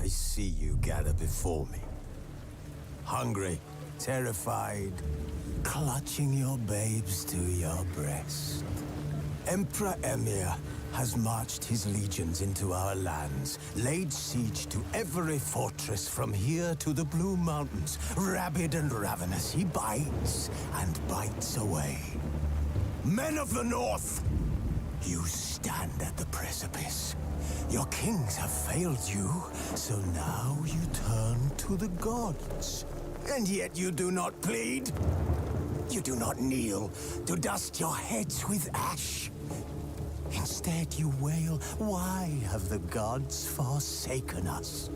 I see you gather before me. Hungry, terrified, clutching your babes to your breast. Emperor Emir has marched his legions into our lands, laid siege to every fortress from here to the Blue Mountains. Rabid and ravenous, he bites and bites away. Men of the North, you stand at the precipice. Your kings have failed you, so now you turn to the gods. And yet you do not plead. You do not kneel to dust your heads with ash. Instead you wail, why have the gods forsaken us?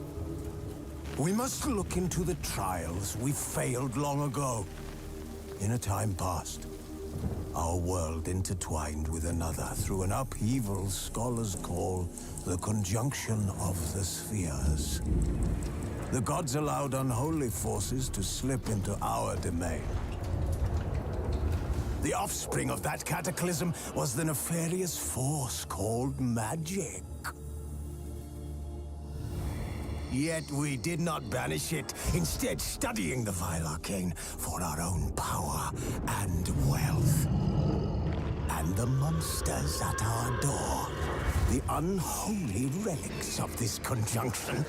We must look into the trials we failed long ago. In a time past, our world intertwined with another through an upheaval scholars call the conjunction of the spheres. The gods allowed unholy forces to slip into our domain. The offspring of that cataclysm was the nefarious force called magic. Yet we did not banish it, instead studying the vile arcane for our own power and wealth. And the monsters at our door, the unholy relics of this conjunction.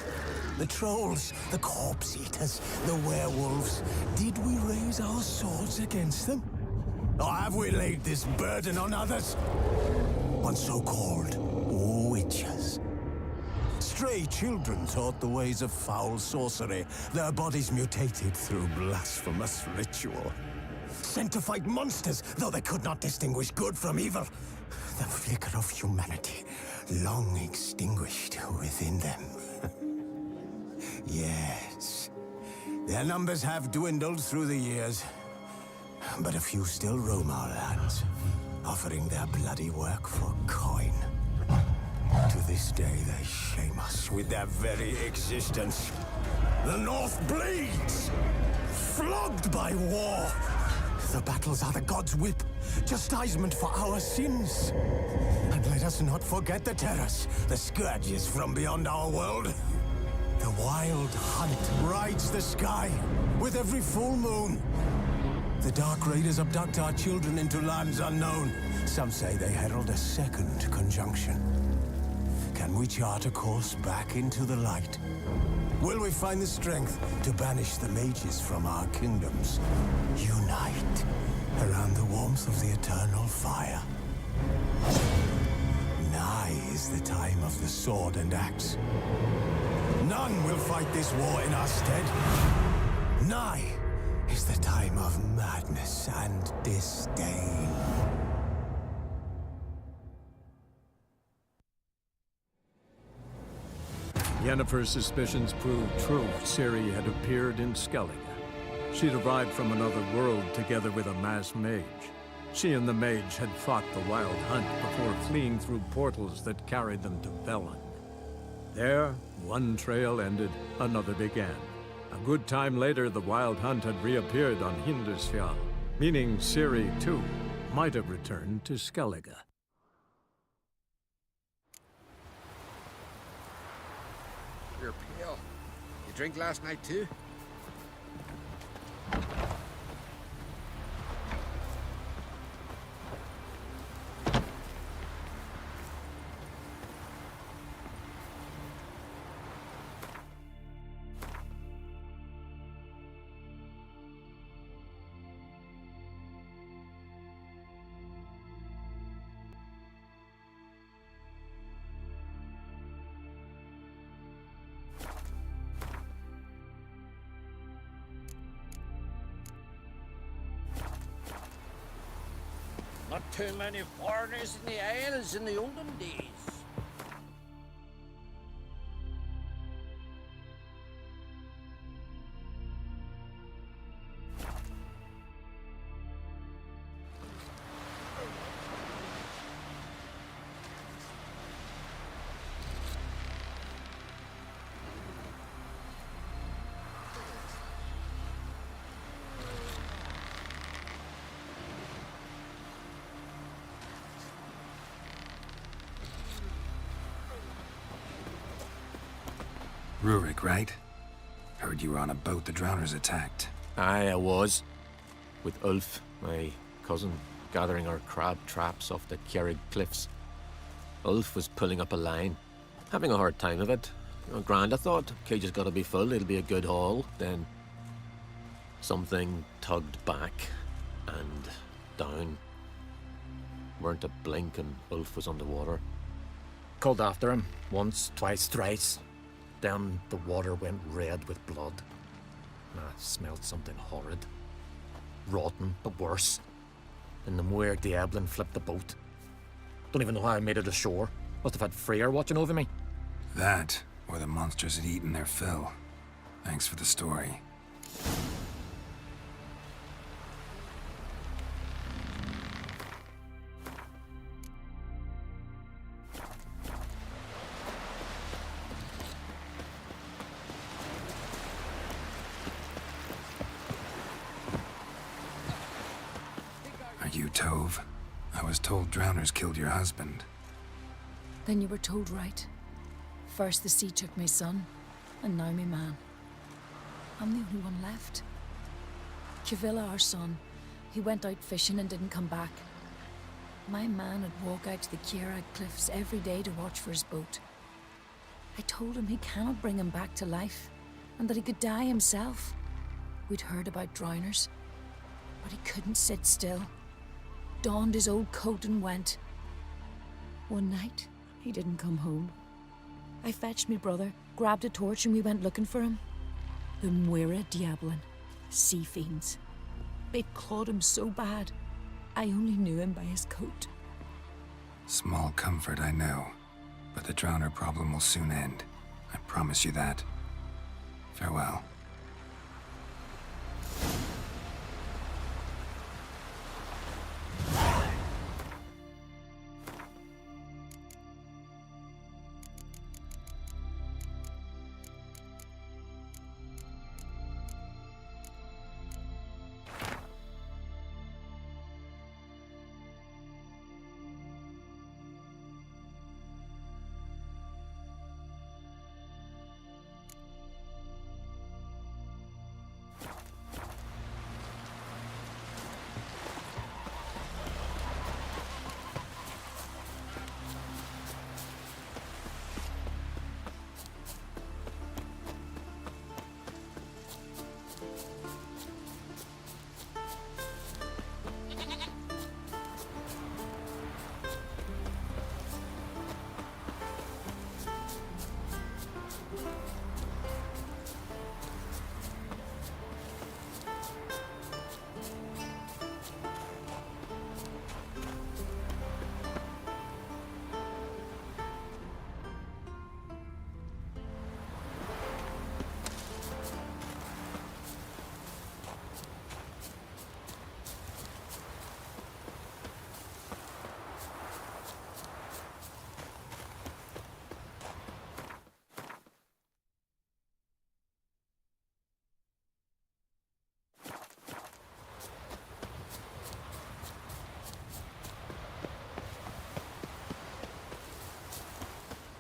The trolls, the corpse eaters, the werewolves. Did we raise our swords against them? Or have we laid this burden on others? On so-called witches. Stray children taught the ways of foul sorcery, their bodies mutated through blasphemous ritual. Sent to fight monsters, though they could not distinguish good from evil. The flicker of humanity, long extinguished within them. Yes, their numbers have dwindled through the years. But a few still roam our lands, offering their bloody work for coin. To this day, they shame us with their very existence. The North bleeds, flogged by war. The battles are the gods' whip, chastisement for our sins. And let us not forget the terrors, the scourges from beyond our world. The wild hunt rides the sky with every full moon. The Dark Raiders abduct our children into lands unknown. Some say they herald a second conjunction. Can we chart a course back into the light? Will we find the strength to banish the mages from our kingdoms? Unite around the warmth of the eternal fire. Nigh is the time of the sword and axe. None will fight this war in our stead. Nigh is the time of madness and disdain. Yennefer's suspicions proved true. Ciri had appeared in Skellige. She'd arrived from another world together with a masked mage. She and the mage had fought the Wild Hunt before fleeing through portals that carried them to Velen. There, one trail ended, another began. A good time later, the Wild Hunt had reappeared on Hindarsfjall, meaning Ciri, too, might have returned to Skellige. You're pale. You drink last night, too? Not too many foreigners in the Isles in the olden days. Rurik, right? Heard you were on a boat the drowners attacked. Aye, I was. With Ulf, my cousin, gathering our crab traps off the Kjerrig cliffs. Ulf was pulling up a line, having a hard time of it. Grand, I thought. Cage has got to be full, it'll be a good haul. Then something tugged back and down. Weren't a blink and Ulf was underwater. Called after him, once, twice, thrice. Then the water went red with blood. I smelled something horrid. Rotten, but worse. And the Muir Diablin flipped the boat. Don't even know how I made it ashore. Must have had Freyr watching over me. That, or the monsters had eaten their fill. Thanks for the story. Are you Tove? I was told drowners killed your husband. Then you were told right. First the sea took my son, and now me man. I'm the only one left. Kavilla, our son, he went out fishing and didn't come back. My man would walk out to the Kjerrig cliffs every day to watch for his boat. I told him he cannot bring him back to life, and that he could die himself. We'd heard about drowners, but he couldn't sit still. Donned his old coat and went. One night, he didn't come home. I fetched me brother, grabbed a torch, and we went looking for him. The Muira Diablin, sea fiends. They'd clawed him so bad, I only knew him by his coat. Small comfort, I know. But the drowner problem will soon end. I promise you that. Farewell.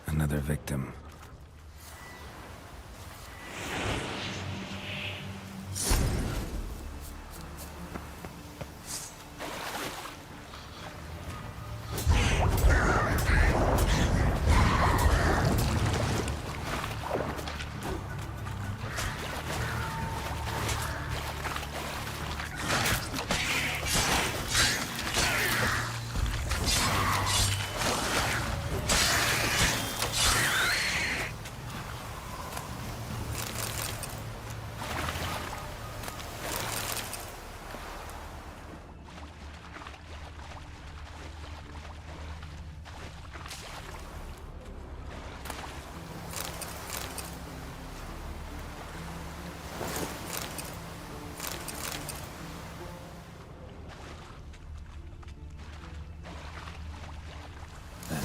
Another victim.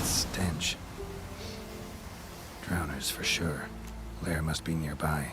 Stench. Drowners for sure. Lair must be nearby.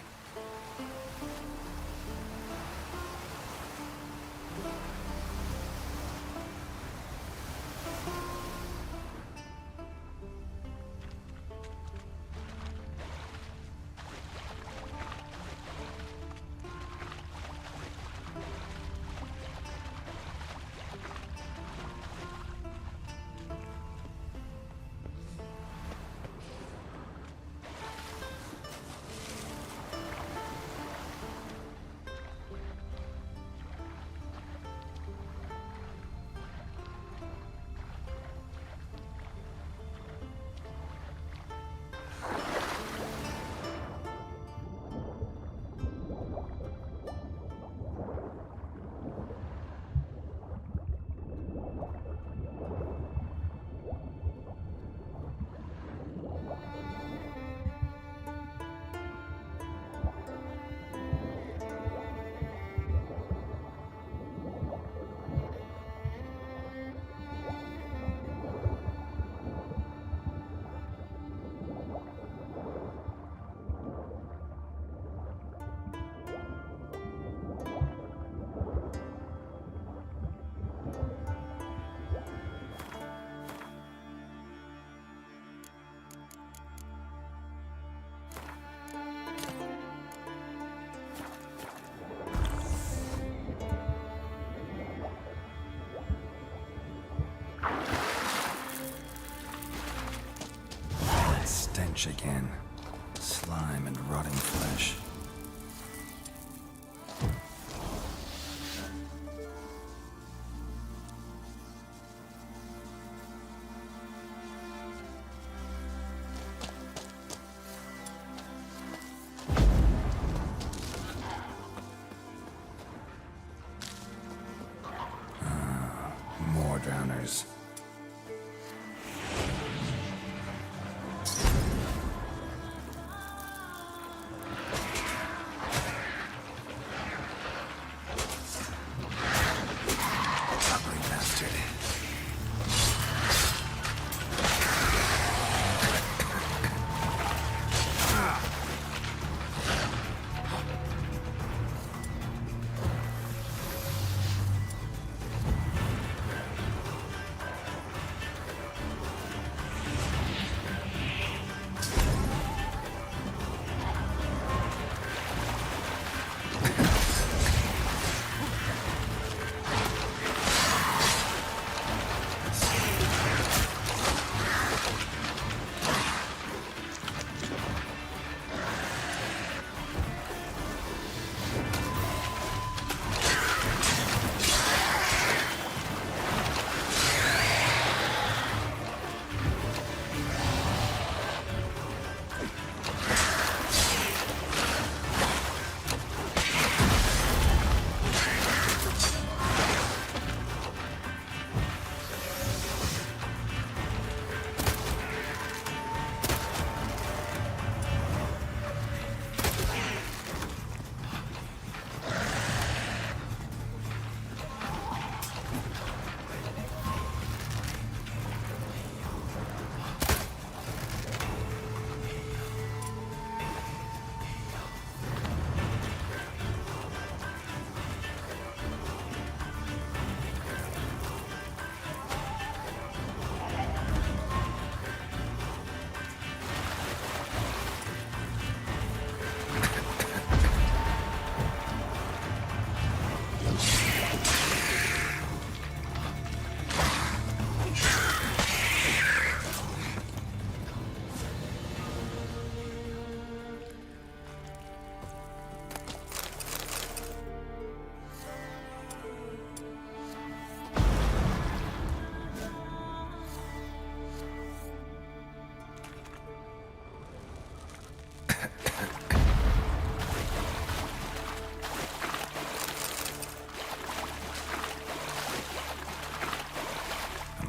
That stench again. Slime and rotting flesh. More drowners. Ugly bastard.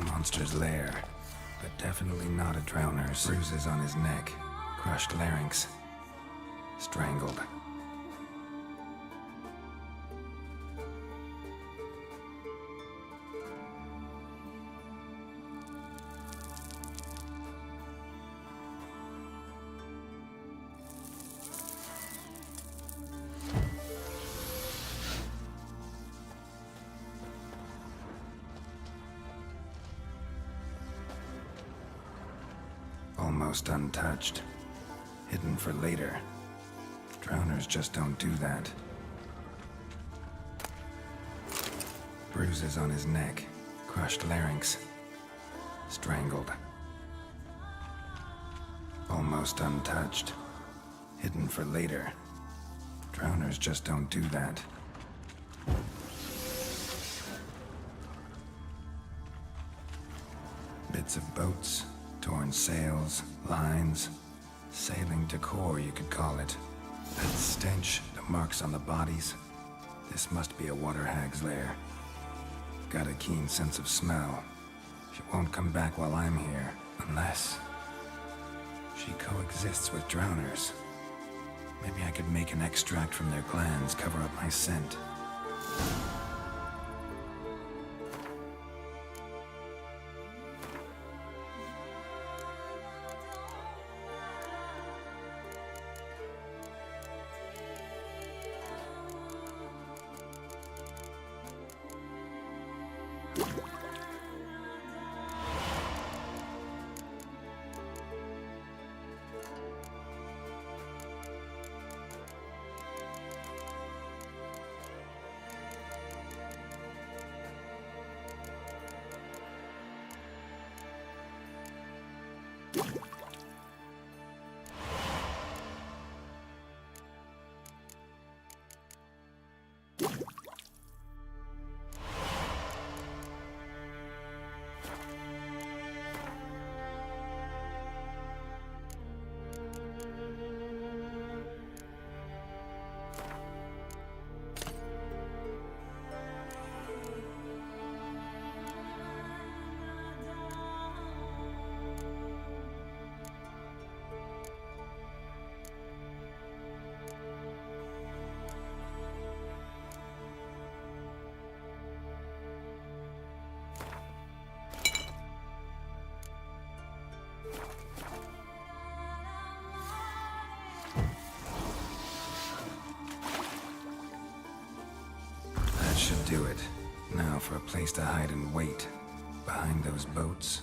Monster's lair, but definitely not a drowner's. Bruises on his neck, crushed larynx, strangled. Almost untouched. Hidden for later. Drowners just don't do that. Bruises on his neck. Crushed larynx. Strangled. Almost untouched. Hidden for later. Drowners just don't do that. Bits of boats. Torn sails, lines, sailing decor, you could call it. That stench, the marks on the bodies. This must be a water hag's lair. Got a keen sense of smell. She won't come back while I'm here, unless she coexists with drowners. Maybe I could make an extract from their glands cover up my scent. That should do it. Now for a place to hide and wait. Behind those boats.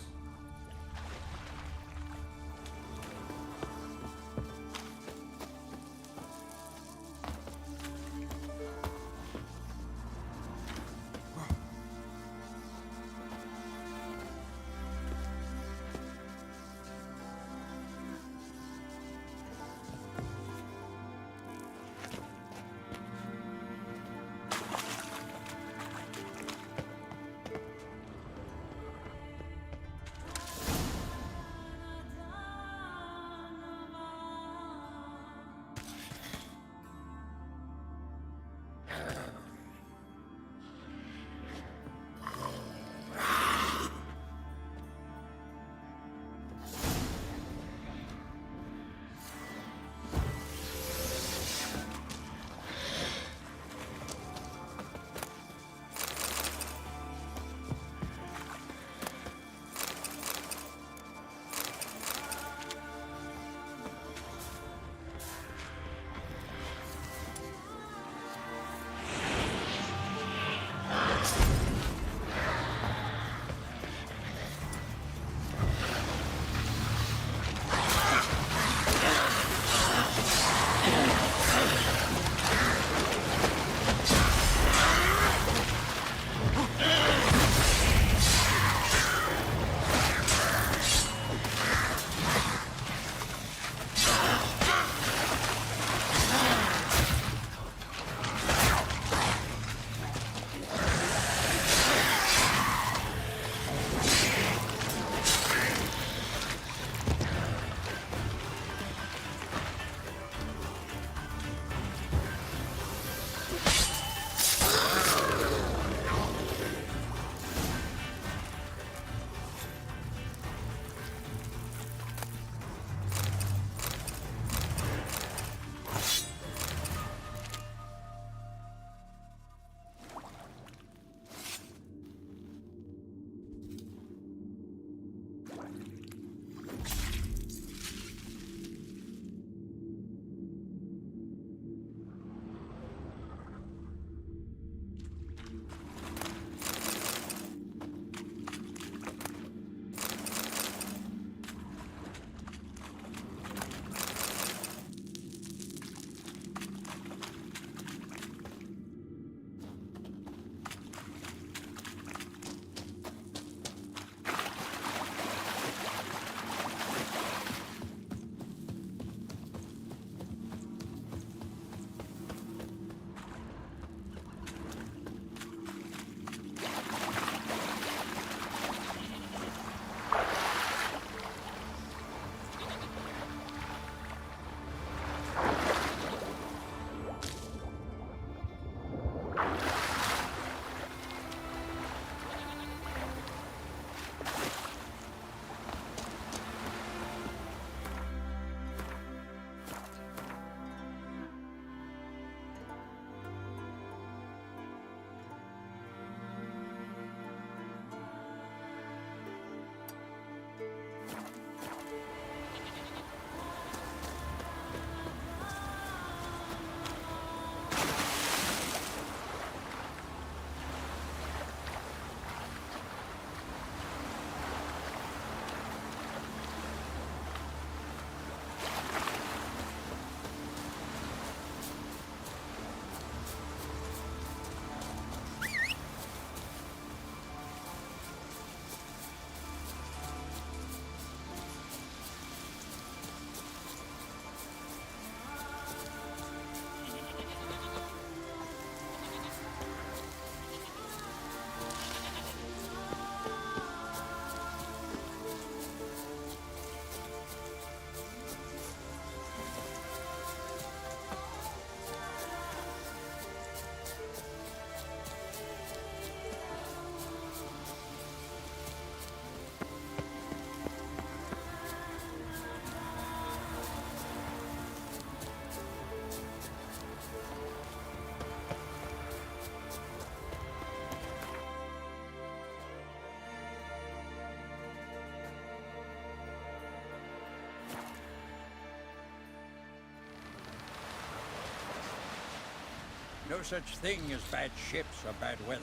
No such thing as bad ships or bad weather.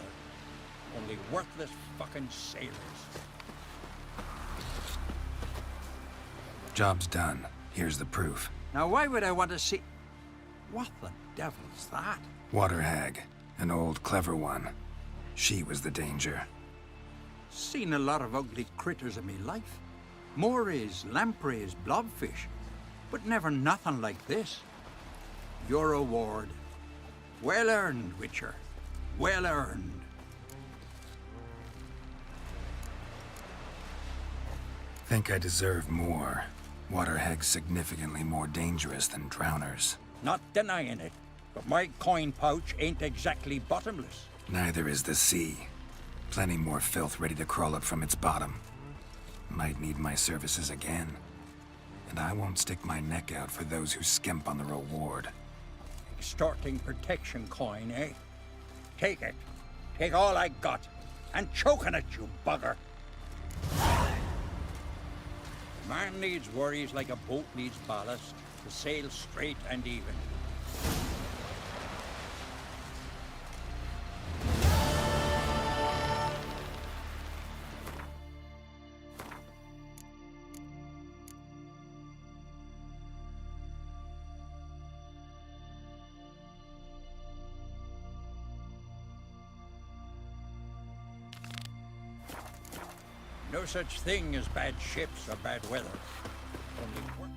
Only worthless fucking sailors. Job's done. Here's the proof. Now why would I want to see... What the devil's that? Water hag. An old, clever one. She was the danger. Seen a lot of ugly critters in me life. Morays, lampreys, blobfish. But never nothing like this. Your reward. Well earned, Witcher. Well earned. Think I deserve more. Water hag's significantly more dangerous than drowners. Not denying it, but my coin pouch ain't exactly bottomless. Neither is the sea. Plenty more filth ready to crawl up from its bottom. Might need my services again. And I won't stick my neck out for those who skimp on the reward. Extorting protection coin, eh? Take it. Take all I got. And choke on it, you bugger. Man needs worries like a boat needs ballast to sail straight and even. No such thing as bad ships or bad weather. Only work.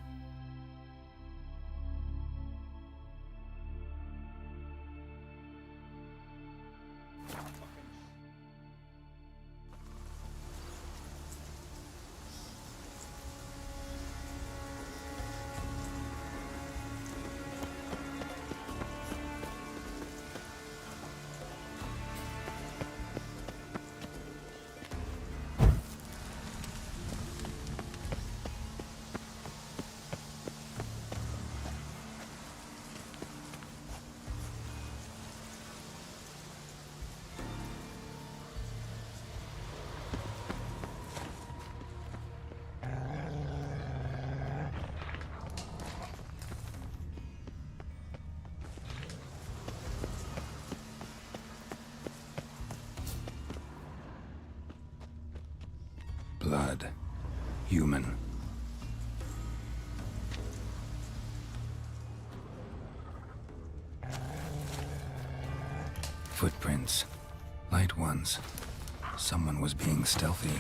Blood. Human. Footprints. Light ones. Someone was being stealthy.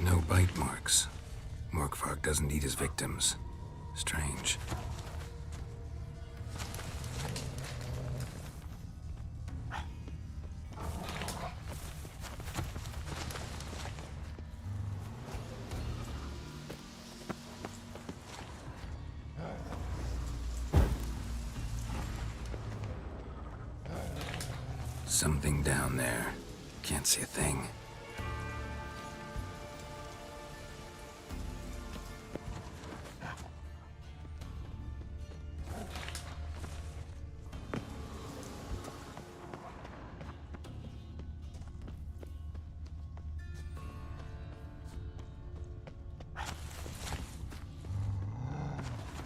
No bite marks. Morkvark doesn't eat his victims. Strange. Something down there. Can't see a thing.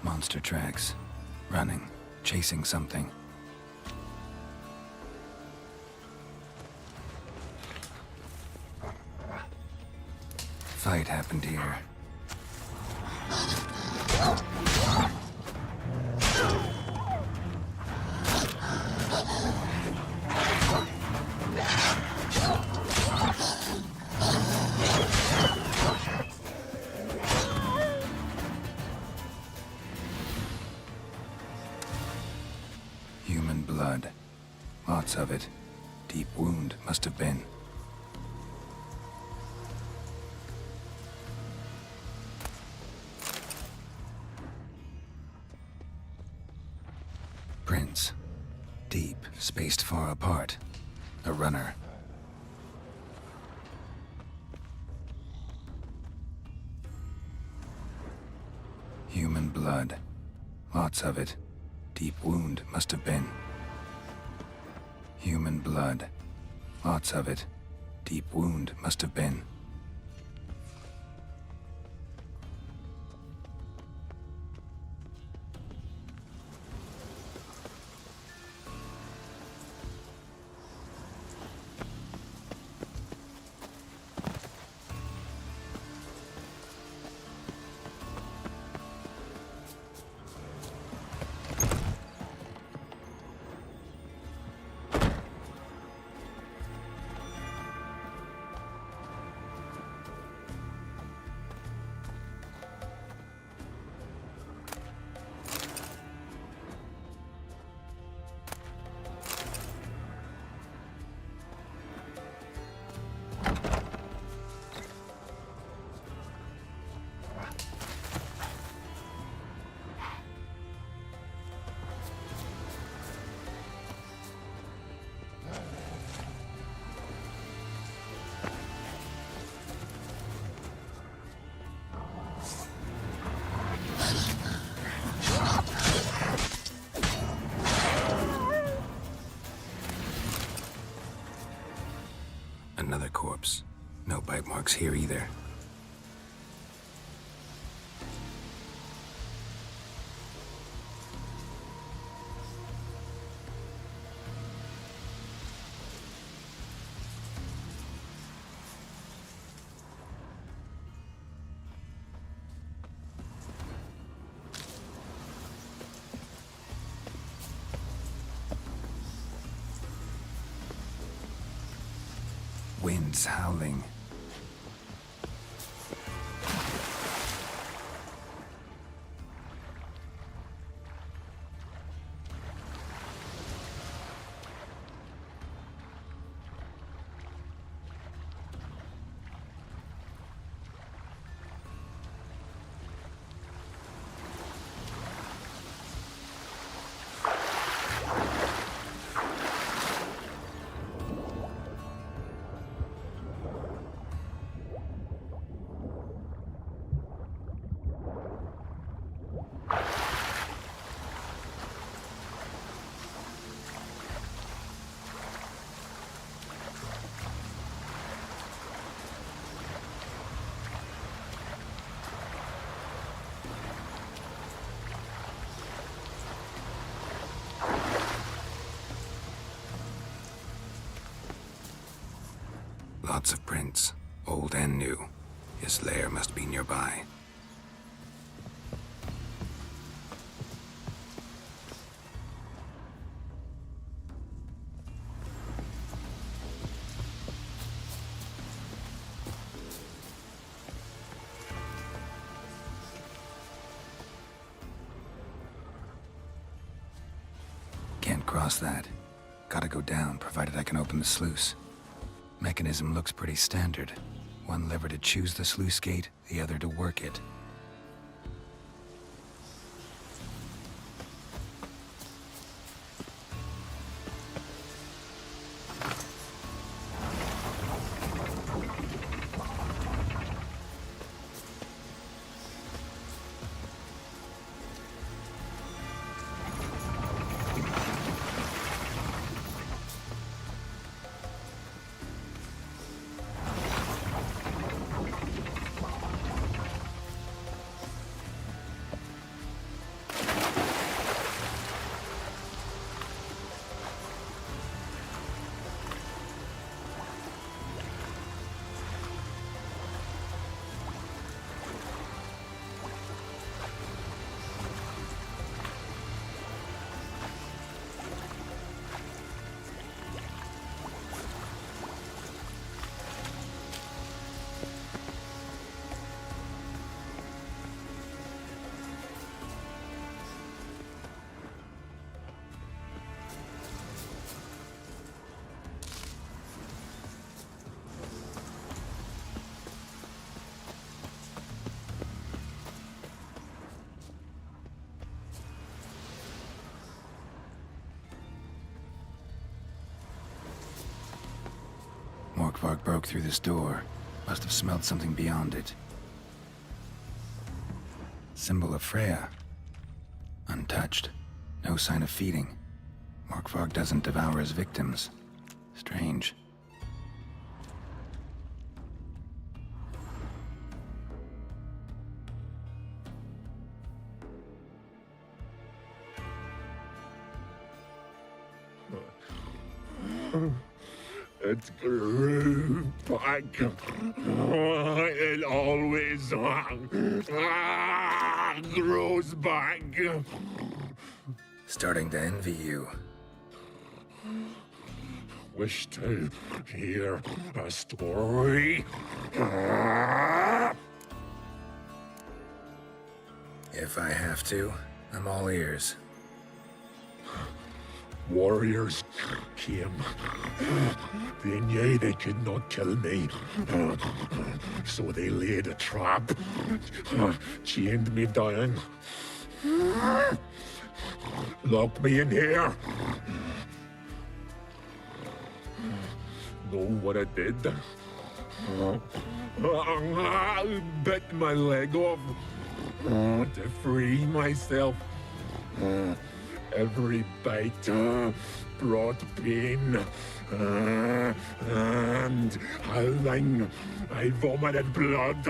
Monster tracks. Running. Chasing something. Fight happened here. Human blood. Lots of it. Deep wound, must have been. deep, spaced far apart. A runner. Human blood. Lots of it. Deep wound must have been. Human blood. Lots of it. Deep wound must have been. Another corpse. No bite marks here either. Winds howling. Lots of prints, old and new. His lair must be nearby. Can't cross that. Gotta go down, provided I can open the sluice. Mechanism looks pretty standard. One lever to choose the sluice gate, the other to work it. Morkvark broke through this door. Must have smelled something beyond it. Symbol of Freya. Untouched. No sign of feeding. Morkvark doesn't devour his victims. Strange. It grew back. It always grows back. Starting to envy you. Wish to hear a story? If I have to, I'm all ears. Warriors came. They knew they could not kill me. So they laid a trap. Chained me down. Locked me in here. Know what I did? Bit my leg off to free myself. Every bite brought pain, and howling, I vomited blood.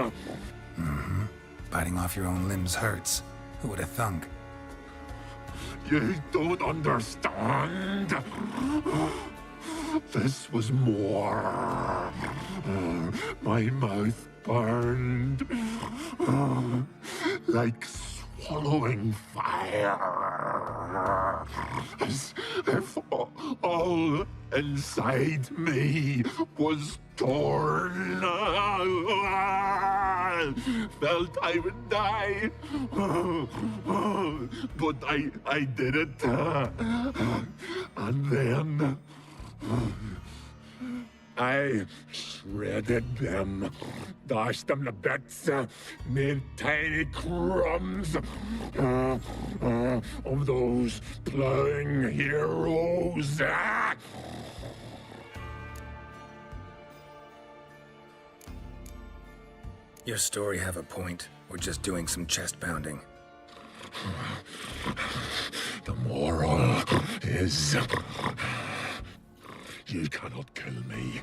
Mm-hmm. Biting off your own limbs hurts. Who would have thunk? You don't understand. This was more. My mouth burned like swallowing fire, as if all inside me was torn. Felt I would die, but I did it, and then I shredded them, dashed them to bits, made tiny crumbs of those plowing heroes. Your story have a point. We're just doing some chest pounding. The moral is, you cannot kill me,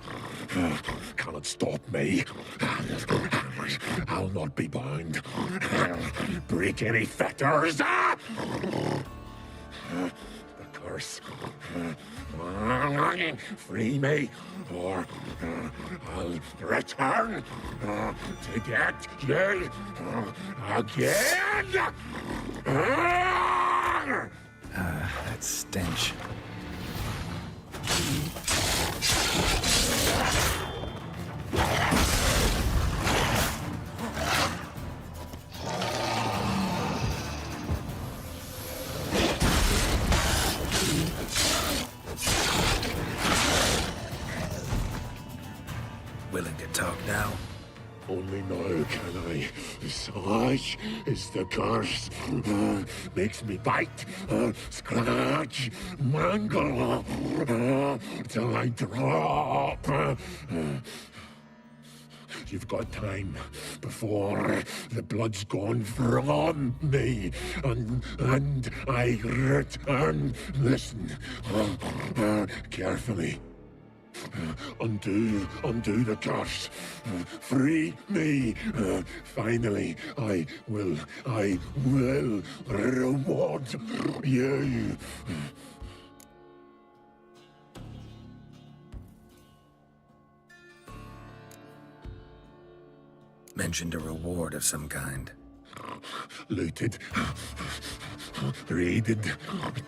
cannot stop me. I'll not be bound, break any fetters. The curse, free me, or I'll return to get you again. That stench. Willing to talk now? Only now can I. Such is the curse. Makes me bite, scratch, mangle, till I drop. You've got time before the blood's gone from me, and I return. Listen, carefully. Undo the curse. Free me. Finally, I will reward you. Mentioned a reward of some kind. Looted, raided,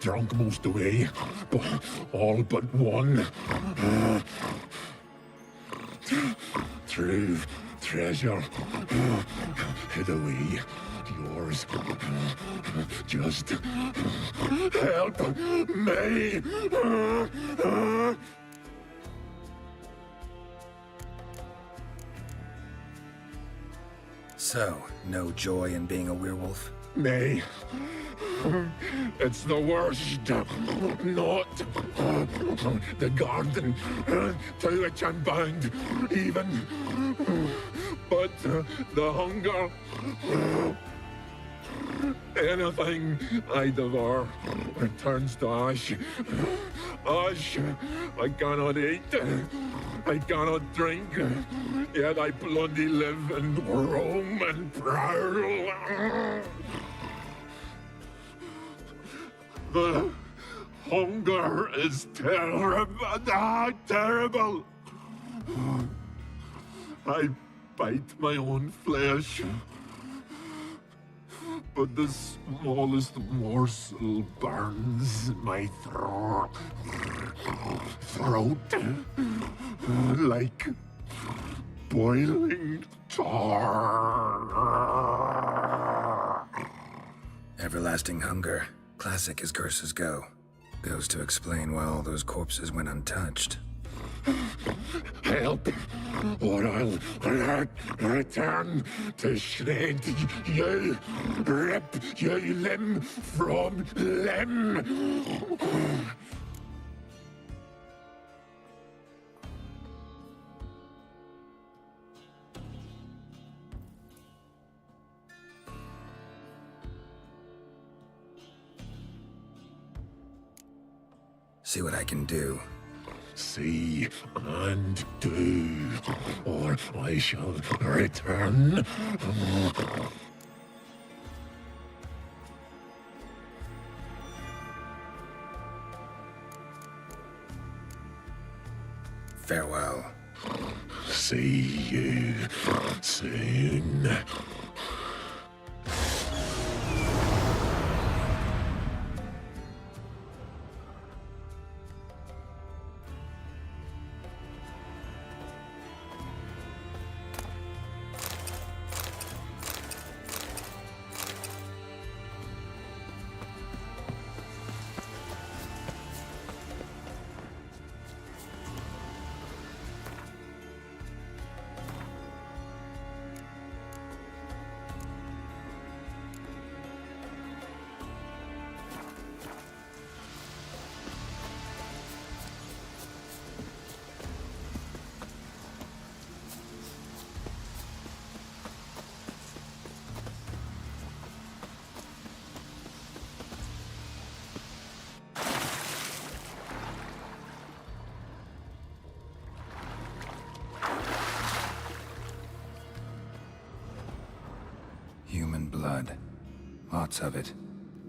drunk most away, but all but one. True treasure, hid away. Yours. Just help me. So, no joy in being a werewolf? Nay. It's the worst. Not the garden to which I'm bound, even. But the hunger. Anything I devour turns to ash. Ash I cannot eat. I cannot drink. Yet I bloody live and roam and prowl. The hunger is terrible. Terrible. I bite my own flesh. But the smallest morsel burns my throat like boiling tar. Everlasting hunger, classic as curses go. Goes to explain why all those corpses went untouched. Help, or I'll return to shred you, rip you limb from limb. See what I can do. See and do, or I shall return. Farewell. See you soon. Human blood. Lots of it.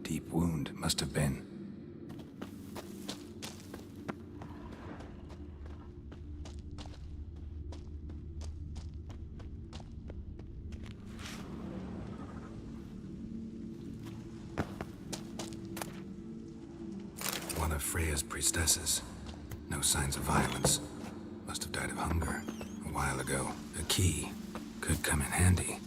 Deep wound must have been. One of Freya's priestesses. No signs of violence. Must have died of hunger a while ago. A key could come in handy.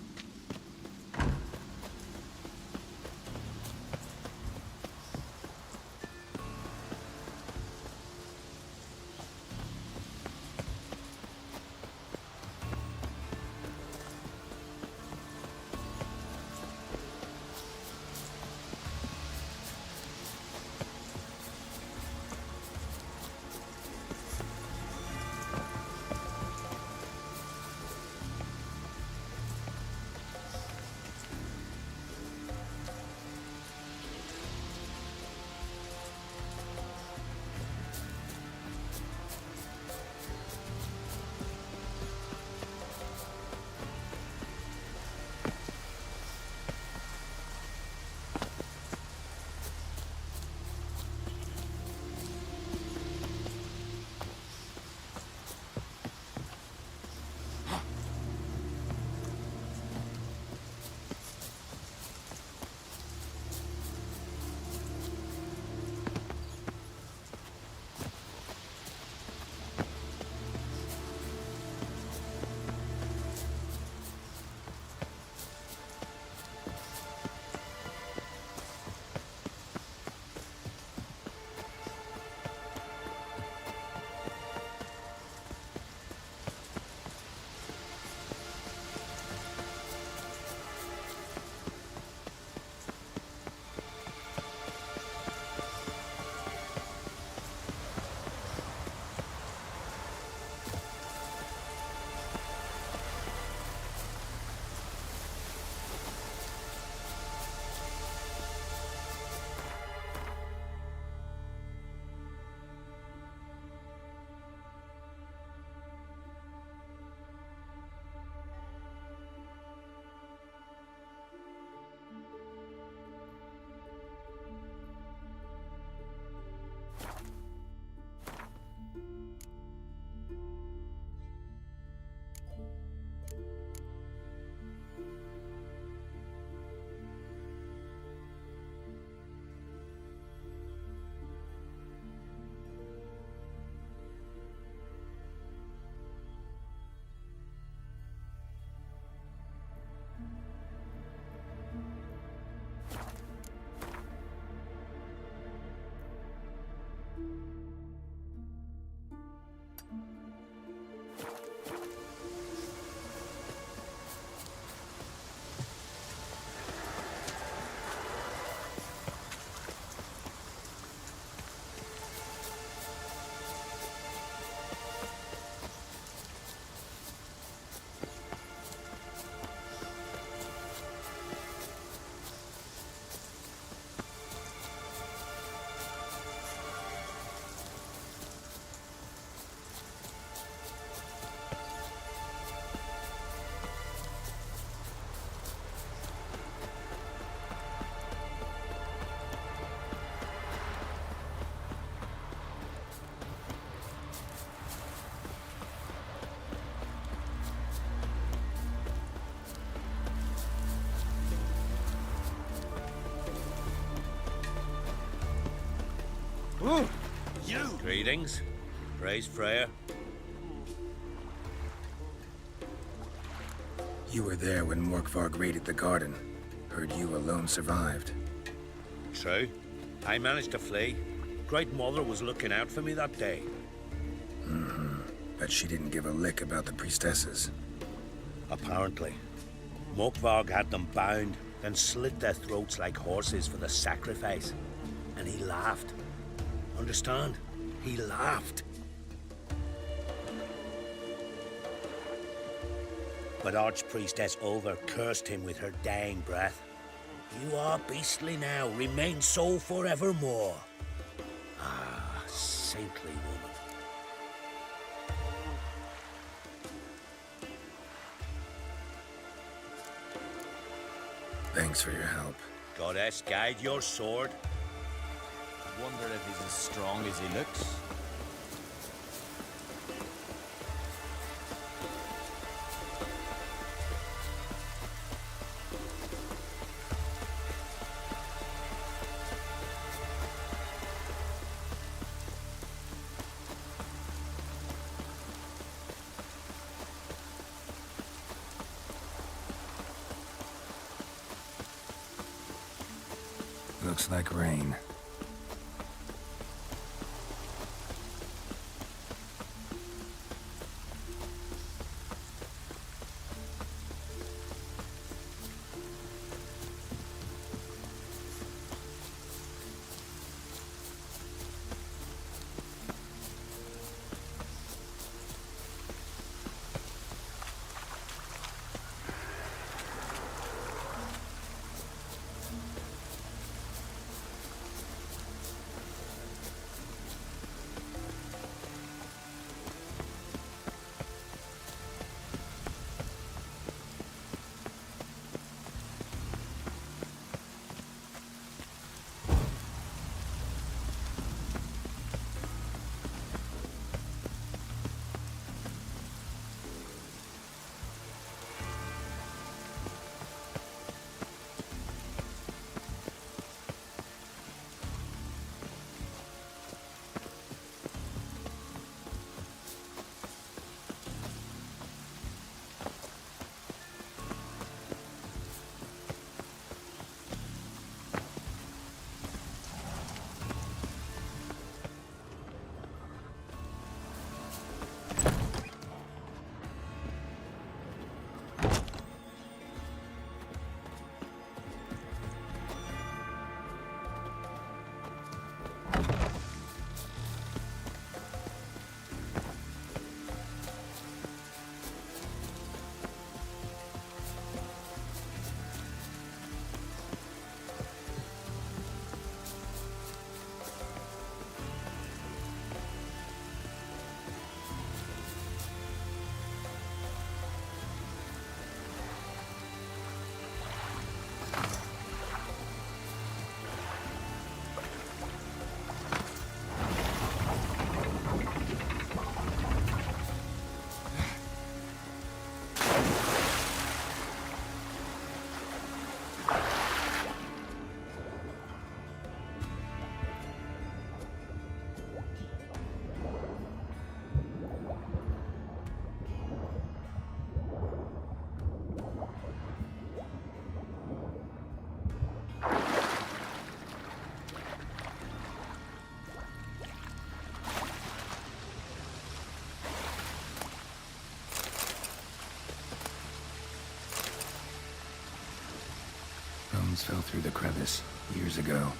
Greetings. Praise Freya. You were there when Morkvarg raided the garden. Heard you alone survived. True. I managed to flee. Great Mother was looking out for me that day. But she didn't give a lick about the priestesses. Apparently. Morkvarg had them bound, then slit their throats like horses for the sacrifice. And he laughed. Understand? He laughed. But Archpriestess Ulver cursed him with her dying breath. You are beastly now, remain so forevermore. Ah, saintly woman. Thanks for your help. Goddess, guide your sword. I wonder if he's as strong as he looks. Looks like rain. Bones fell through the crevice years ago.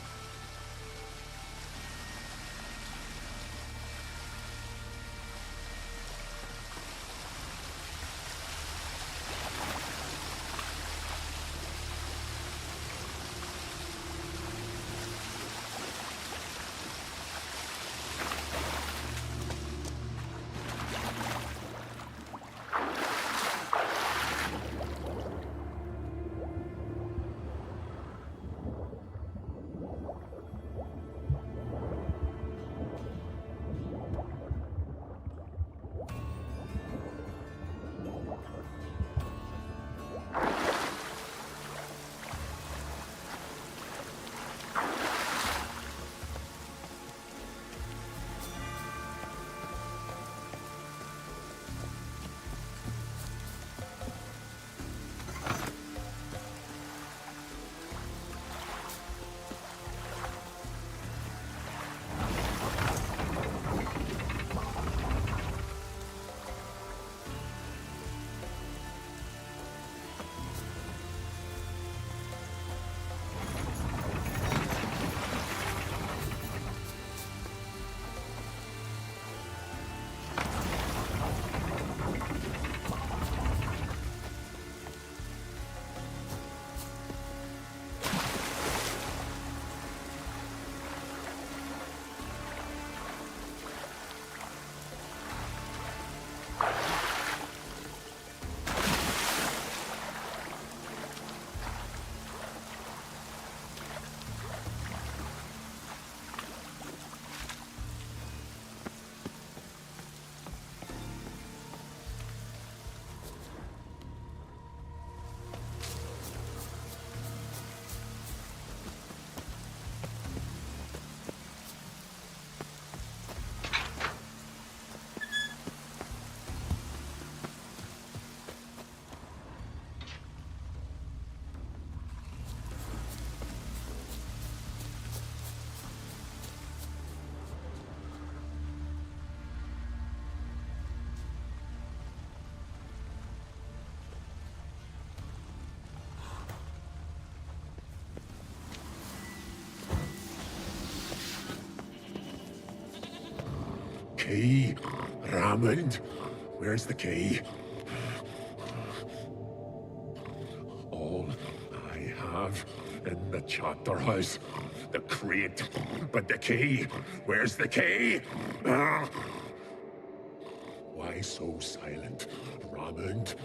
key? Raymond, where's the key? All I have in the chapter house, the crate, but the key, where's the key? Why so silent, Raymond?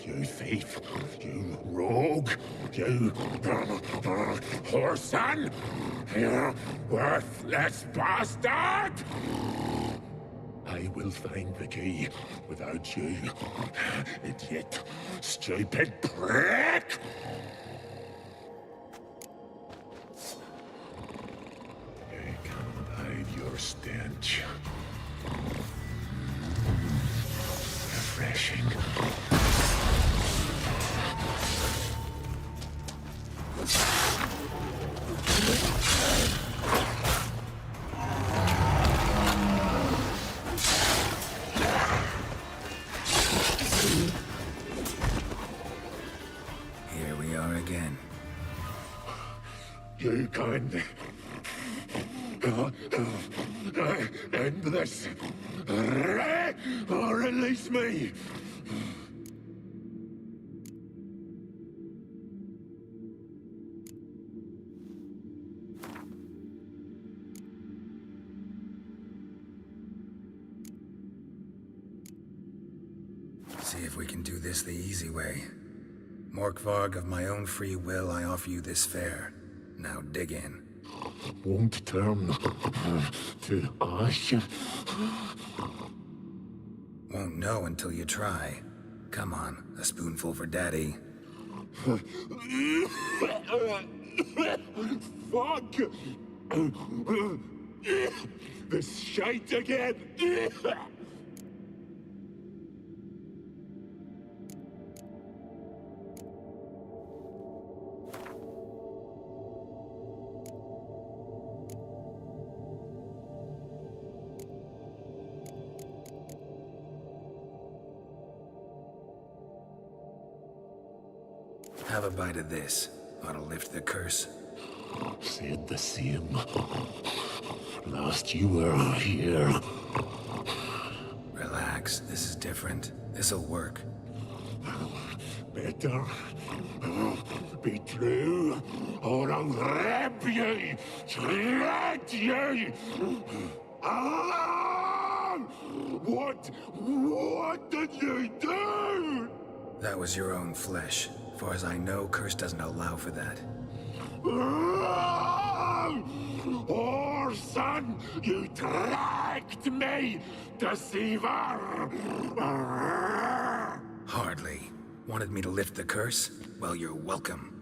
You thief, you rogue, you whoreson, you worthless bastard! I will find the key without you, idiot, stupid prick! I can't hide your stench. Refreshing. Here we are again. You can end this, or release me. See if we can do this the easy way. Morkvarg, of my own free will, I offer you this fare. Now dig in. Won't turn to ash. Won't know until you try. Come on, a spoonful for Daddy. Fuck! This shite again! Have a bite of this. Ought to lift the curse. Said the same. Last you were here. Relax, this is different. This'll work. Better be true, or I'll rip you, shred you. Ah! What did you do? That was your own flesh. Far as I know, curse doesn't allow for that. Oh, son, you tricked me, deceiver! Hardly. Wanted me to lift the curse? Well, you're welcome.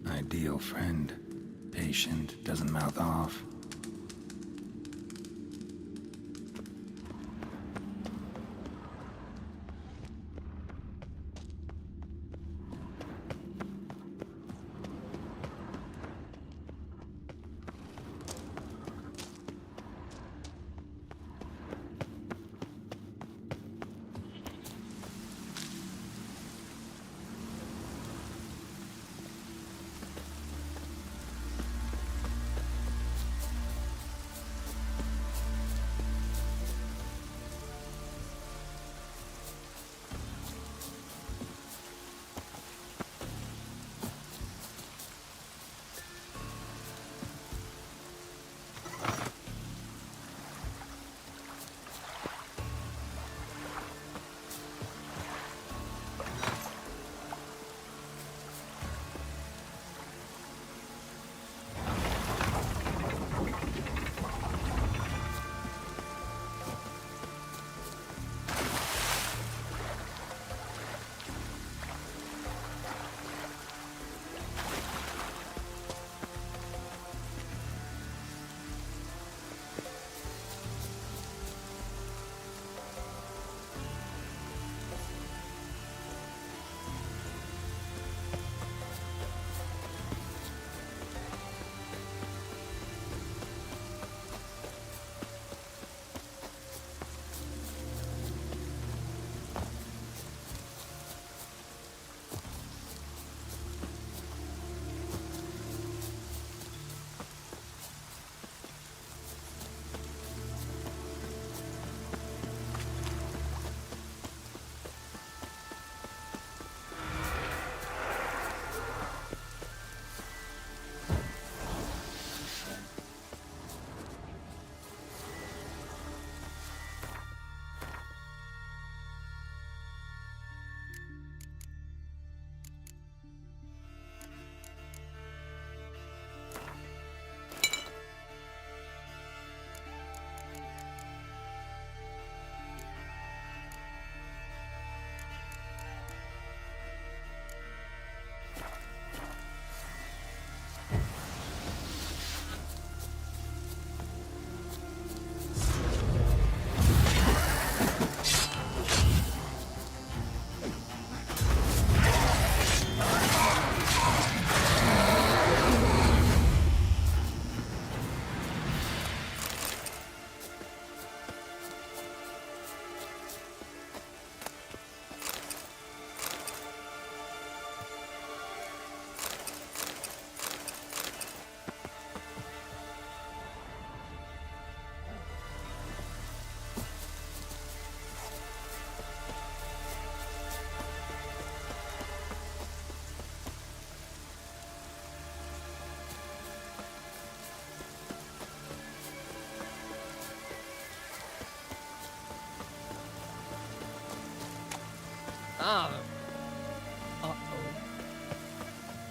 Ideal friend. Patient, doesn't mouth off.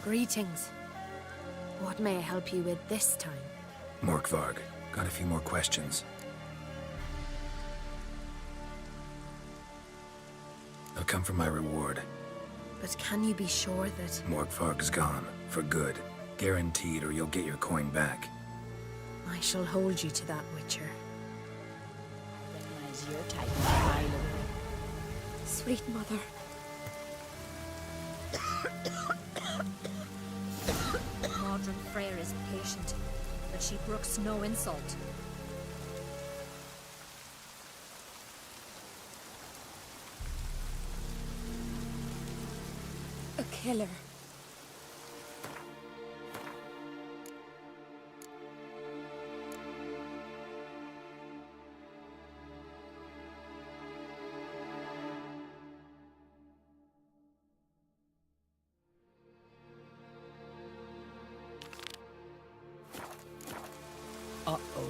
Greetings. What may I help you with this time? Morkvarg, got a few more questions. I'll come for my reward. But can you be sure that... Morkvarg's gone, for good. Guaranteed, or you'll get your coin back. I shall hold you to that, Witcher. Recognize your type a mile away. Sweet mother. Modern Freyr is patient, but she brooks no insult. A killer. Uh-oh.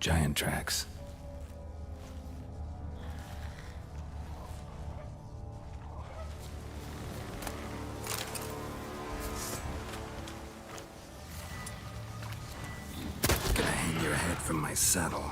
Giant tracks. Gonna hang your head from my saddle.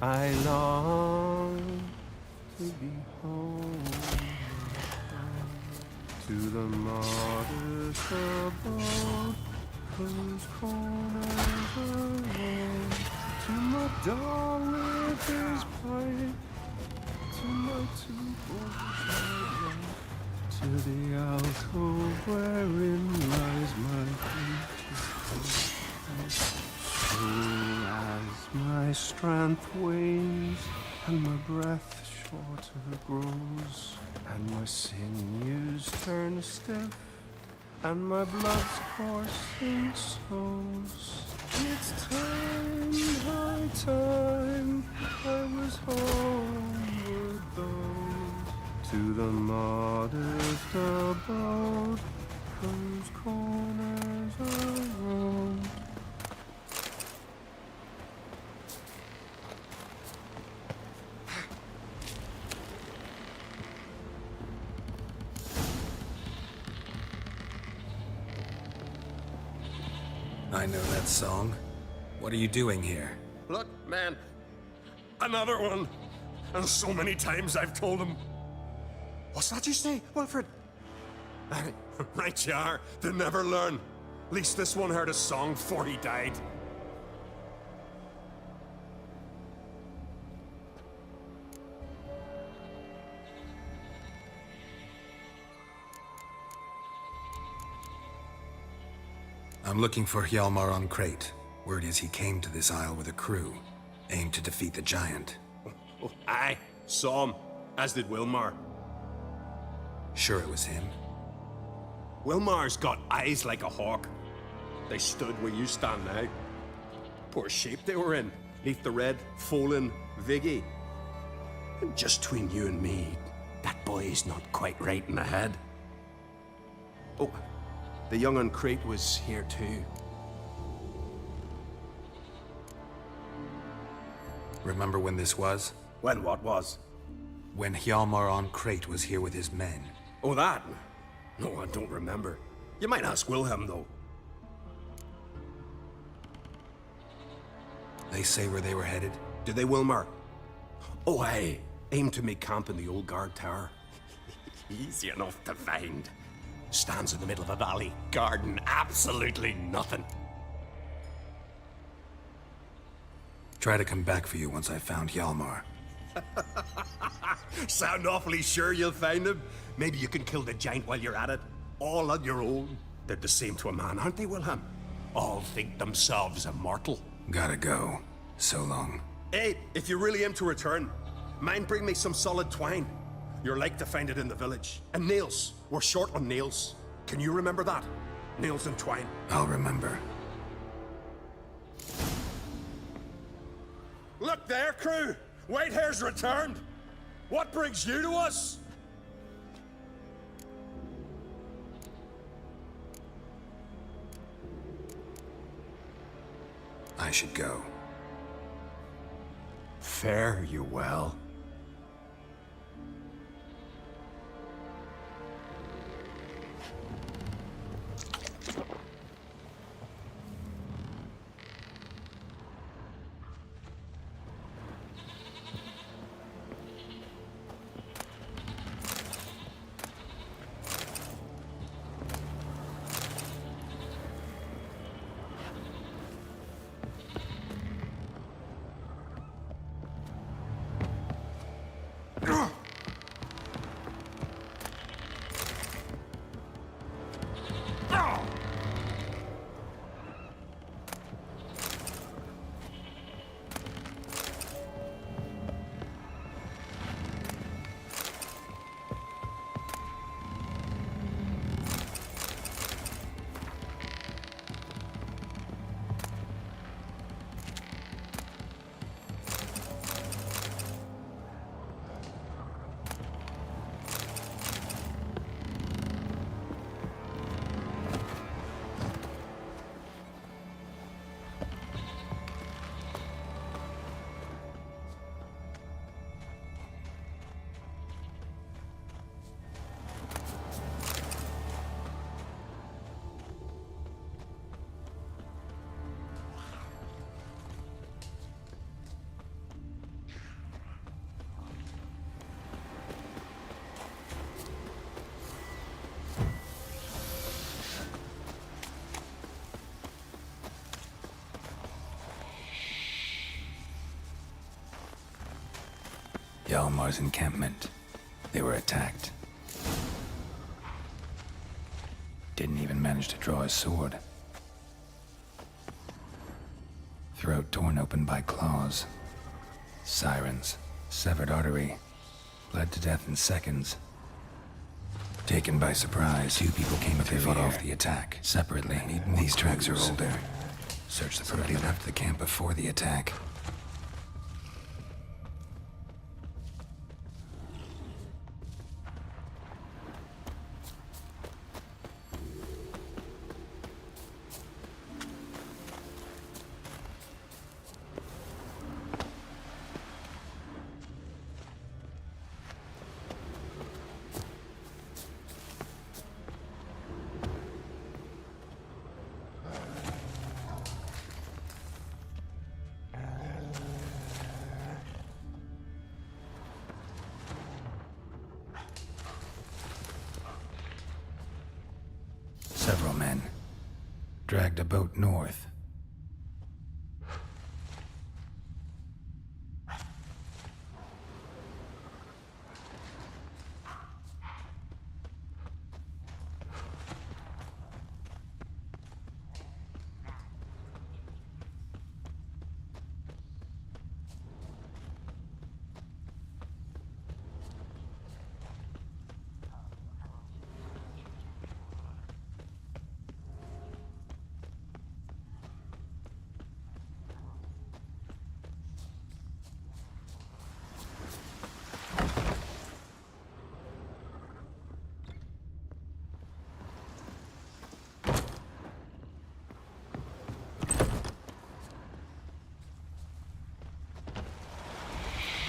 I long to be home, to the modest abode, whose corners alone, to my dog with his pipe, to my two boys I love, to the alcove wherein lies my beautiful. So as my strength wanes, and my breath shorter grows, and my sinews turn stiff, and my blood's coursing slows, it's time, high time, I was homeward bound, to the modest abode, whose corners are roamed. I know that song. What are you doing here? Look, man. Another one. And so many times I've told him. What's that you say, Wilfred? Right you are. They never learn. At least this one heard a song before he died. I'm looking for Hjalmar on Crate. Word is he came to this isle with a crew, aimed to defeat the giant. Oh, aye, saw him, as did Wilmar. Sure it was him? Wilmar's got eyes like a hawk. They stood where you stand now. Poor shape they were in, neath the red, Folin, Viggy. And just between you and me, that boy's not quite right in the head. Oh, the young on Crate was here too. Remember when this was? When what was? When Hjalmar on Crate was here with his men. Oh, that? No, I don't remember. You might ask Wilhelm, though. They say where they were headed? Did they, Wilmar? Oh, aye. Aim to make camp in the old guard tower. Easy enough to find. Stands in the middle of a valley, garden, absolutely nothing. Try to come back for you once I've found Hjalmar. Sound awfully sure you'll find him? Maybe you can kill the giant while you're at it. All on your own. They're the same to a man, aren't they, Wilhelm? All think themselves immortal. Gotta go. So long. Hey, if you really aim to return, mind bring me some solid twine. You're like to find it in the village. And nails. We're short on nails. Can you remember that? Nails and twine. I'll remember. Look there, crew! Whitehair's returned! What brings you to us? I should go. Fare you well. Hjalmar's encampment. They were attacked. Didn't even manage to draw his sword. Throat torn open by claws. Sirens. Severed artery. Bled to death in seconds. Taken by surprise, 2 people came up. They fought off the attack. Separately, these tracks are older. Search the party left the camp before the attack. Several men dragged a boat north.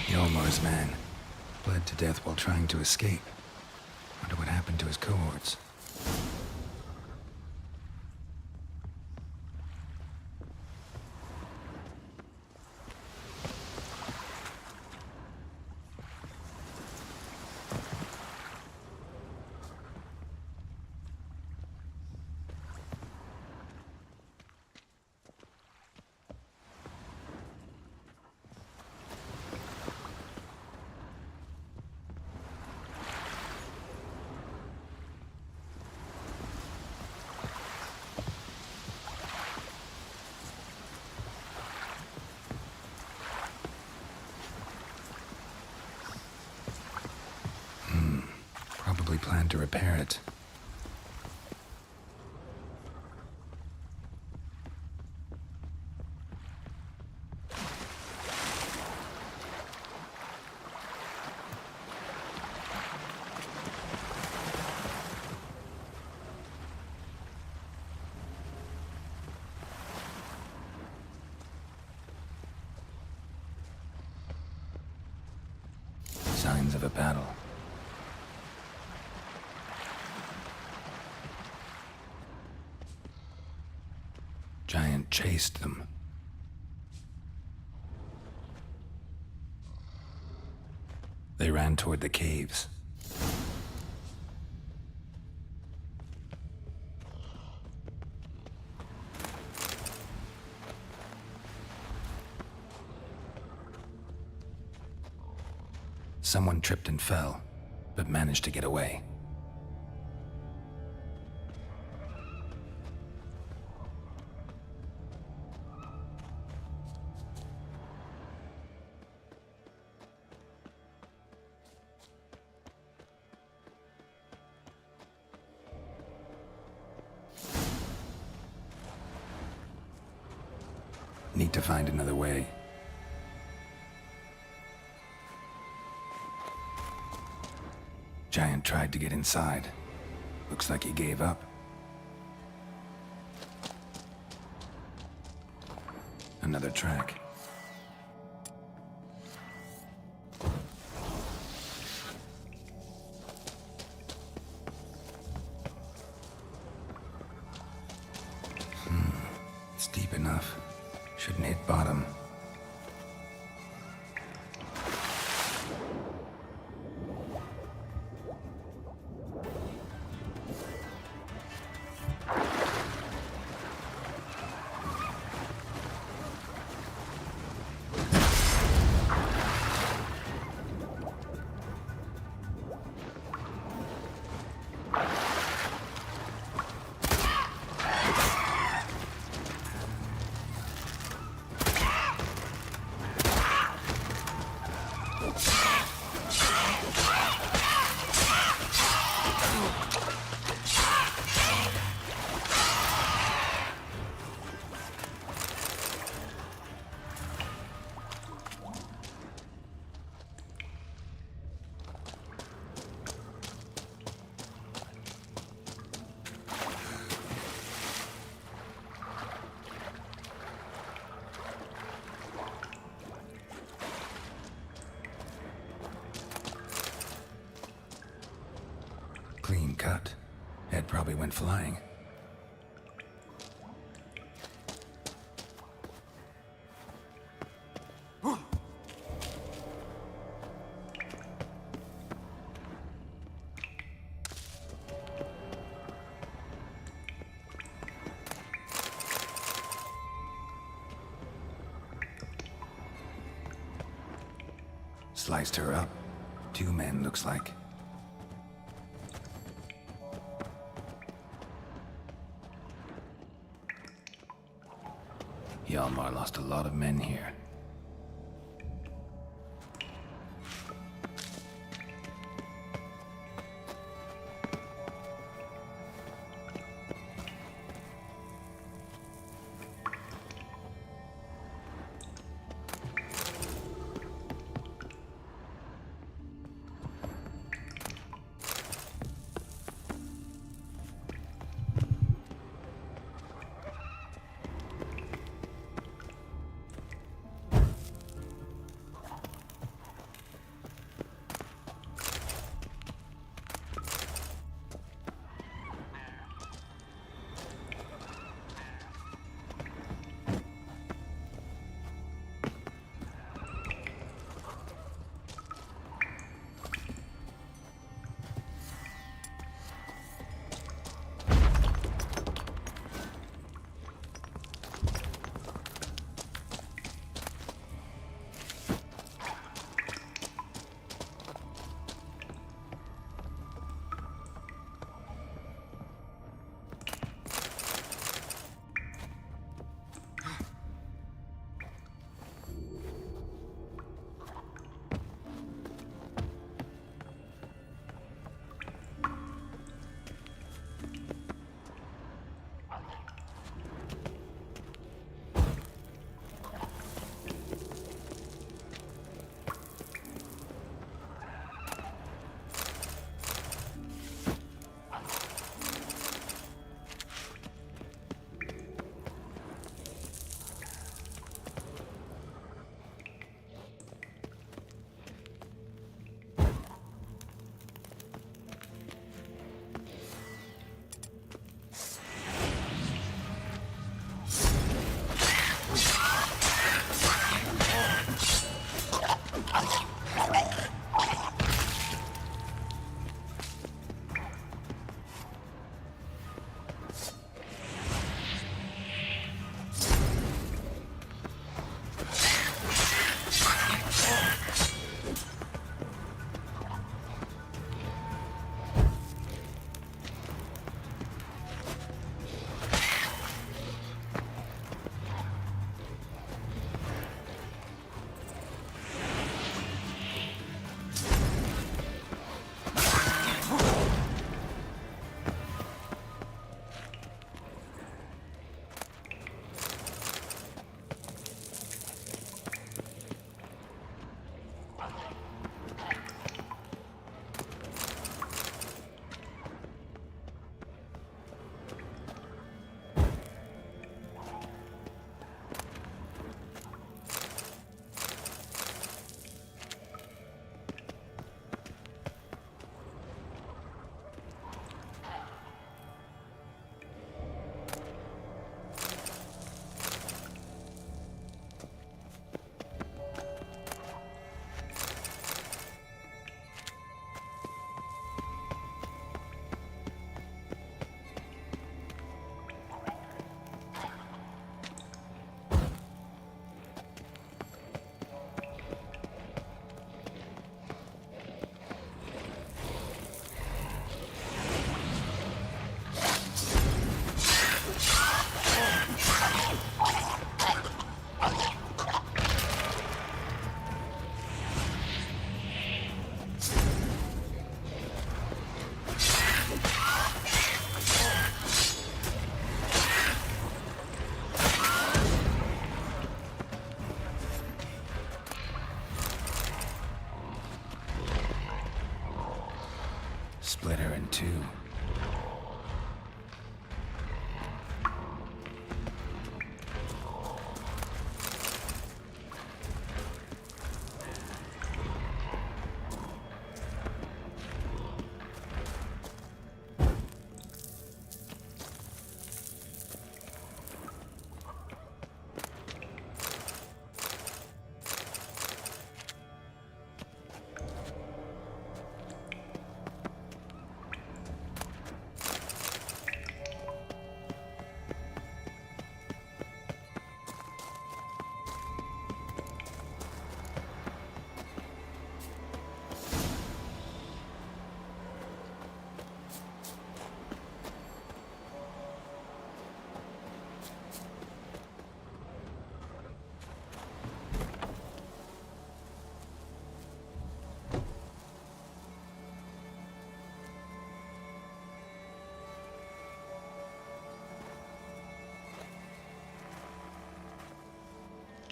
Hjalmar's man bled to death while trying to escape. Wonder what happened to his cohorts. Probably planned to repair it. Signs of a battle. Giant chased them. They ran toward the caves. Someone tripped and fell, but managed to get away. Need to find another way. Giant tried to get inside. Looks like he gave up. Another track. It's deep enough. Shouldn't hit bottom. cut. Head probably went flying. Sliced her up. 2 men, looks like. Hjalmar lost a lot of men here. Split her in 2.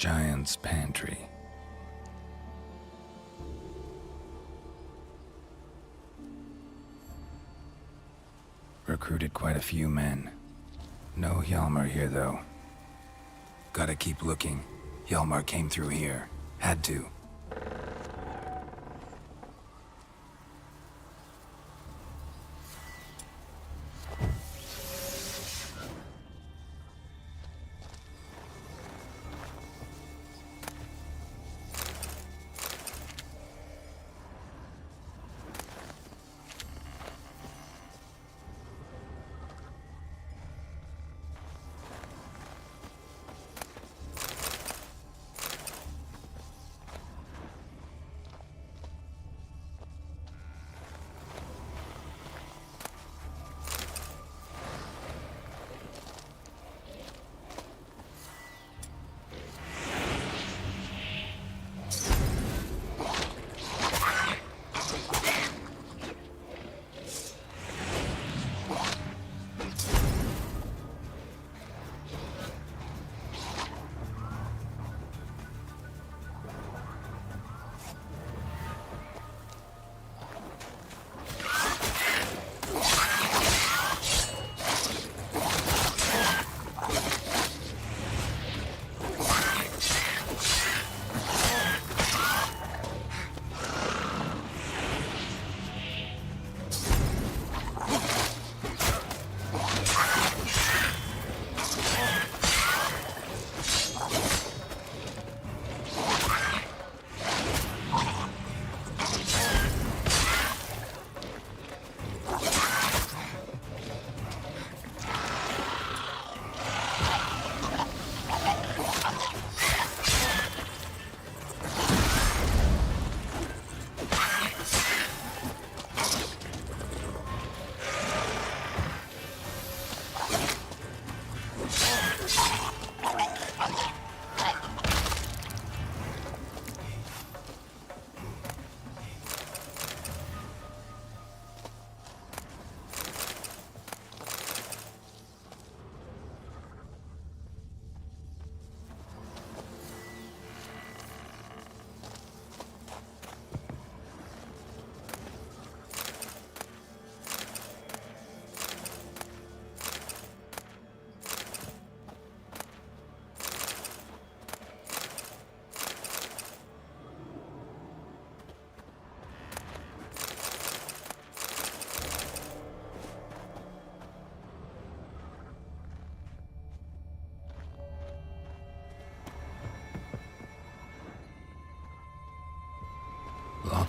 Giant's pantry. Recruited quite a few men. No Hjalmar here, though. Gotta keep looking. Hjalmar came through here. Had to.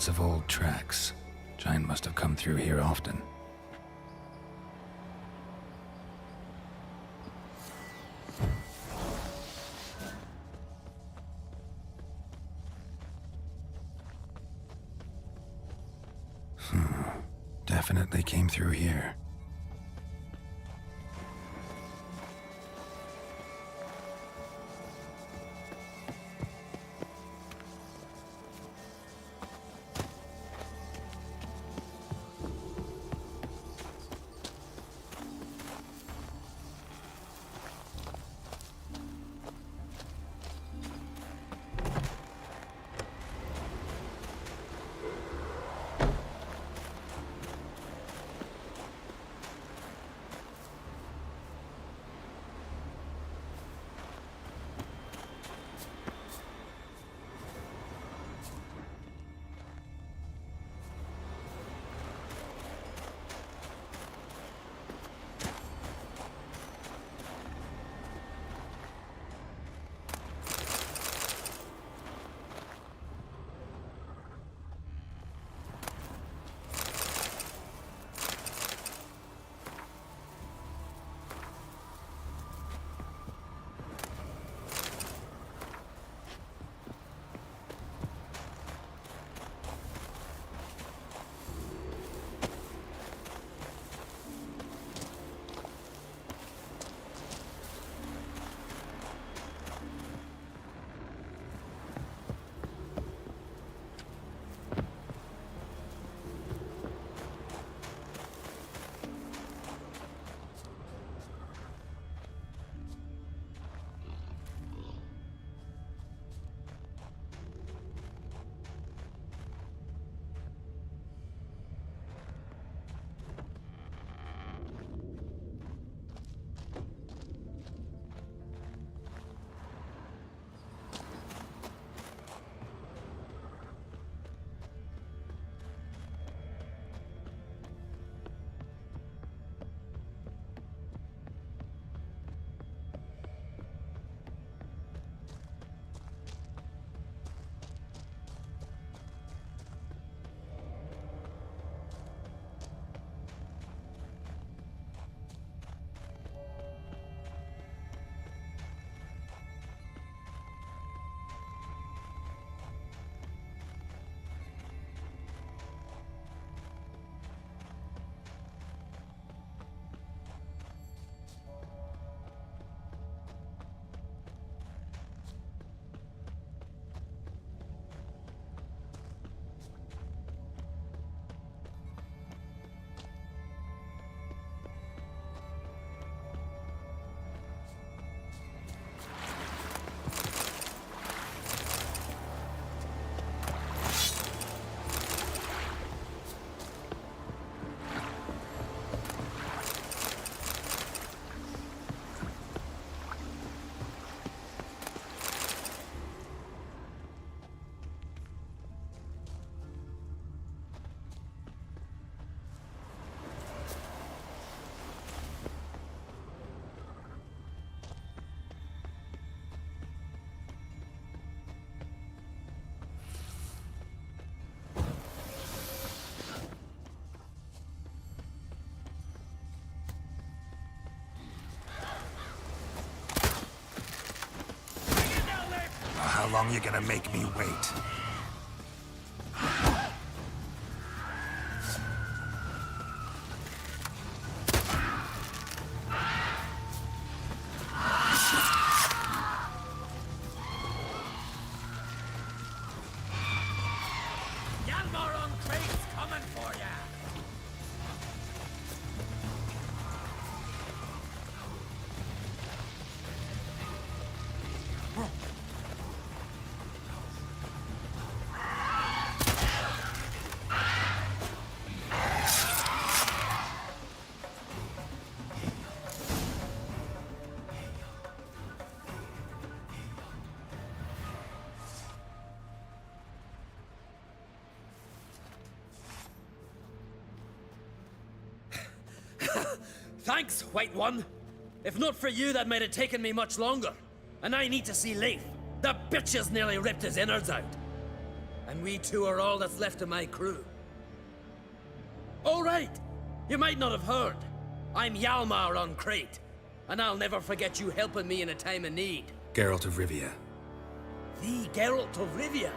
Lots of old tracks. Giant must have come through here often. Definitely came through here. How long you gonna make me wait? Thanks, White One. If not for you, that might have taken me much longer. And I need to see Leif. The bitch has nearly ripped his innards out. And we two are all that's left of my crew. All right. You might not have heard. I'm Hjalmar on Crate. And I'll never forget you helping me in a time of need. Geralt of Rivia. The Geralt of Rivia.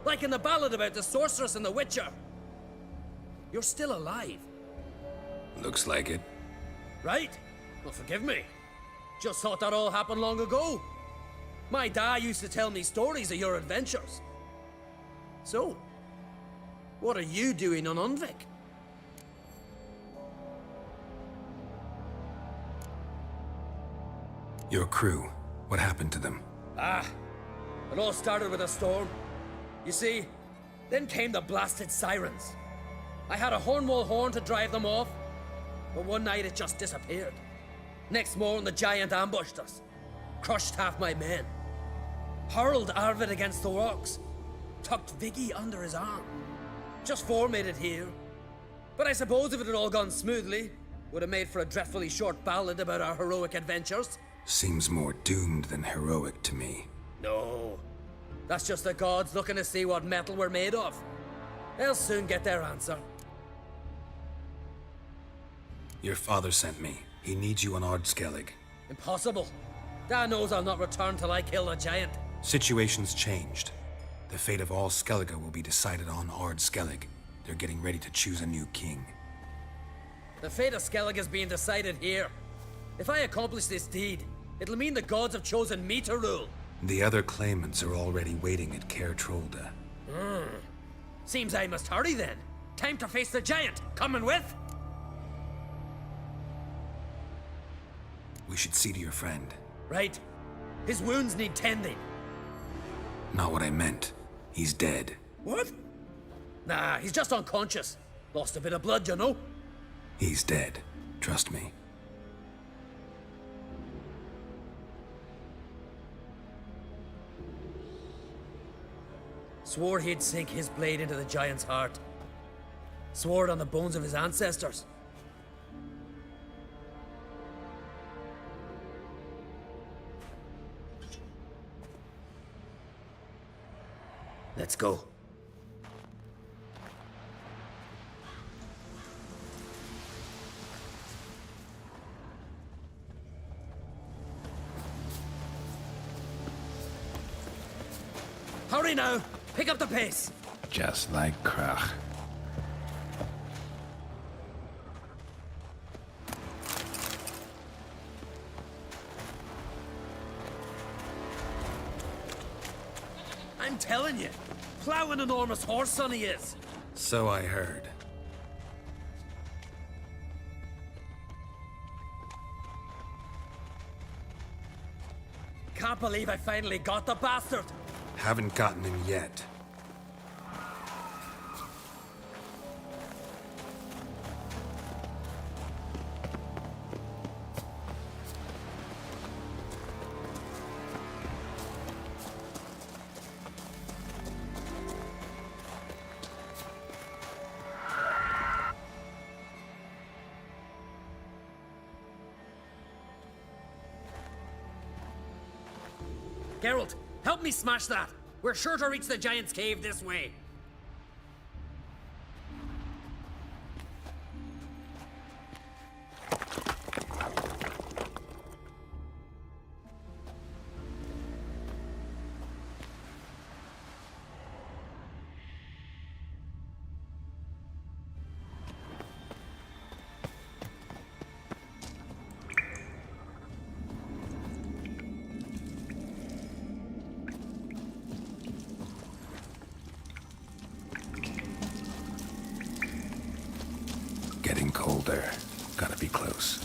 Like in the ballad about the sorceress and the witcher. You're still alive. Looks like it. Right? Well, forgive me. Just thought that all happened long ago. My dad used to tell me stories of your adventures. So, what are you doing on Undvik? Your crew. What happened to them? It all started with a storm. You see, then came the blasted sirens. I had a Hornwall horn to drive them off, but one night it just disappeared. Next morning, the giant ambushed us, crushed half my men, hurled Arvid against the rocks, tucked Viggy under his arm. Just four made it here. But I suppose if it had all gone smoothly, would have made for a dreadfully short ballad about our heroic adventures. Seems more doomed than heroic to me. No. That's just the gods looking to see what metal we're made of. They'll soon get their answer. Your father sent me. He needs you on Skellige. Impossible. Dad knows I'll not return till I kill the giant. Situation's changed. The fate of all Skellige will be decided on Skellige. They're getting ready to choose a new king. The fate of Skellige is being decided here. If I accomplish this deed, it'll mean the gods have chosen me to rule. The other claimants are already waiting at Caer Trolda. Seems I must hurry then. Time to face the giant. Coming with? We should see to your friend. Right. His wounds need tending. Not what I meant. He's dead. What? Nah, he's just unconscious. Lost a bit of blood, you know? He's dead. Trust me. Swore he'd sink his blade into the giant's heart. Swore it on the bones of his ancestors. Let's go. Hurry now! Pick up the pace! Just like Krach. I'm telling you, plow an enormous horse son he is. So I heard. Can't believe I finally got the bastard. Haven't gotten him yet. Geralt, help me smash that. We're sure to reach the giant's cave this way. there. Gotta be close.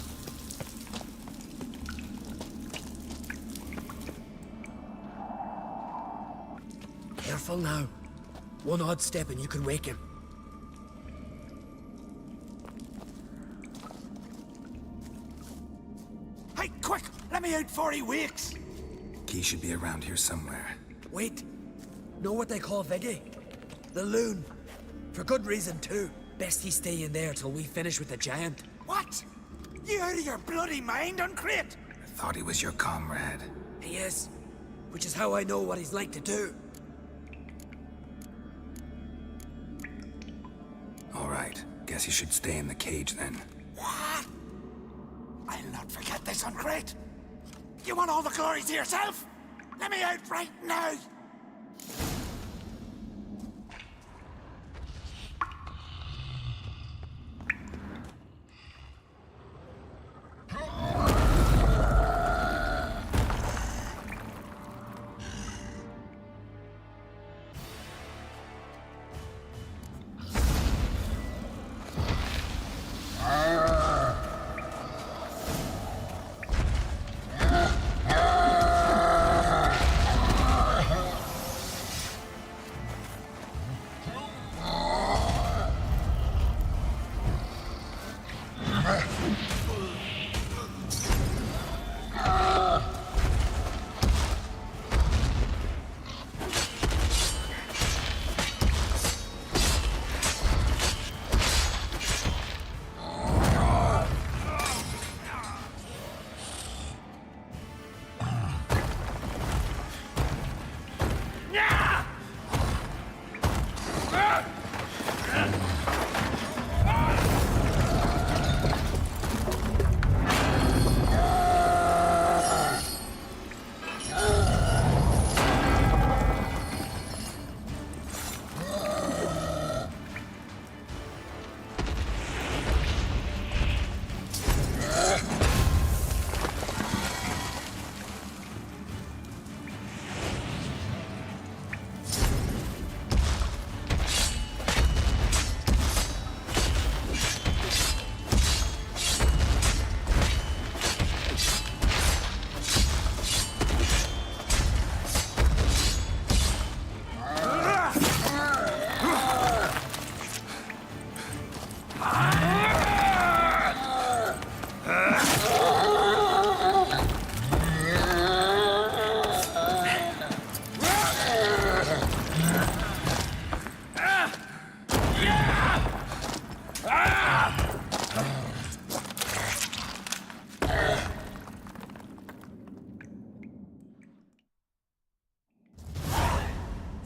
Careful now. One odd step and you can wake him. Hey, quick! Let me out before he wakes! Key should be around here somewhere. Wait. Know what they call Viggy? The loon. For good reason, too. Best he stay in there till we finish with the giant. What? You out of your bloody mind, Uncrate? I thought he was your comrade. He is. Which is how I know what he's like to do. All right. Guess he should stay in the cage then. What? I'll not forget this, Uncrate. You want all the glory to yourself? Let me out right now!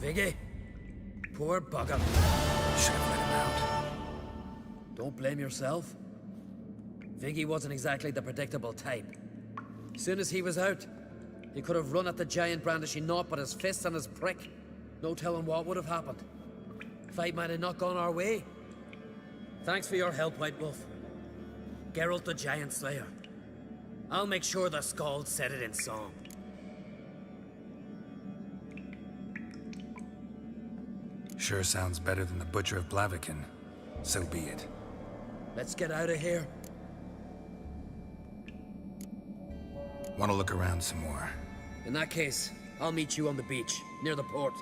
Viggy. Poor bugger. Should have let him out. Don't blame yourself. Viggy wasn't exactly the predictable type. Soon as he was out, he could have run at the giant brandishing naught but his fists and his prick. No telling what would have happened. Fight might have not gone our way. Thanks for your help, White Wolf. Geralt the Giant Slayer. I'll make sure the Skald said it in song. Sure sounds better than the Butcher of Blaviken. So be it. Let's get out of here. Want to look around some more? In that case, I'll meet you on the beach, near the port.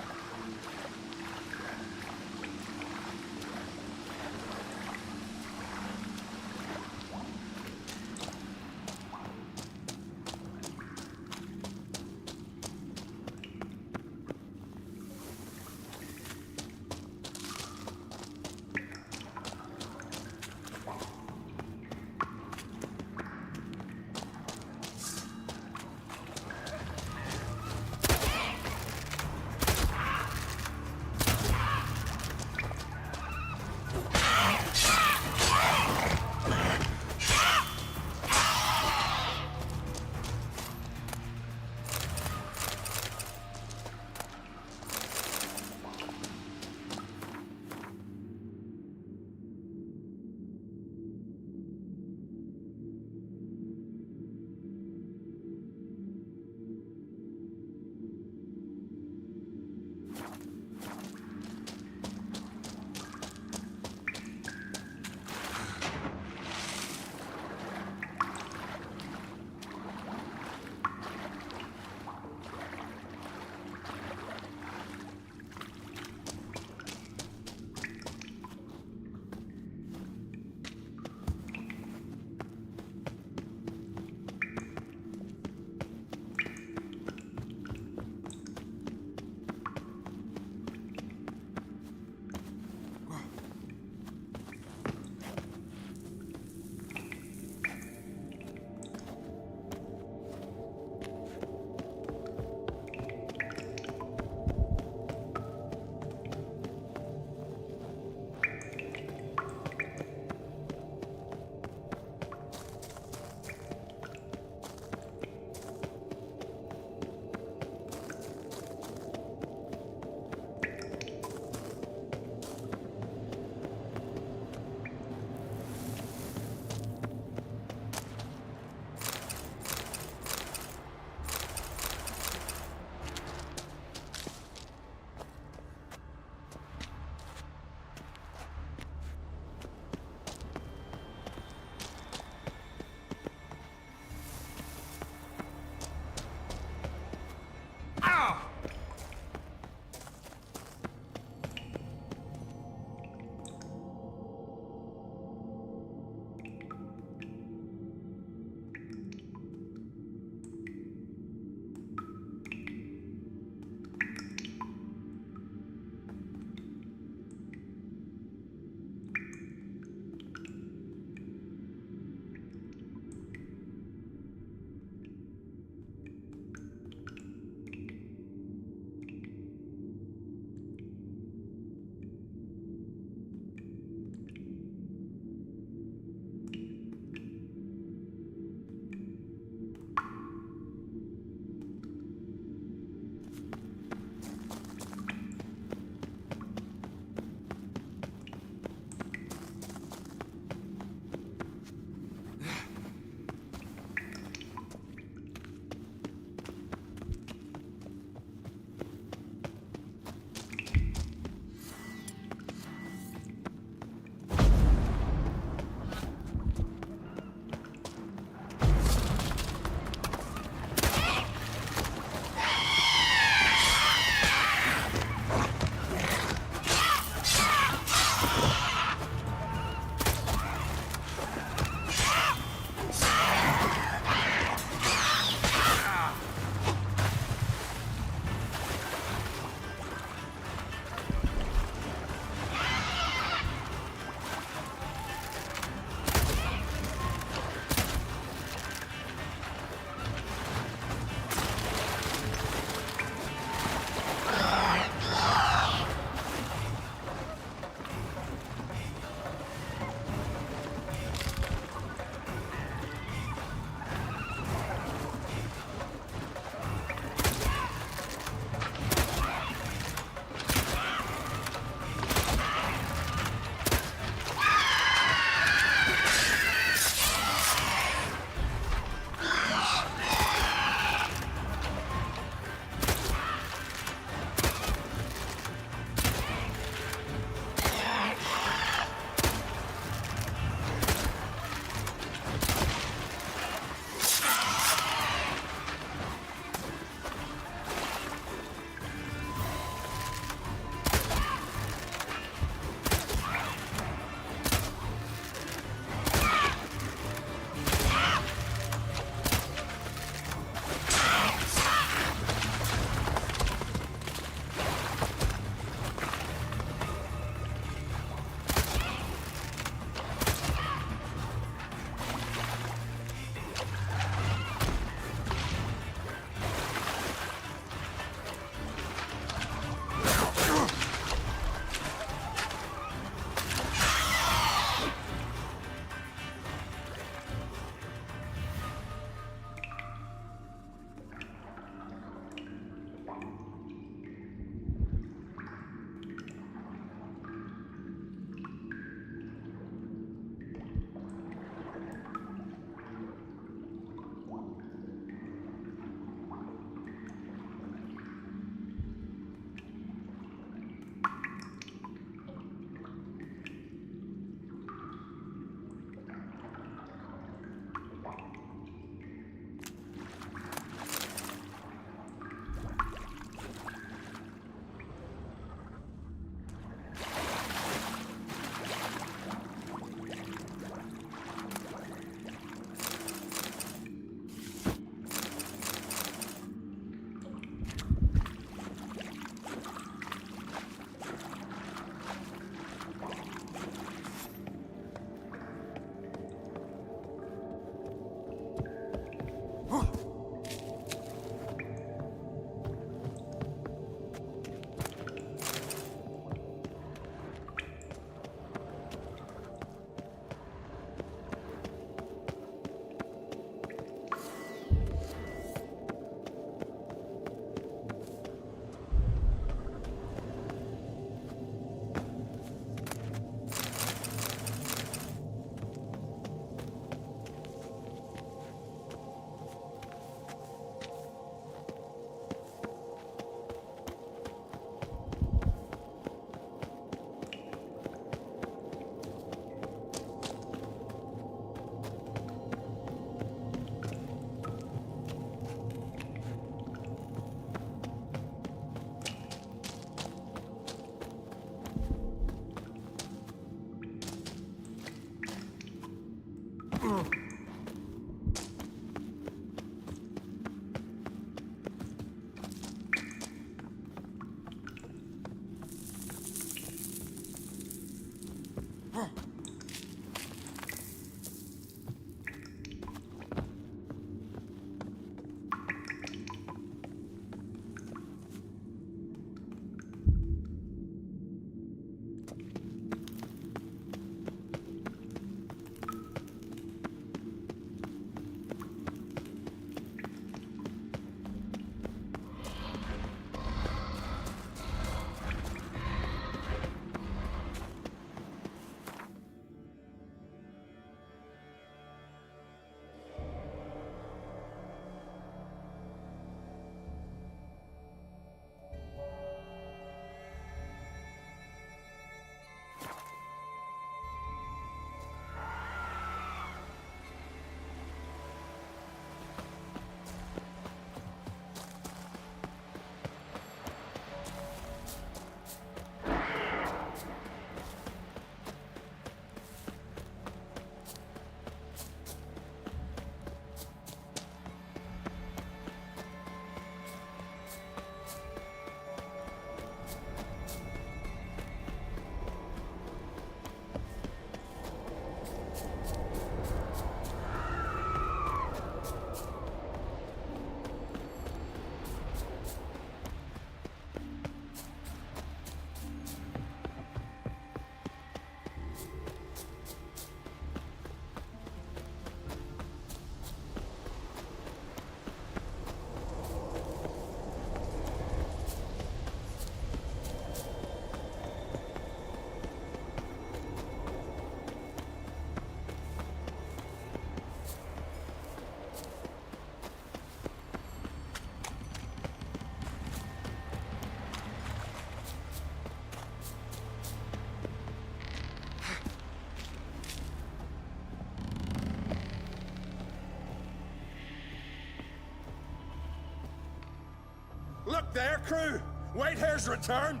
Look there, crew! Whitehair's returned!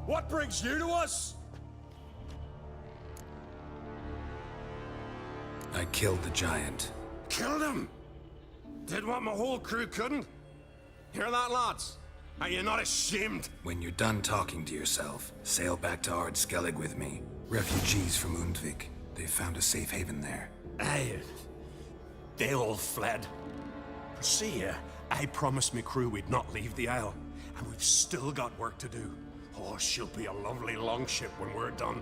What brings you to us? I killed the giant. Killed him! Did what my whole crew couldn't? Hear that, lads? Are you not ashamed? When you're done talking to yourself, sail back to Skellige with me. Refugees from Undvik. They found a safe haven there. Aye. They all fled. See here, I promised me crew we'd not leave the Isle, and we've still got work to do. Oh, she'll be a lovely longship when we're done.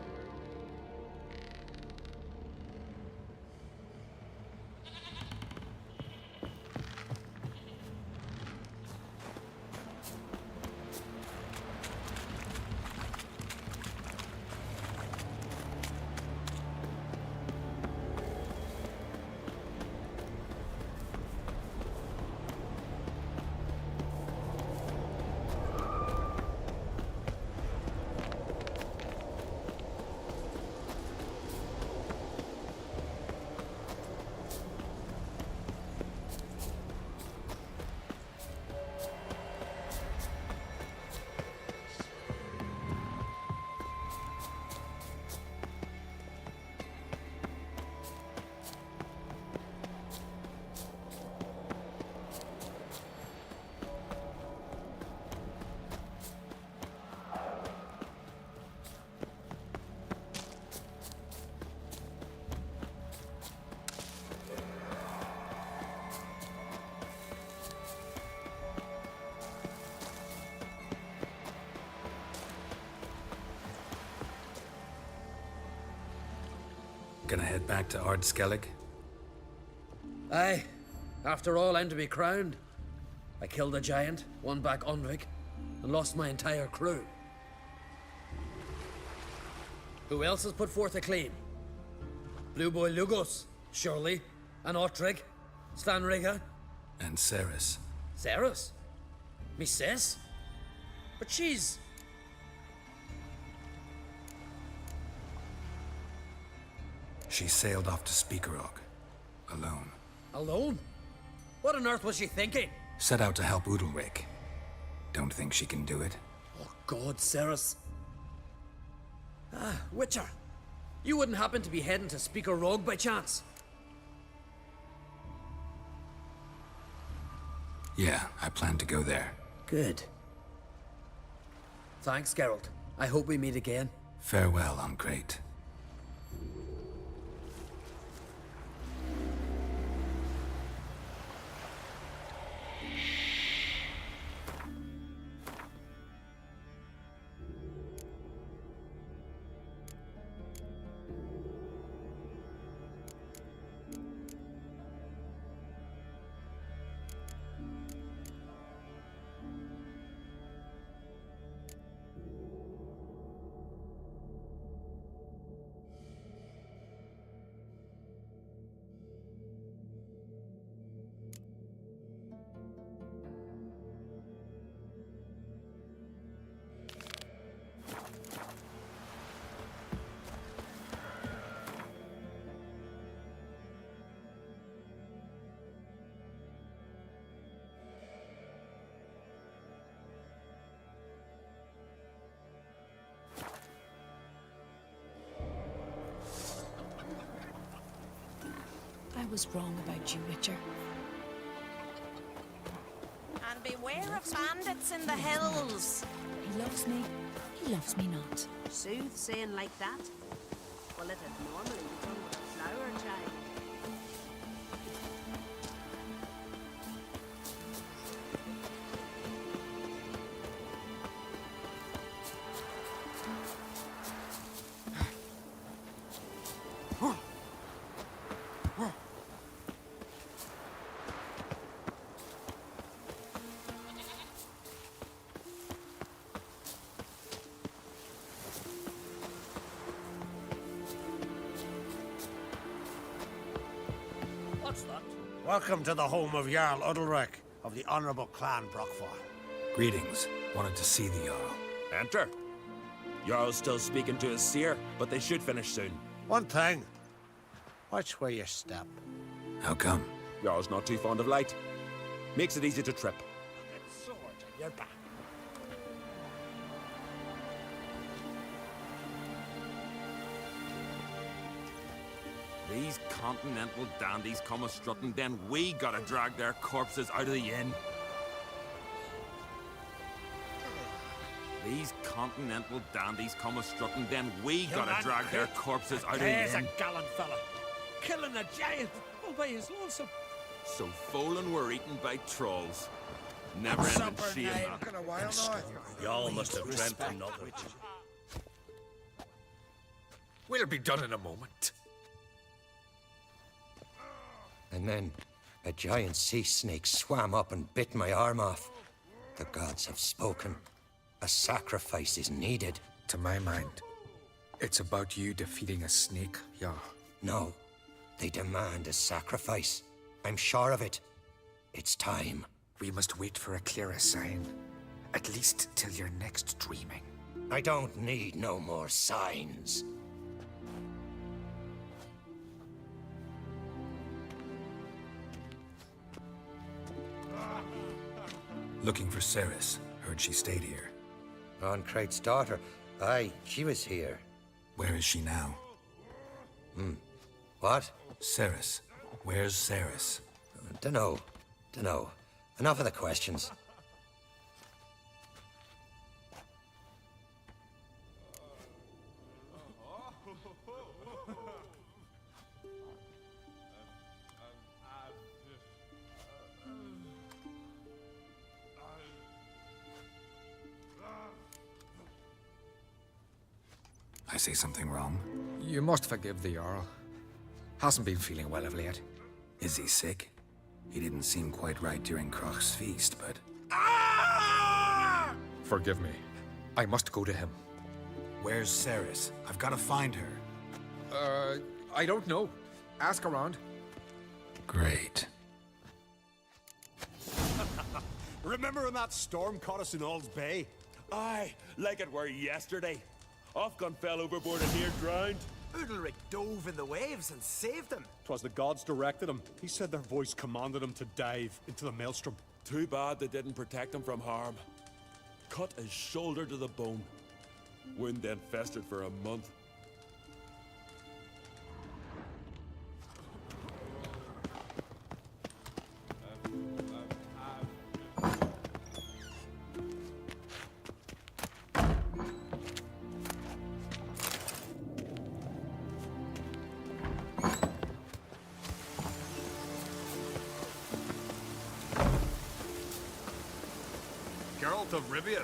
Gonna head back to Skellige? Aye. After all, I'm to be crowned. I killed a giant, won back Undvik, and lost my entire crew. Who else has put forth a claim? Blue Boy Lugos, surely, and Ottrig, Stanriga. And Ceres. Ceres? Me sis? But she's... She sailed off to Speakerog. Alone. Alone? What on earth was she thinking? Set out to help Udalric. Don't think she can do it? Oh God, Ceres. Ah, Witcher. You wouldn't happen to be heading to Speakerog by chance? Yeah, I plan to go there. Good. Thanks, Geralt. I hope we meet again. Farewell, Uncrate. I was wrong about you, Witcher. And beware of bandits in the hills. He loves me. He loves me not. Soothsaying like that? Well, it'd normally be done with a flower child. What's that? Welcome to the home of Jarl Udalric of the Honourable Clan Brockfire. Greetings. Wanted to see the Jarl. Enter. Jarl's still speaking to his seer, but they should finish soon. One thing. Watch where you step. How come? Jarl's not too fond of light. Makes it easy to trip. Get sword on your back. These continental dandies come a strutting, then we gotta drag their corpses out of the inn. These continental dandies come a strutting, then we gotta drag their corpses out of the There's inn. a gallant fella. Killing a giant all by his lonesome. So Folan were eaten by trolls. Never ending shame, that. Y'all must have dreamt another. We'll be done in a moment. And then a giant sea snake swam up and bit my arm off. The gods have spoken. A sacrifice is needed. To my mind, it's about you defeating a snake, yeah. No, they demand a sacrifice. I'm sure of it. It's time. We must wait for a clearer sign. At least till your next dreaming. I don't need no more signs. Looking for Ceres. Heard she stayed here. Uncrate's daughter. Aye, she was here. Where is she now? What? Ceres. Where's Ceres? Dunno. Enough of the questions. I say something wrong? You must forgive the Jarl. Hasn't been feeling well of late. Is he sick? He didn't seem quite right during Kroch's feast, but... Forgive me. I must go to him. Where's Ceres? I've got to find her. I don't know. Ask around. Great. Remember when that storm caught us in Ald's Bay? Aye, like it were yesterday. Ofcon fell overboard and near drowned. Udalric dove in the waves and saved them. 'Twas the gods directed him. He said their voice commanded him to dive into the maelstrom. Too bad they didn't protect him from harm. Cut his shoulder to the bone. Wound then festered for a month. to Rivia.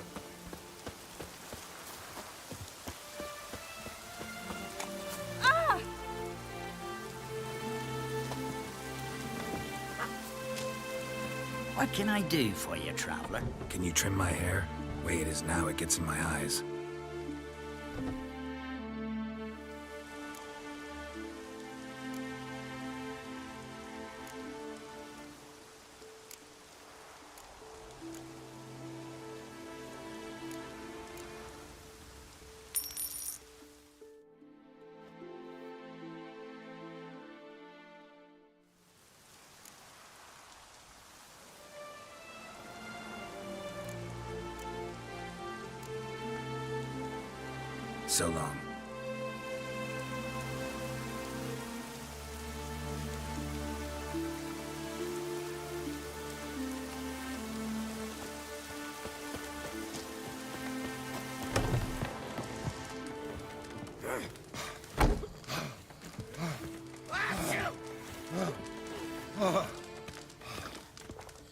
What can I do for you, traveler? Can you trim my hair? Way it is now, it gets in my eyes. So long.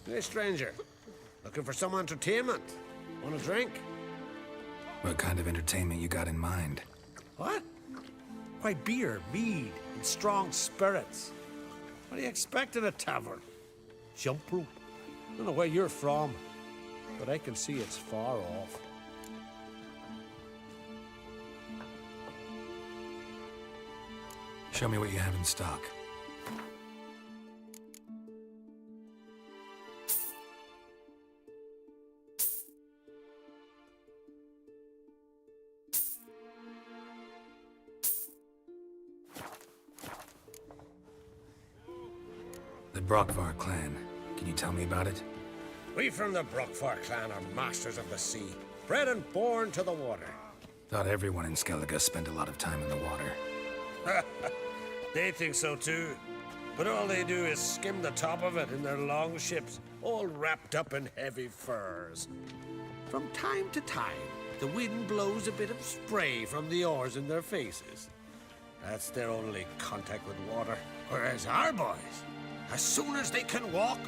Hey, stranger. Looking for some entertainment? Want a drink? What kind of entertainment you got in mind? What? Why, beer, mead, and strong spirits. What do you expect at a tavern? Jump rope. I don't know where you're from, but I can see it's far off. Show me what you have in stock. The Brockvar clan. Can you tell me about it? We from the Brockvar clan are masters of the sea, bred and born to the water. Thought everyone in Skellige spent a lot of time in the water. They think so too. But all they do is skim the top of it in their long ships, all wrapped up in heavy furs. From time to time, the wind blows a bit of spray from the oars in their faces. That's their only contact with water. Whereas our boys, as soon as they can walk,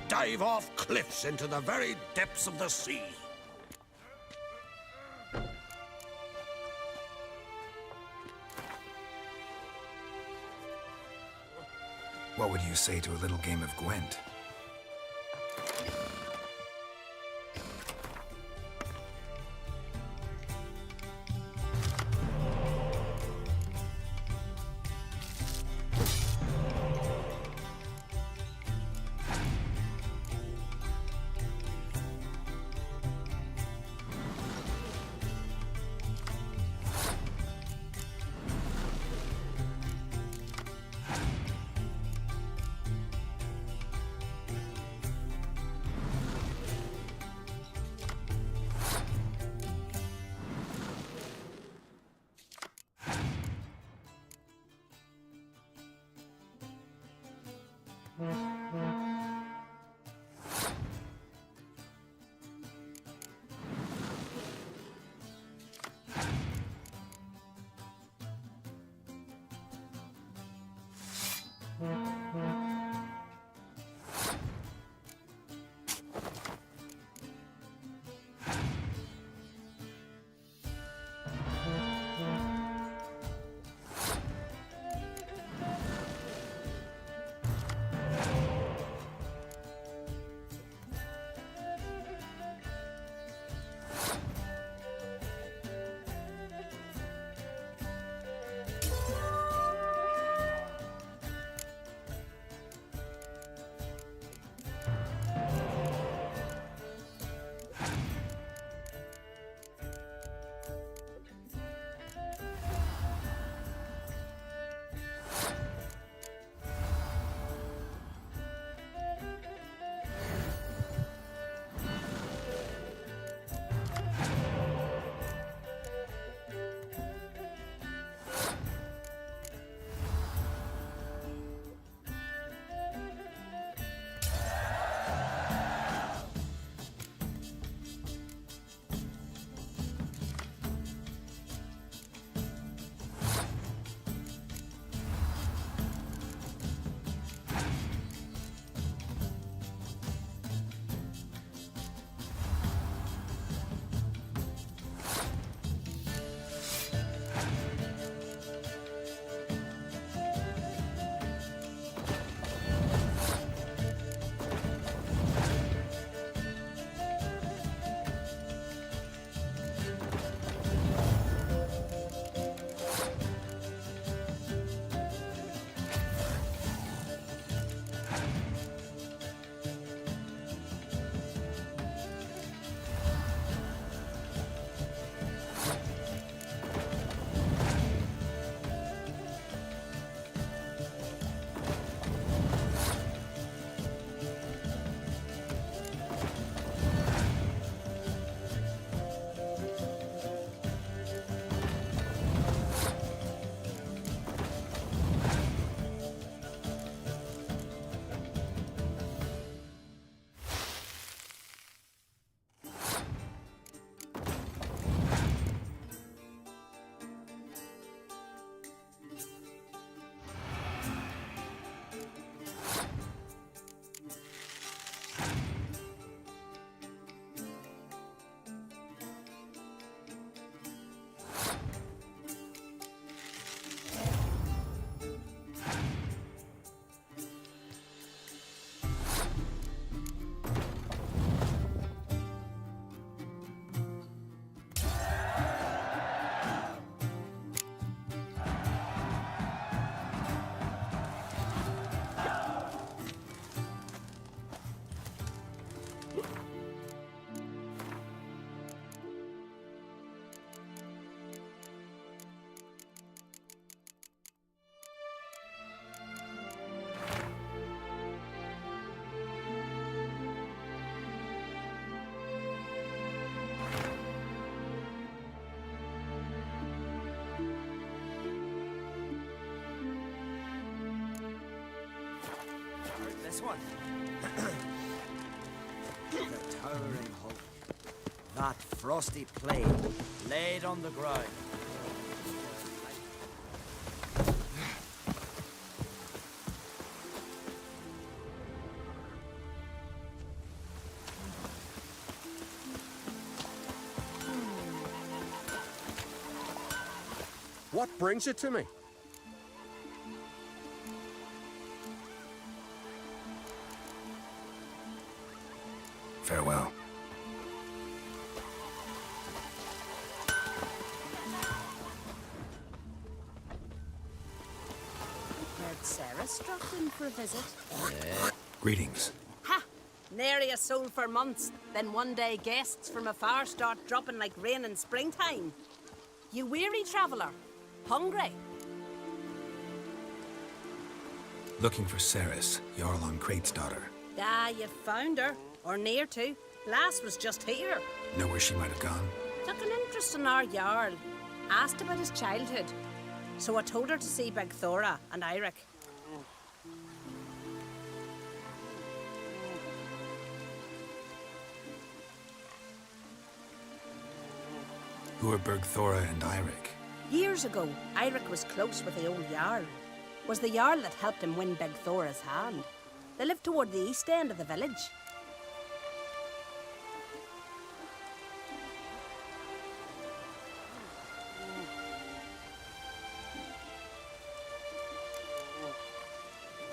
dive off cliffs into the very depths of the sea. What would you say to a little game of Gwent? this one. The towering hulk. That frosty plague laid on the ground. What brings you to me? Farewell. Heard Sarah struck in for a visit. Greetings. Ha! Nary a soul for months. Then one day guests from afar start dropping like rain in springtime. You weary traveller? Hungry? Looking for Ceres, Jarl on Crate's daughter. Ah, you found her. Or near to. Lass was just here. Know where she might have gone? Took an interest in our Jarl. Asked about his childhood. So I told her to see Big Thora and Eirik. Who are Bergthora and Eirik? Years ago, Eirik was close with the old Jarl. Was the Jarl that helped him win Big Thora's hand. They lived toward the east end of the village.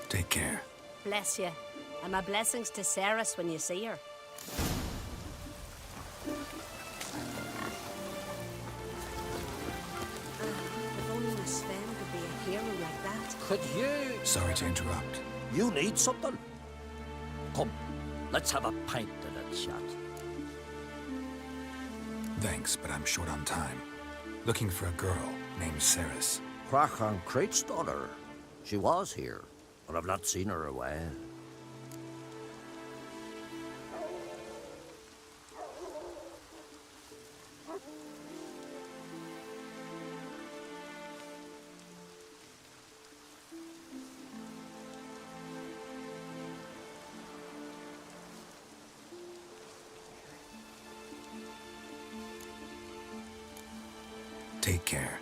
Take care. Bless you. And my blessings to Ceres when you see her. If only my Sven could be a hero like that. Could you? Sorry to interrupt. You need something? Come, let's have a pint and a chat. Thanks, but I'm short on time. Looking for a girl named Ceres. Crachan Crate's daughter. She was here, but I've not seen her a while. Take care.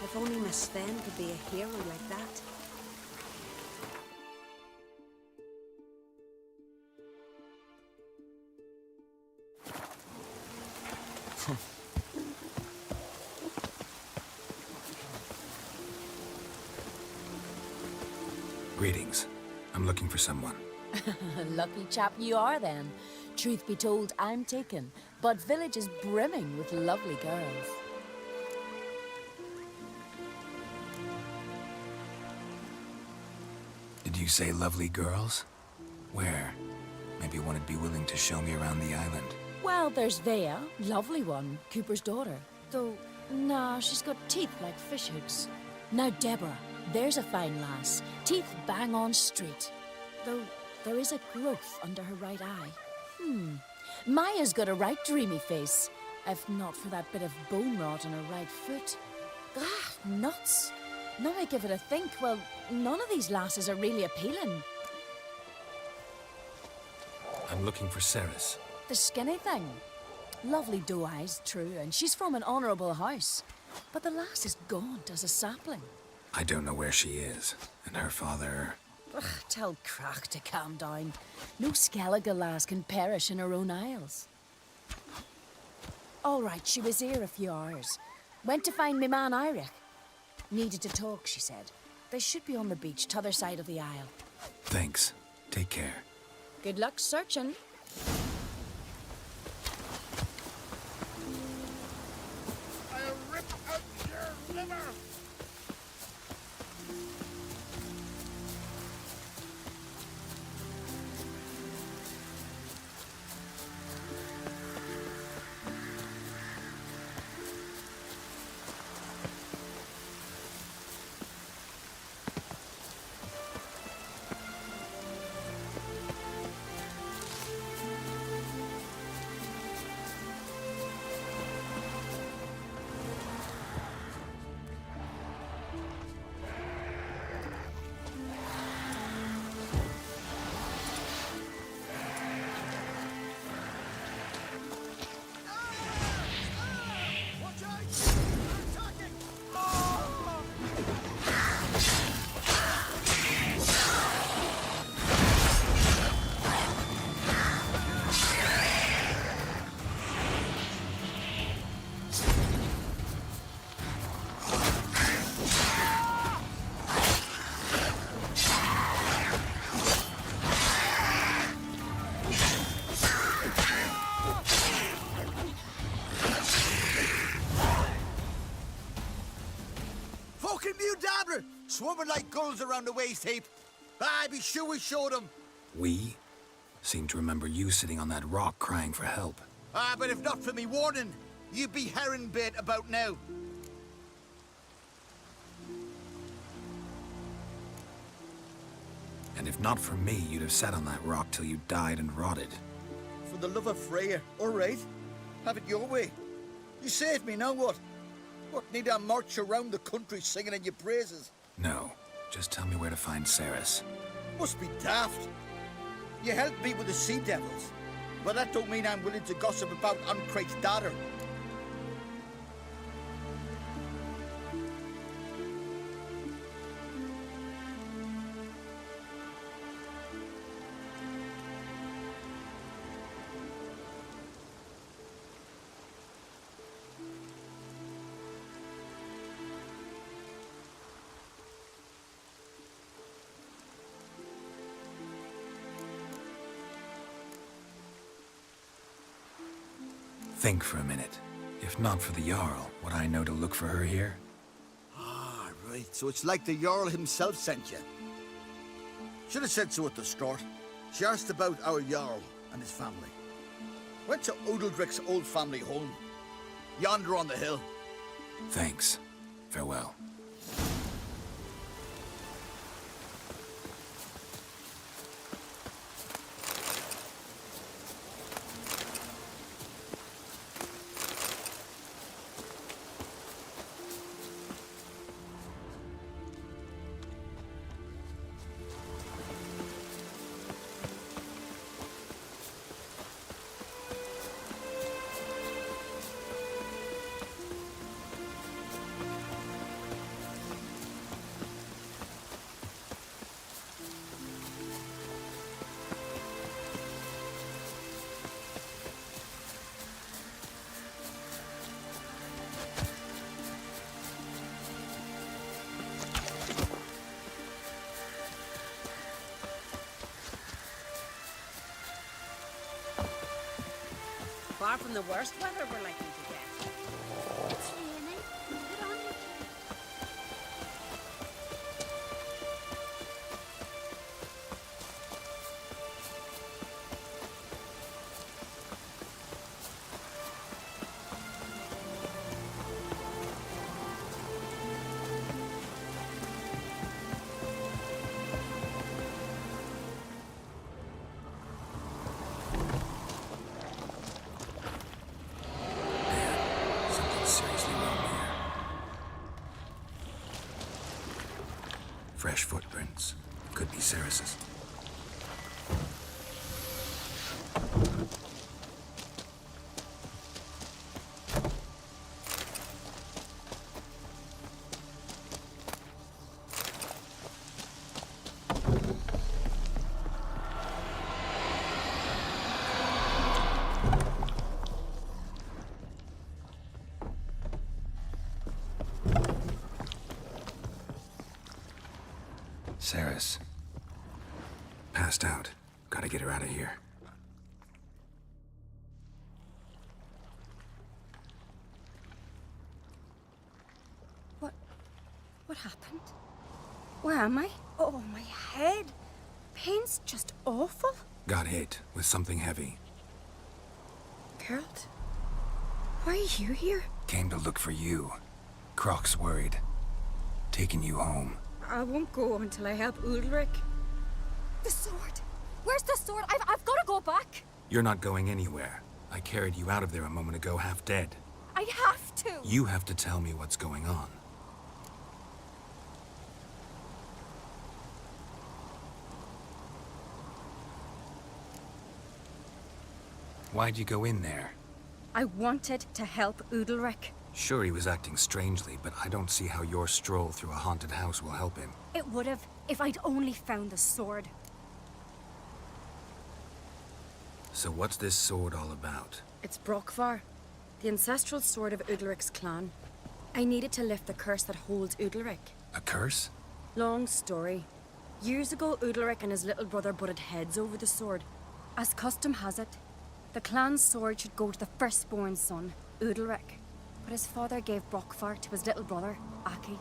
If only my Sven could be a hero like that. Greetings. I'm looking for someone. Lucky chap you are then. Truth be told, I'm taken, but village is brimming with lovely girls. Did you say lovely girls? Where? Maybe one would be willing to show me around the island. Well, there's Vea, lovely one, Cooper's daughter. Though, nah, she's got teeth like fish hooks. Now Deborah, there's a fine lass, teeth bang on straight. Though, there is a growth under her right eye. Maya's got a right dreamy face, if not for that bit of bone rot in her right foot. Ah, nuts. Now I give it a think, well, none of these lasses are really appealing. I'm looking for Ceres. The skinny thing. Lovely doe eyes, true, and she's from an honourable house. But the lass is gaunt as a sapling. I don't know where she is, and her father... Ugh, tell Crach to calm down. No Skellige lass can perish in her own isles. All right, she was here a few hours. Went to find me man Eirik. Needed to talk, she said. They should be on the beach, t'other side of the isle. Thanks. Take care. Good luck searching. I'll rip out your liver! Swimming like gulls around the waist heap. Ah, be sure we showed them. We? Seem to remember you sitting on that rock crying for help. Ah, but if not for me warning, you'd be herring bait about now. And if not for me, you'd have sat on that rock till you died and rotted. For the love of Freya, all right. Have it your way. You saved me, now what? What, need I march around the country singing in your praises? No, just tell me where to find Ceres. Must be daft. You helped me with the Sea Devils, but that don't mean I'm willing to gossip about Uncrate's daughter. Think for a minute. If not for the Jarl, would I know to look for her here? Ah, right. So it's like the Jarl himself sent you. Should have said so at the start. She asked about our Jarl and his family. Went to Udaldric's old family home. Yonder on the hill. Thanks. Farewell. Far from the worst weather we're likely to get. It's raining. Get on your Fresh footprints. Could be Ceres's. Ceres. Passed out. Gotta get her out of here. What happened? Where am I? Oh, my head. Pain's just awful. Got hit with something heavy. Geralt, why are you here? Came to look for you. Croc's worried. Taking you home. I won't go until I help Udalric. The sword! Where's the sword? I've got to go back! You're not going anywhere. I carried you out of there a moment ago, half dead. I have to! You have to tell me what's going on. Why'd you go in there? I wanted to help Udalric. Sure, he was acting strangely, but I don't see how your stroll through a haunted house will help him. It would have, if I'd only found the sword. So what's this sword all about? It's Brokvar, the ancestral sword of Udalric's clan. I needed to lift the curse that holds Udalric. A curse? Long story. Years ago, Udalric and his little brother butted heads over the sword. As custom has it, the clan's sword should go to the firstborn son, Udalric. But his father gave Brokvar to his little brother, Aki.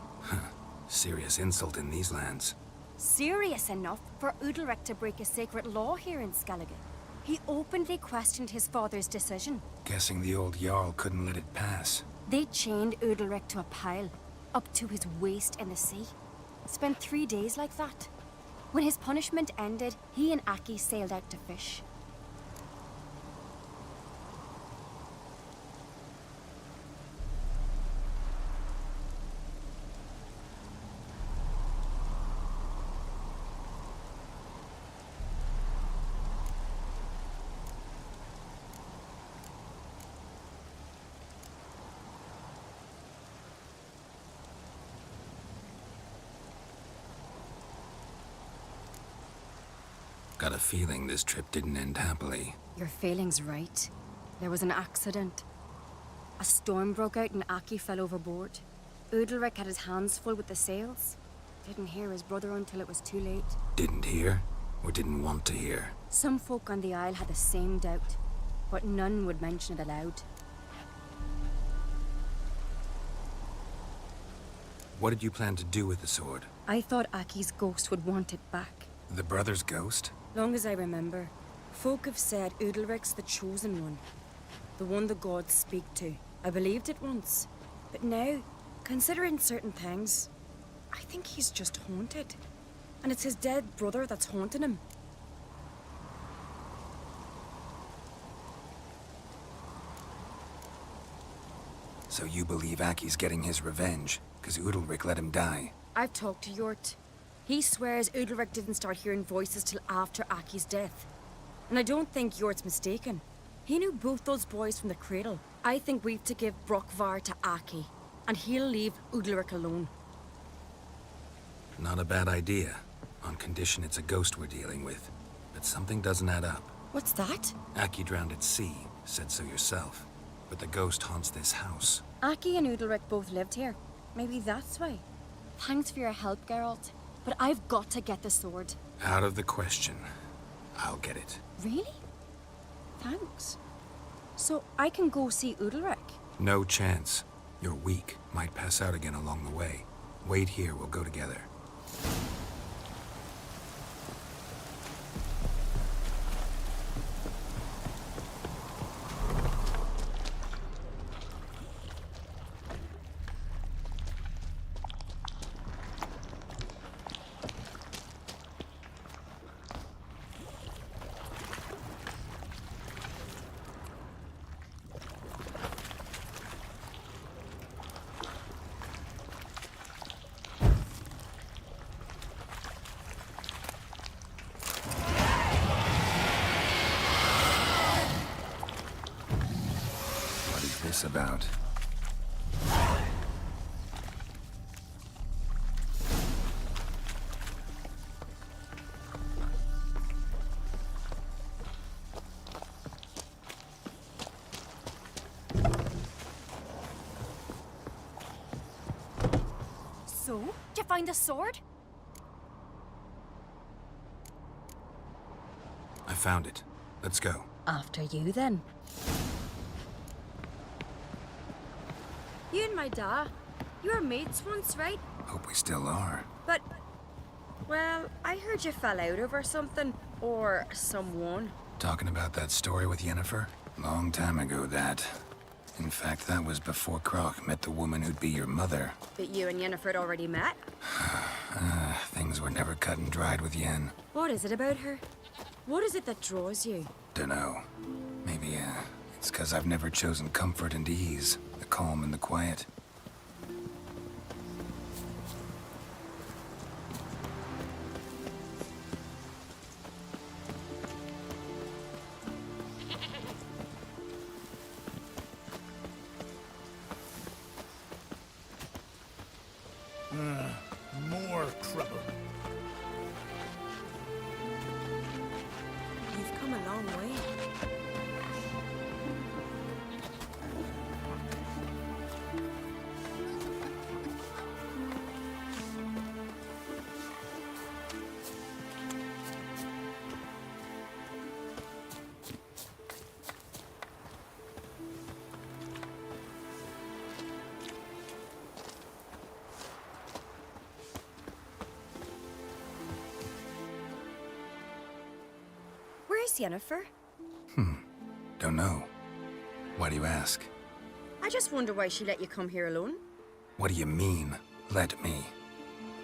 Serious insult in these lands. Serious enough for Udalric to break a sacred law here in Skellige. He openly questioned his father's decision. Guessing the old Jarl couldn't let it pass. They chained Udalric to a pile, up to his waist in the sea. Spent 3 days like that. When his punishment ended, he and Aki sailed out to fish. Got a feeling this trip didn't end happily. Your feeling's right. There was an accident. A storm broke out and Aki fell overboard. Udalric had his hands full with the sails. Didn't hear his brother until it was too late. Didn't hear? Or didn't want to hear? Some folk on the Isle had the same doubt, but none would mention it aloud. What did you plan to do with the sword? I thought Aki's ghost would want it back. The brother's ghost? Long as I remember, folk have said Udalric's the chosen one. The one the gods speak to. I believed it once. But now, considering certain things, I think he's just haunted. And it's his dead brother that's haunting him. So you believe Aki's getting his revenge, because Udalric let him die? I've talked to Yort. He swears Udalric didn't start hearing voices till after Aki's death. And I don't think Yort's mistaken. He knew both those boys from the cradle. I think we've to give Brokvar to Aki, and he'll leave Udalric alone. Not a bad idea, on condition it's a ghost we're dealing with. But something doesn't add up. What's that? Aki drowned at sea, said so yourself. But the ghost haunts this house. Aki and Udalric both lived here. Maybe that's why. Thanks for your help, Geralt. But I've got to get the sword. Out of the question. I'll get it. Really? Thanks. So I can go see Udalric? No chance. You're weak. Might pass out again along the way. Wait here, we'll go together. About. So, did you find the sword? I found it. Let's go. After you, then. You and my da, you were mates once, right? Hope we still are. But, well, I heard you fell out over something, or someone. Talking about that story with Yennefer? Long time ago, that. In fact, that was before Croc met the woman who'd be your mother. But you and Yennefer had already met? Things were never cut and dried with Yen. What is it about her? What is it that draws you? Dunno. Maybe, it's 'cause I've never chosen comfort and ease. The calm and the quiet. More trouble. You've come a long way. Where's Yennefer? Don't know. Why do you ask? I just wonder why she let you come here alone. What do you mean, let me?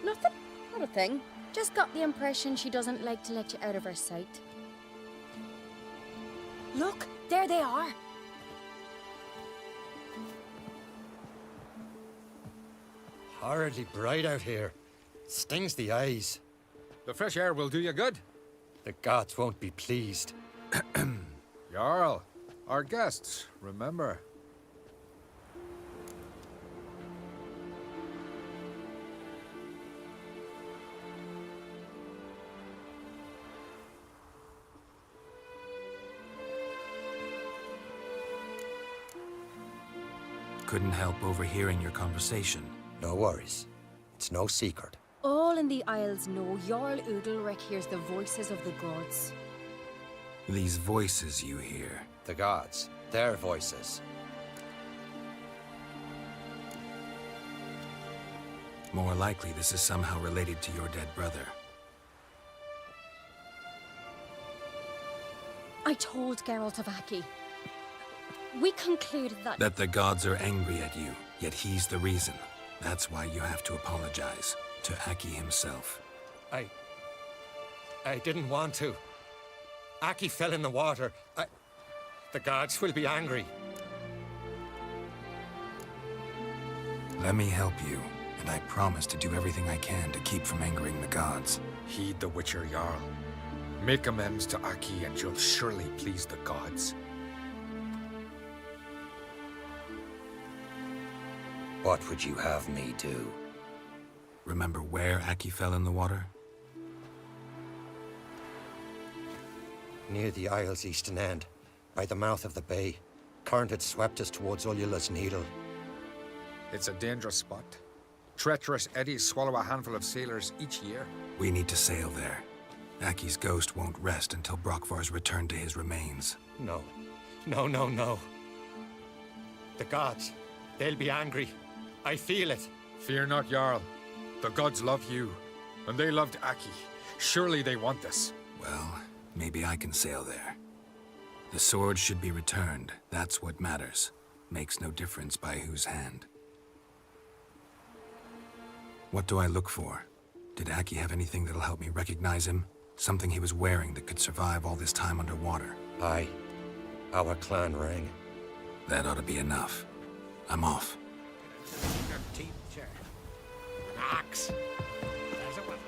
Nothing. Not a thing. Just got the impression she doesn't like to let you out of her sight. Look, there they are. Horridly bright out here. Stings the eyes. The fresh air will do you good. The gods won't be pleased. Jarl, our guests, remember. Couldn't help overhearing your conversation. No worries. It's no secret. All in the Isles know Jarl Udalric hears the voices of the gods. These voices you hear. The gods. Their voices. More likely this is somehow related to your dead brother. I told Geralt of Aki. We concluded that... That the gods are angry at you, yet he's the reason. That's why you have to apologize to Aki himself. I didn't want to. Aki fell in the water. The gods will be angry. Let me help you, and I promise to do everything I can to keep from angering the gods. Heed the Witcher Jarl. Make amends to Aki and you'll surely please the gods. What would you have me do? Remember where Aki fell in the water? Near the Isle's eastern end, by the mouth of the bay. Current had swept us towards Ullula's Needle. It's a dangerous spot. Treacherous eddies swallow a handful of sailors each year. We need to sail there. Aki's ghost won't rest until Brokvar's returned to his remains. No. No, no, no. The gods, they'll be angry. I feel it. Fear not, Jarl. The gods love you, and they loved Aki. Surely they want this. Well, maybe I can sail there. The sword should be returned. That's what matters. Makes no difference by whose hand. What do I look for? Did Aki have anything that'll help me recognize him? Something he was wearing that could survive all this time underwater? Aye. Our clan ring. That ought to be enough. I'm off. Teacher. An axe. There's a weapon.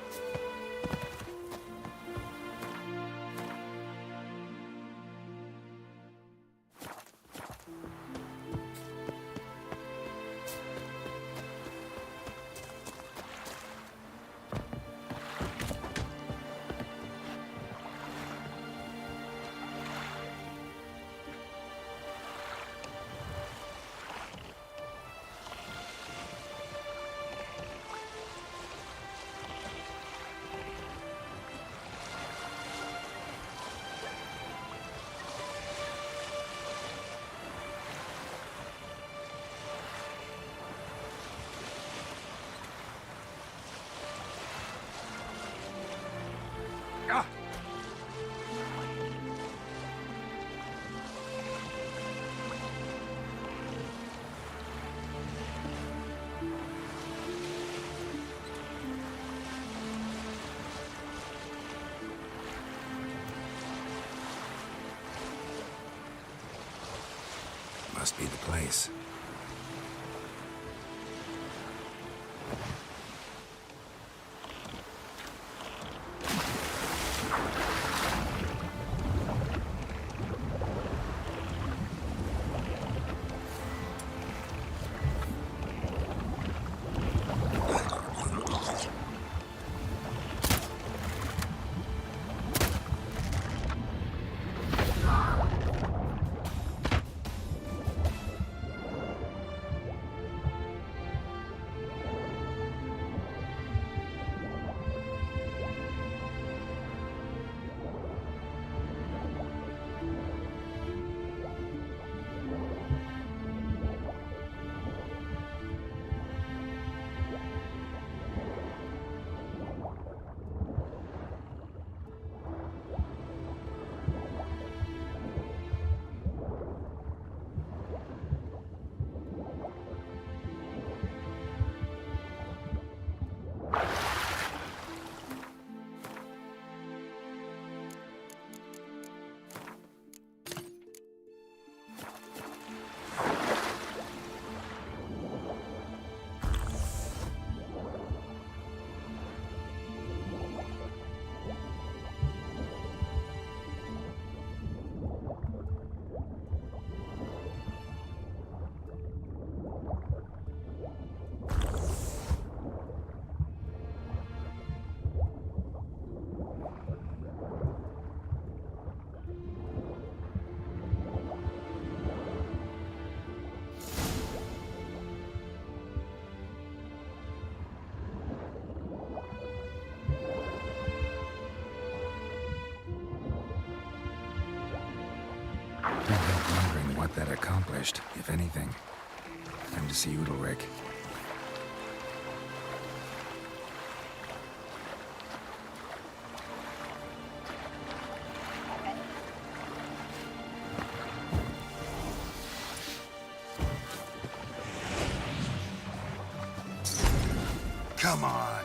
Must be the place. what that accomplished, if anything. Time to see Udalric. Come on.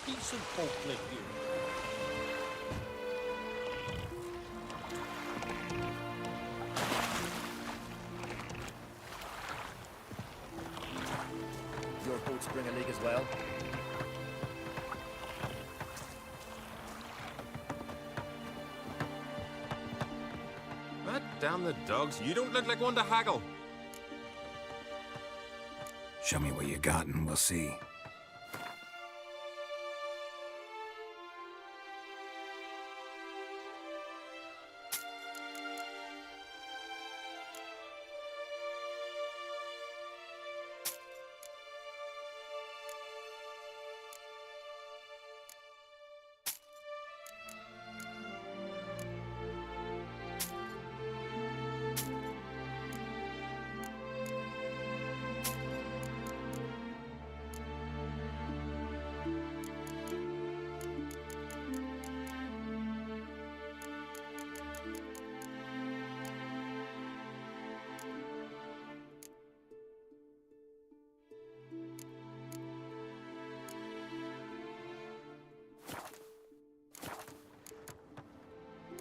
Decent folk like you. Your boats bring a leak as well? God damn the dogs, you don't look like one to haggle. Show me what you got and we'll see.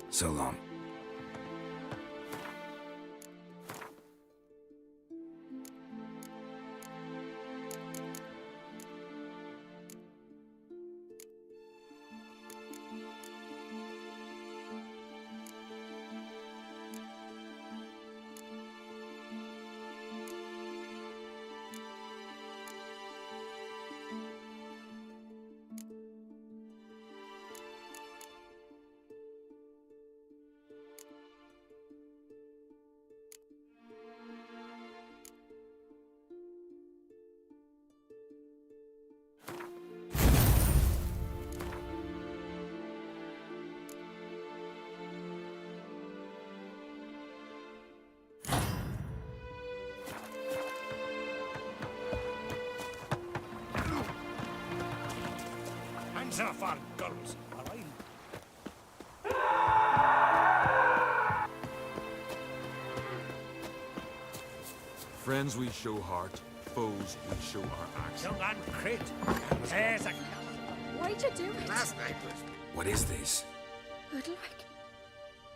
So long. Hands off our girls, or I'll... Friends we show heart, foes we show our axe. Young and Crit. There's a... Why'd you do it? Last night was... What is this? Udalric.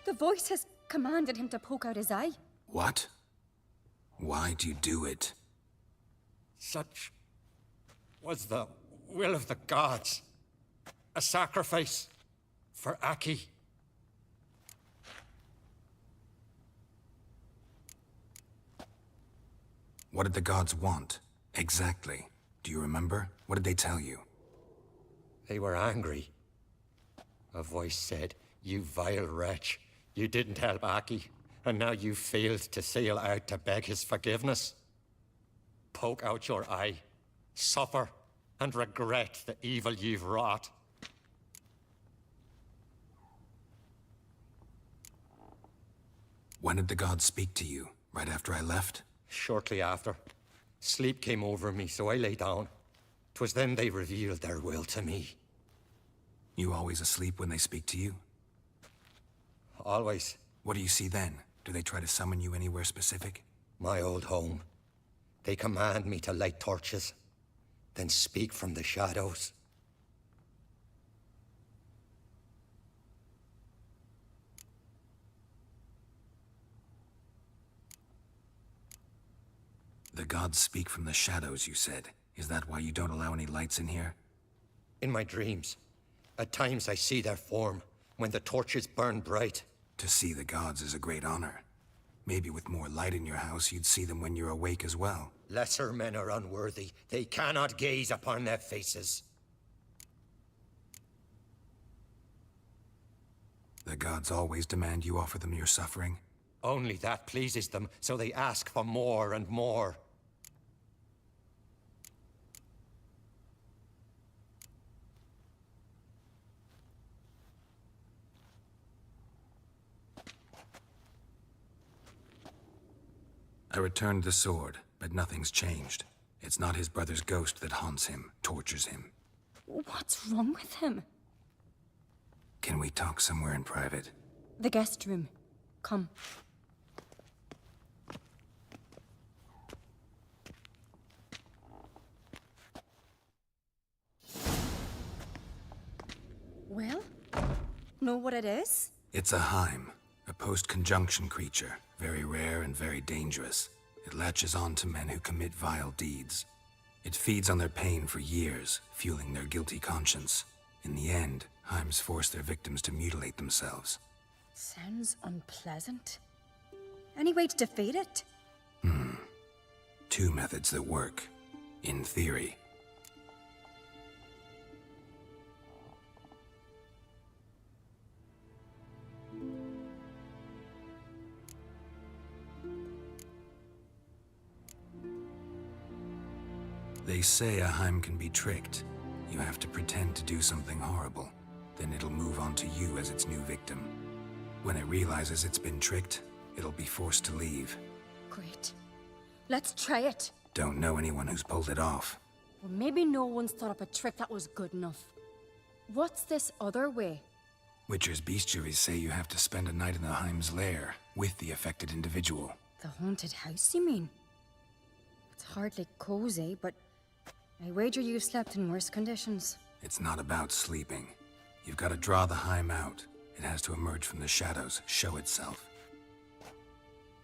The voice has commanded him to poke out his eye. What? Why'd you do it? Such was the will of the gods. A sacrifice for Aki. What did the gods want? Exactly. Do you remember? What did they tell you? They were angry. A voice said, "You vile wretch. You didn't help Aki, and now you failed to sail out to beg his forgiveness. Poke out your eye, suffer, and regret the evil you've wrought." When did the gods speak to you? Right after I left? Shortly after. Sleep came over me, so I lay down. 'Twas then they revealed their will to me. You always asleep when they speak to you? Always. What do you see then? Do they try to summon you anywhere specific? My old home. They command me to light torches, then speak from the shadows. The gods speak from the shadows, you said. Is that why you don't allow any lights in here? In my dreams, at times I see their form, when the torches burn bright. To see the gods is a great honor. Maybe with more light in your house, you'd see them when you're awake as well. Lesser men are unworthy. They cannot gaze upon their faces. The gods always demand you offer them your suffering? Only that pleases them, so they ask for more and more. I returned the sword, but nothing's changed. It's not his brother's ghost that haunts him, tortures him. What's wrong with him? Can we talk somewhere in private? The guest room. Come. Well, know what it is? It's a Heim, a post-conjunction creature, very rare and very dangerous. It latches on to men who commit vile deeds. It feeds on their pain for years, fueling their guilty conscience. In the end, Heims force their victims to mutilate themselves. Sounds unpleasant. Any way to defeat it? Two methods that work. In theory. They say a Heim can be tricked. You have to pretend to do something horrible. Then it'll move on to you as its new victim. When it realizes it's been tricked, it'll be forced to leave. Great. Let's try it. Don't know anyone who's pulled it off. Well, maybe no one's thought up a trick that was good enough. What's this other way? Witcher's bestiaries say you have to spend a night in the Heim's lair with the affected individual. The haunted house, you mean? It's hardly cozy, but I wager you've slept in worse conditions. It's not about sleeping. You've got to draw the Heim out. It has to emerge from the shadows, show itself.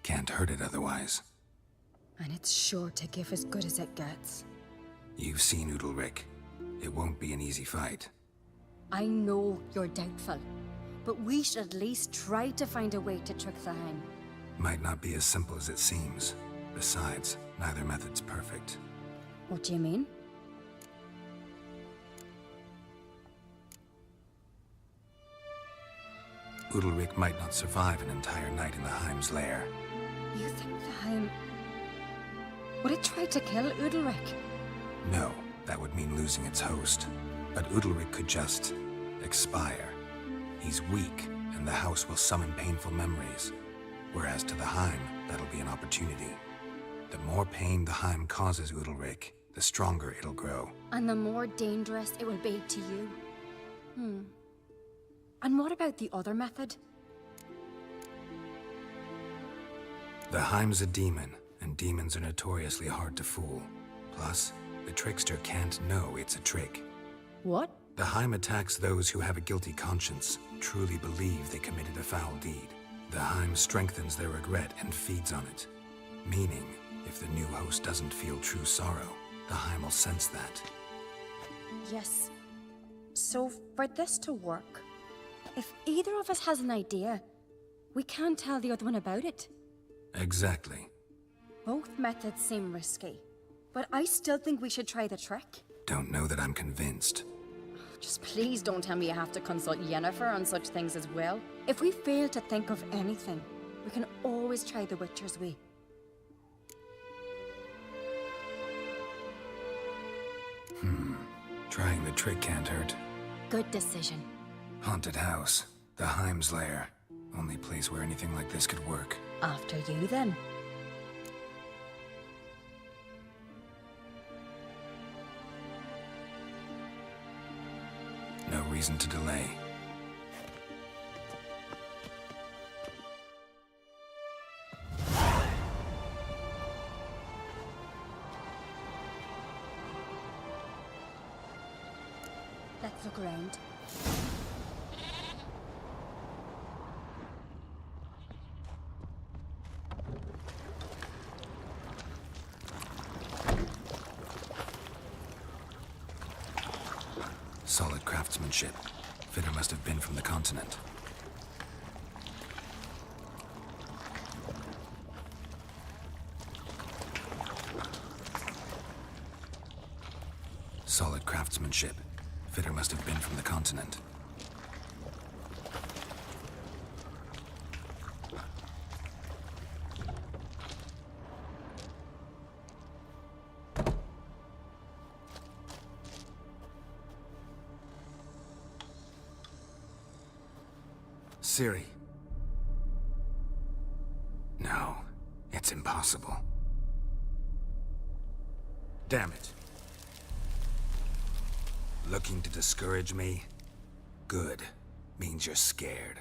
Can't hurt it otherwise. And it's sure to give as good as it gets. You've seen Udalric. It won't be an easy fight. I know you're doubtful, but we should at least try to find a way to trick the Heim. Might not be as simple as it seems. Besides, neither method's perfect. What do you mean? Udalric might not survive an entire night in the Heim's lair. You think the Heim... Would it try to kill Udalric? No, that would mean losing its host. But Udalric could just... expire. He's weak, and the house will summon painful memories. Whereas to the Heim, that'll be an opportunity. The more pain the Heim causes Udalric, the stronger it'll grow. And the more dangerous it will be to you. And what about the other method? The Heim's a demon, and Demons are notoriously hard to fool. Plus, the trickster can't know it's a trick. What? The Heim attacks those who have a guilty conscience, truly believe they committed a foul deed. The Heim strengthens their regret and feeds on it. Meaning, if the new host doesn't feel true sorrow, the Heim will sense that. Yes. So, for this to work, if either of us has an idea, we can't tell the other one about it. Exactly. Both methods seem risky, but I still think we should try the trick. Don't know that I'm convinced. Just please don't tell me you have to consult Yennefer on such things as well. If we fail to think of anything, we can always try the Witcher's way. Trying the trick can't hurt. Good decision. Haunted house. The Heim's lair. Only place where anything like this could work. After you, then. No reason to delay. Let's look around. Solid craftsmanship. Fitter must have been from the continent. Solid craftsmanship. Fitter must have been from the continent. Ciri. No, it's impossible. Damn it. Looking to discourage me? Good. Means you're scared.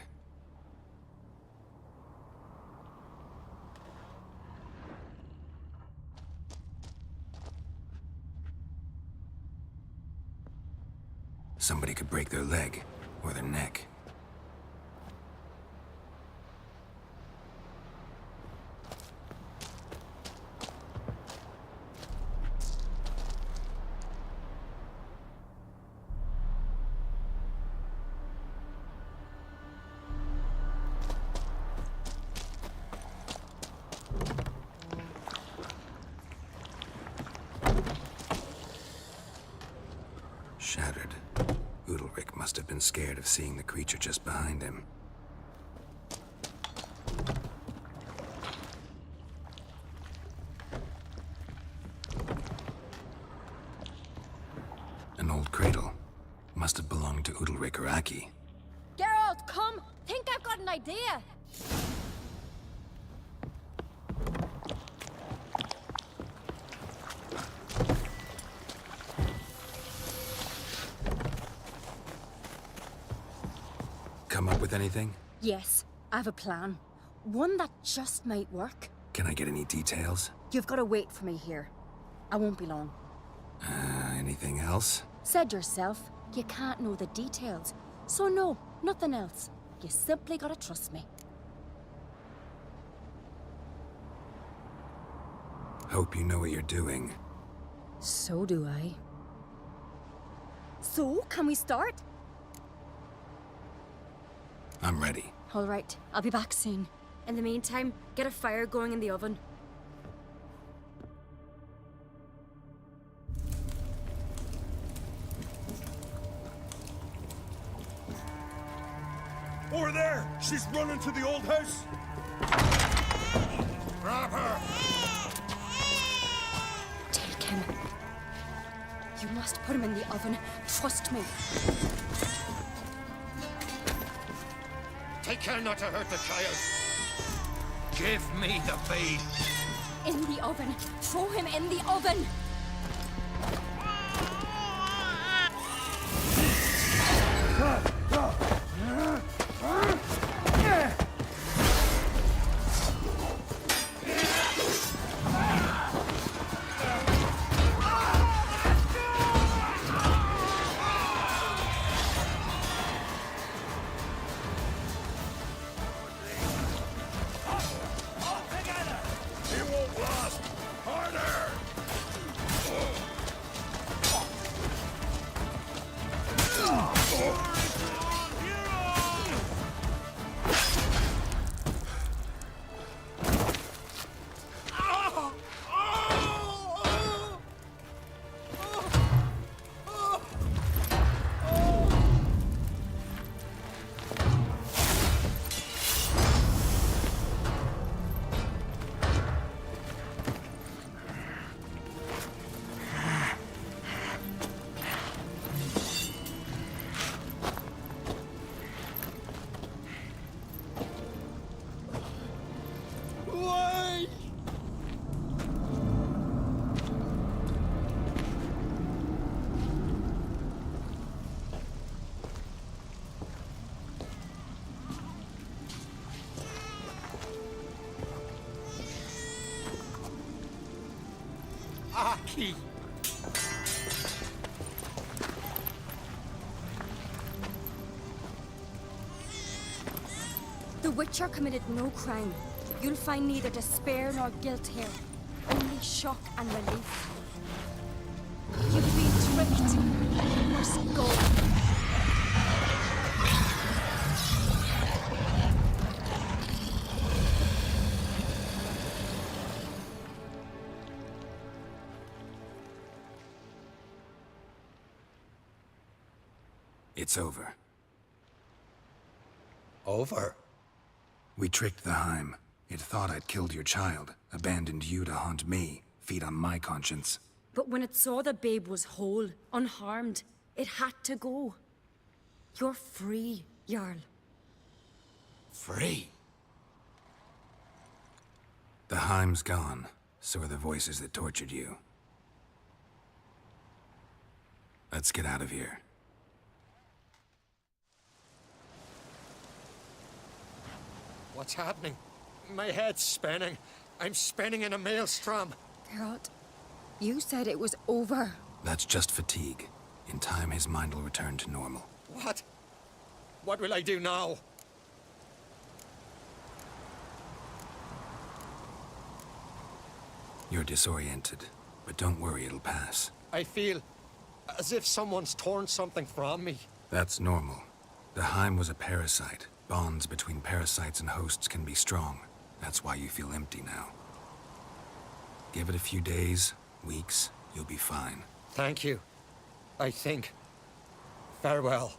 Somebody could break their leg, or their neck. Shattered. Udalric must have been scared of seeing the creature just behind him. An old cradle. Must have belonged to Udalric or Aki. Geralt, come! Think I've got an idea! Come up with anything? Yes, I have a plan. One that just might work. Can I get any details? You've got to wait for me here. I won't be long. Anything else? Said yourself, you can't know the details. So no, nothing else. You simply gotta trust me. Hope you know what you're doing. So do I. So, can we start? I'm ready. All right, I'll be back soon. In the meantime, get a fire going in the oven. Over there! She's running to the old house! Grab her! Take him. You must put him in the oven. Trust me. Take care not to hurt the child. Give me the babe. In the oven. Throw him in the oven. Aki! The Witcher committed no crime. You'll find neither despair nor guilt here. Only shock and relief. You've been tricked. You must go. It's over. Over? We tricked the Heim. It thought I'd killed your child, abandoned you to haunt me, feed on my conscience. But when it saw the babe was whole, unharmed, it had to go. You're free, Jarl. Free? The Heim's gone, so are the voices that tortured you. Let's get out of here. What's happening? My head's spinning. I'm spinning in a maelstrom. Geralt, you said it was over. That's just fatigue. In time, his mind will return to normal. What? What will I do now? You're disoriented, but don't worry, it'll pass. I feel as if someone's torn something from me. That's normal. The Heim was a parasite. Bonds between parasites and hosts can be strong. That's why you feel empty now. Give it a few days, weeks, you'll be fine. Thank you. I think. Farewell.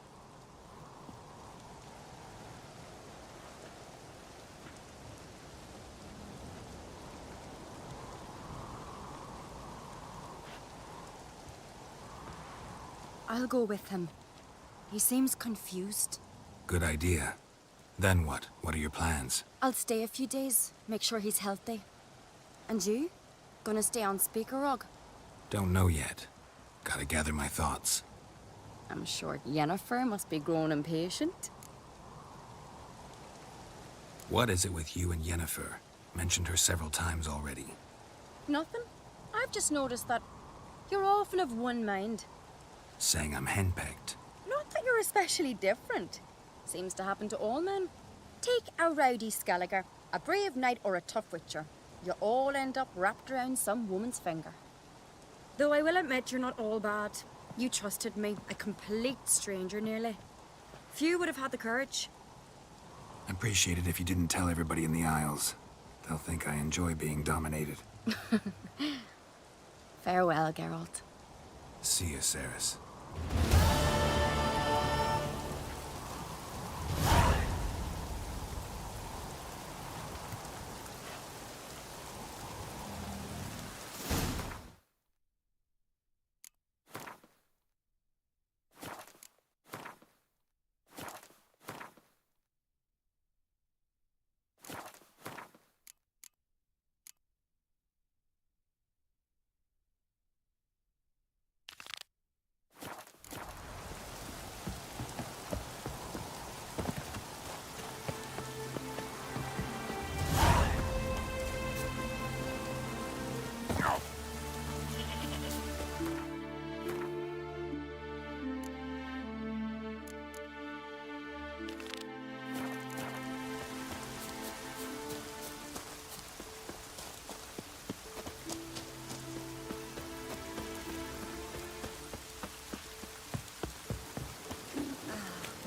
I'll go with him. He seems confused. Good idea. Then what? What are your plans? I'll stay a few days, make sure he's healthy. And you? Gonna stay on Speaker Rog? Don't know yet. Gotta gather my thoughts. I'm sure Yennefer must be growing impatient. What is it with you and Yennefer? Mentioned her several times already. Nothing. I've just noticed that you're often of one mind. Saying I'm henpecked. Not that you're especially different. Seems to happen to all men. Take a rowdy Skellige, a brave knight or a tough witcher. You all end up wrapped around some woman's finger. Though I will admit you're not all bad. You trusted me, a complete stranger nearly. Few would have had the courage. I'd appreciate it if you didn't tell everybody in the Isles. They'll think I enjoy being dominated. Farewell, Geralt. See you, Ceres.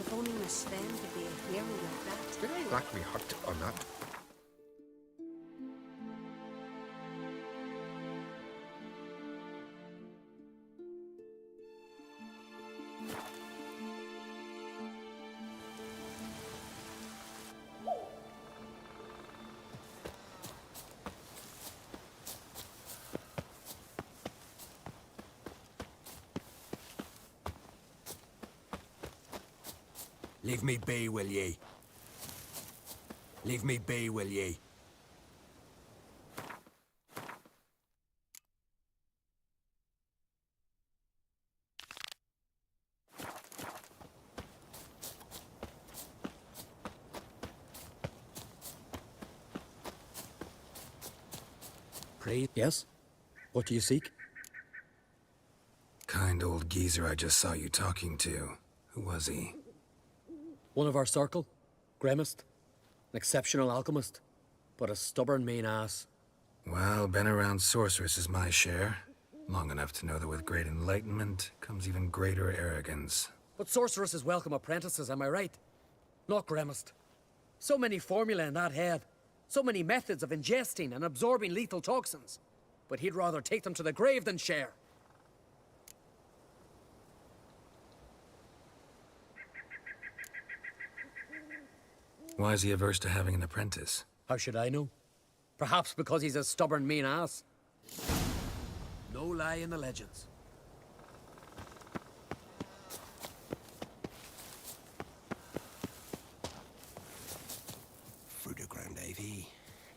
If only Miss Sven could be a hero like that. Did I lack me hot on that? Leave me be, will ye? Leave me be, will ye? Pray, yes? What do you seek? kind old geezer I just saw you talking to. Who was he? One of our circle. Grimmist. An exceptional alchemist. But a stubborn mean ass. Well, been around sorceresses my share. Long enough to know that with great enlightenment comes even greater arrogance. But sorceresses welcome apprentices, am I right? Not Grimmist. So many formulae in that head. So many methods of ingesting and absorbing lethal toxins. But he'd rather take them to the grave than share. Why is he averse to having an apprentice? How should I know? Perhaps because he's a stubborn, mean ass. No lie in the legends. Through the ground ivy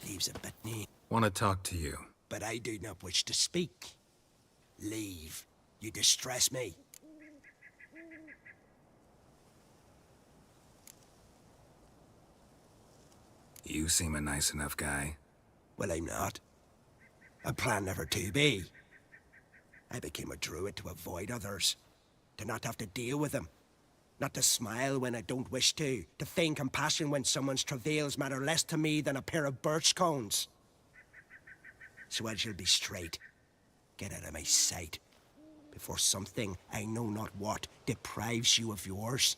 leaves a bit near. Want to talk to you. But I do not wish to speak. Leave. You distress me. You seem a nice enough guy. Well, I'm not. I plan never to be. I became a druid to avoid others. To not have to deal with them. Not to smile when I don't wish to feign compassion when someone's travails matter less to me than a pair of birch cones. So I shall be straight. Get out of my sight, before something, I know not what, deprives you of yours.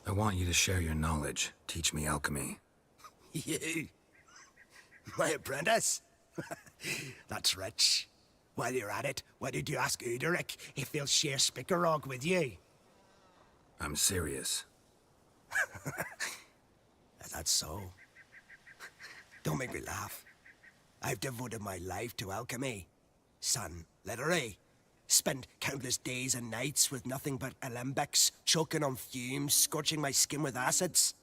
I want you to share your knowledge. Teach me alchemy. You? My apprentice? That's rich. While you're at it, why did you ask Uderic if he'll share Spickerog with you? I'm serious. That's so. Don't make me laugh. I've devoted my life to alchemy. Son, literally. Spent countless days and nights with nothing but alembics, choking on fumes, scorching my skin with acids.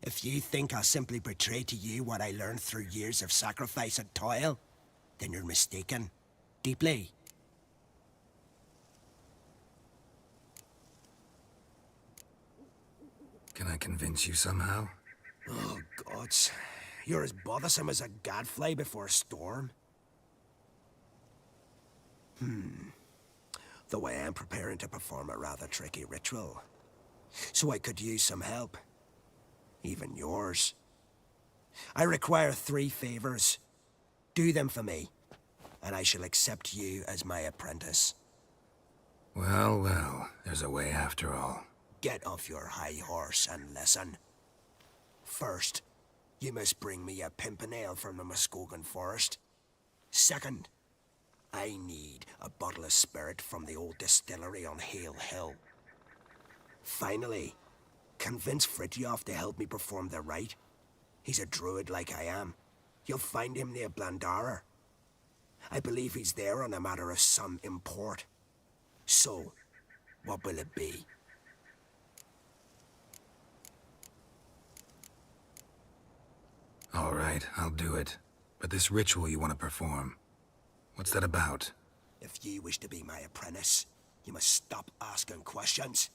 If you think I'll simply betray to you what I learned through years of sacrifice and toil, then you're mistaken. Deeply. Can I convince you somehow? Oh, gods. You're as bothersome as a gadfly before a storm. Though I am preparing to perform a rather tricky ritual. So I could use some help. Even yours. I require 3 favors. Do them for me, and I shall accept you as my apprentice. Well, well, there's a way after all. Get off your high horse and listen. First, you must bring me a pimpernel from the Muskogan forest. Second, I need a bottle of spirit from the old distillery on Hale Hill. Finally, convince Fritjof to help me perform the rite. He's a druid like I am. You'll find him near Blandara. I believe he's there on a matter of some import. So, what will it be? All right, I'll do it. But this ritual you want to perform, what's that about? If you wish to be my apprentice, you must stop asking questions.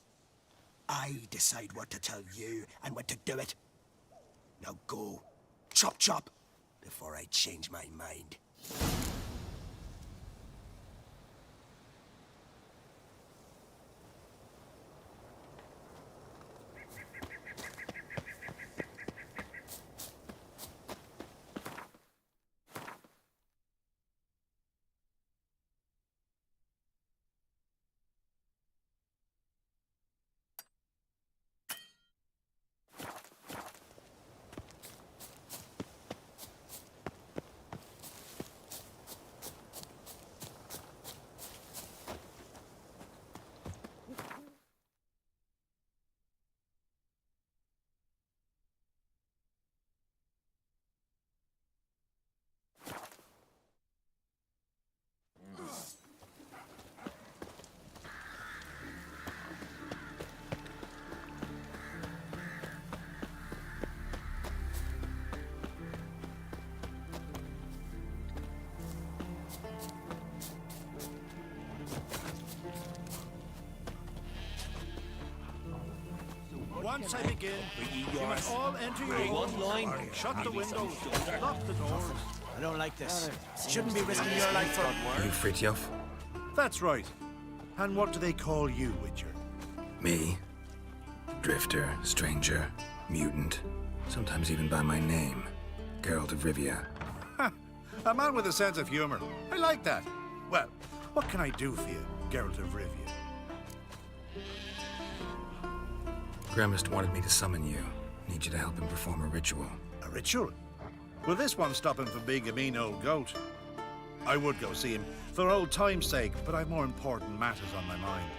I decide what to tell you and when to do it. Now go. Chop chop, before I change my mind. Once I begin, you must all enter your One line. Shut the windows, lock the doors. I don't like this. Shouldn't be risking your life for You Fritjof? That's right. And what do they call you, Witcher? Me? Drifter, stranger, mutant, sometimes even by my name. Geralt of Rivia. A man with a sense of humor. I like that. Well, what can I do for you, Geralt of Rivia? Gremist wanted me to summon you. Need you to help him perform a ritual. A ritual? Will this one stop him from being a mean old goat? I would go see him for old time's sake, but I've more important matters on my mind.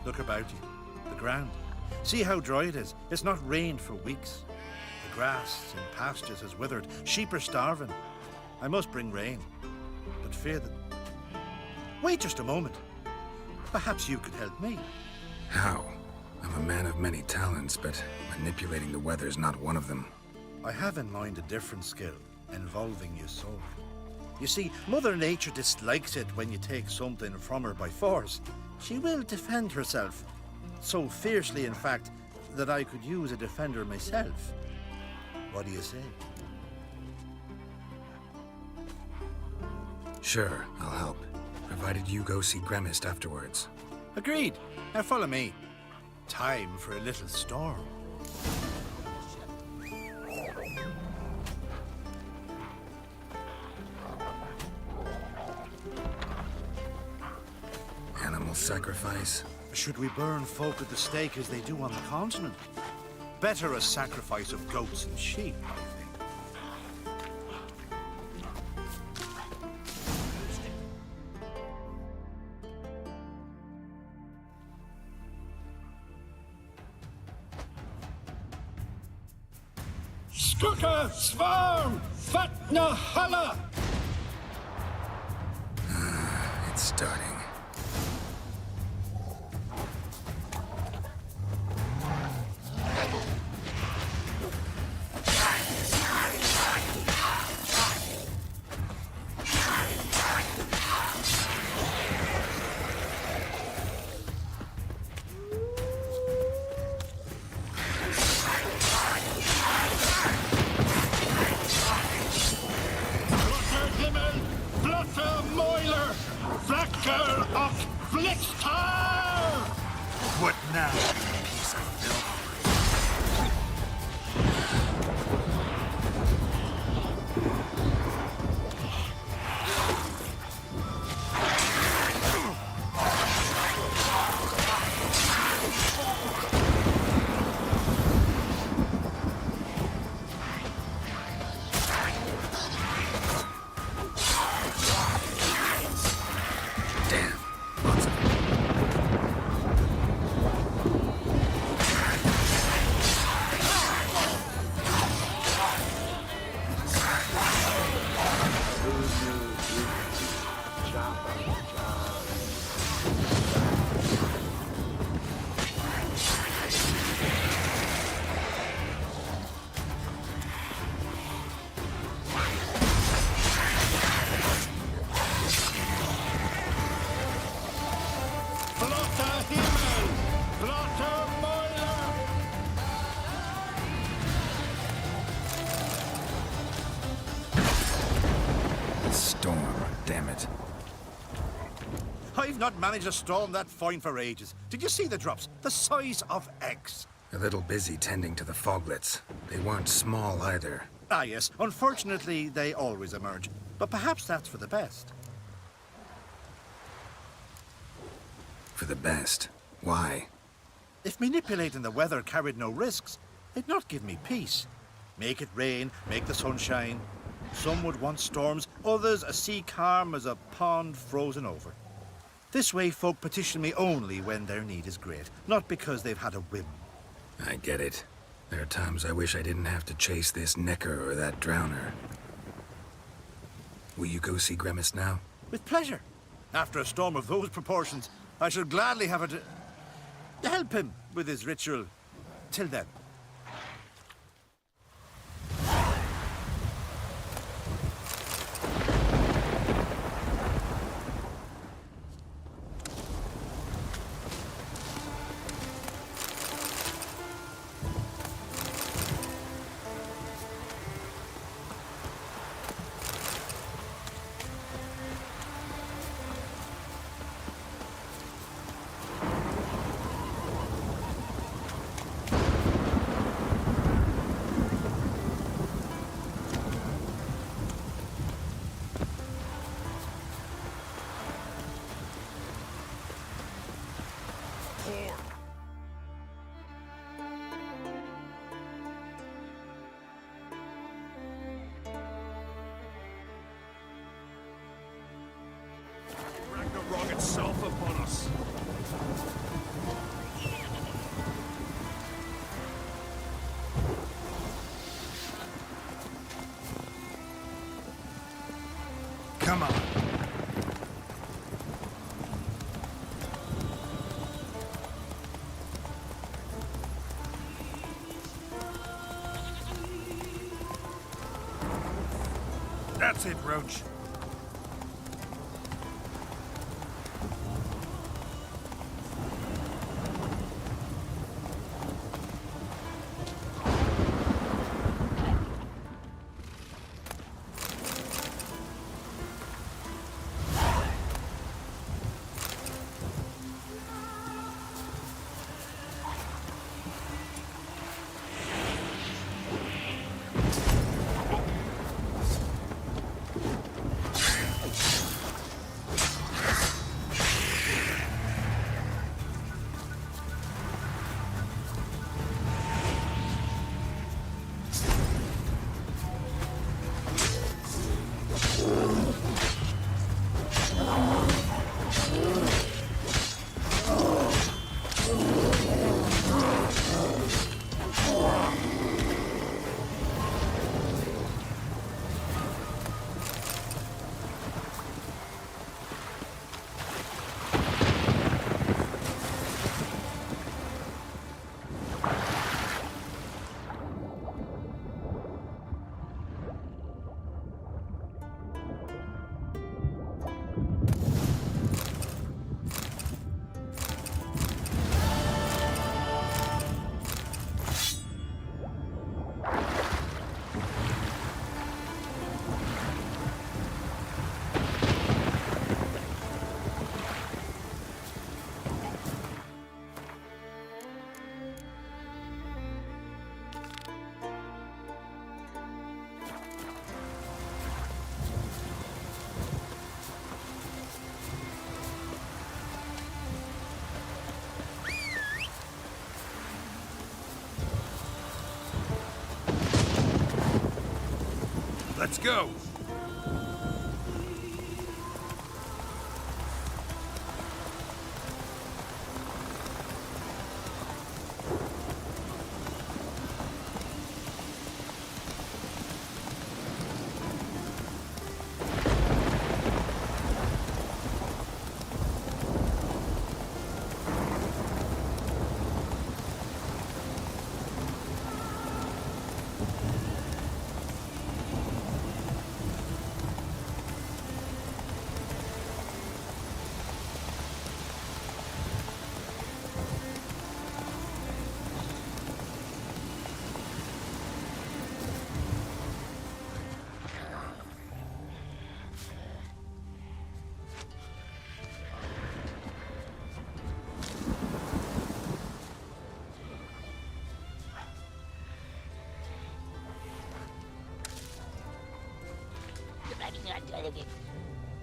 Look about you. The ground. See how dry it is. It's not rained for weeks. The grass in pastures has withered. Sheep are starving. I must bring rain, but fear that... Wait just a moment. Perhaps you could help me. How? I'm a man of many talents, but manipulating the weather's not one of them. I have in mind a different skill, involving your soul. You see, Mother Nature dislikes it when you take something from her by force. She will defend herself. So fiercely, in fact, that I could use a defender myself. What do you say? Sure, I'll help. Provided you go see Gremist afterwards. Agreed. Now follow me. Time for a little storm. Animal sacrifice? Should we burn folk at the stake as they do on the continent? Better a sacrifice of goats and sheep, I think. Skuka Svarm Fatna Hala! It's starting. What now, piece of filth? I've not managed a storm that fine for ages. Did you see the drops? The size of eggs. A little busy tending to the foglets. They weren't small either. Ah, yes. Unfortunately, they always emerge. But perhaps that's for the best. For the best? Why? If manipulating the weather carried no risks, it'd not give me peace. Make it rain, make the sun shine. Some would want storms, others a sea calm as a pond frozen over. This way, folk petition me only when their need is great, not because they've had a whim. I get it. There are times I wish I didn't have to chase this necker or that drowner. Will you go see Gremist now? With pleasure. After a storm of those proportions, I should gladly have it to help him with his ritual. Till then. itself upon us. Come on. That's it, Roach. Let's go.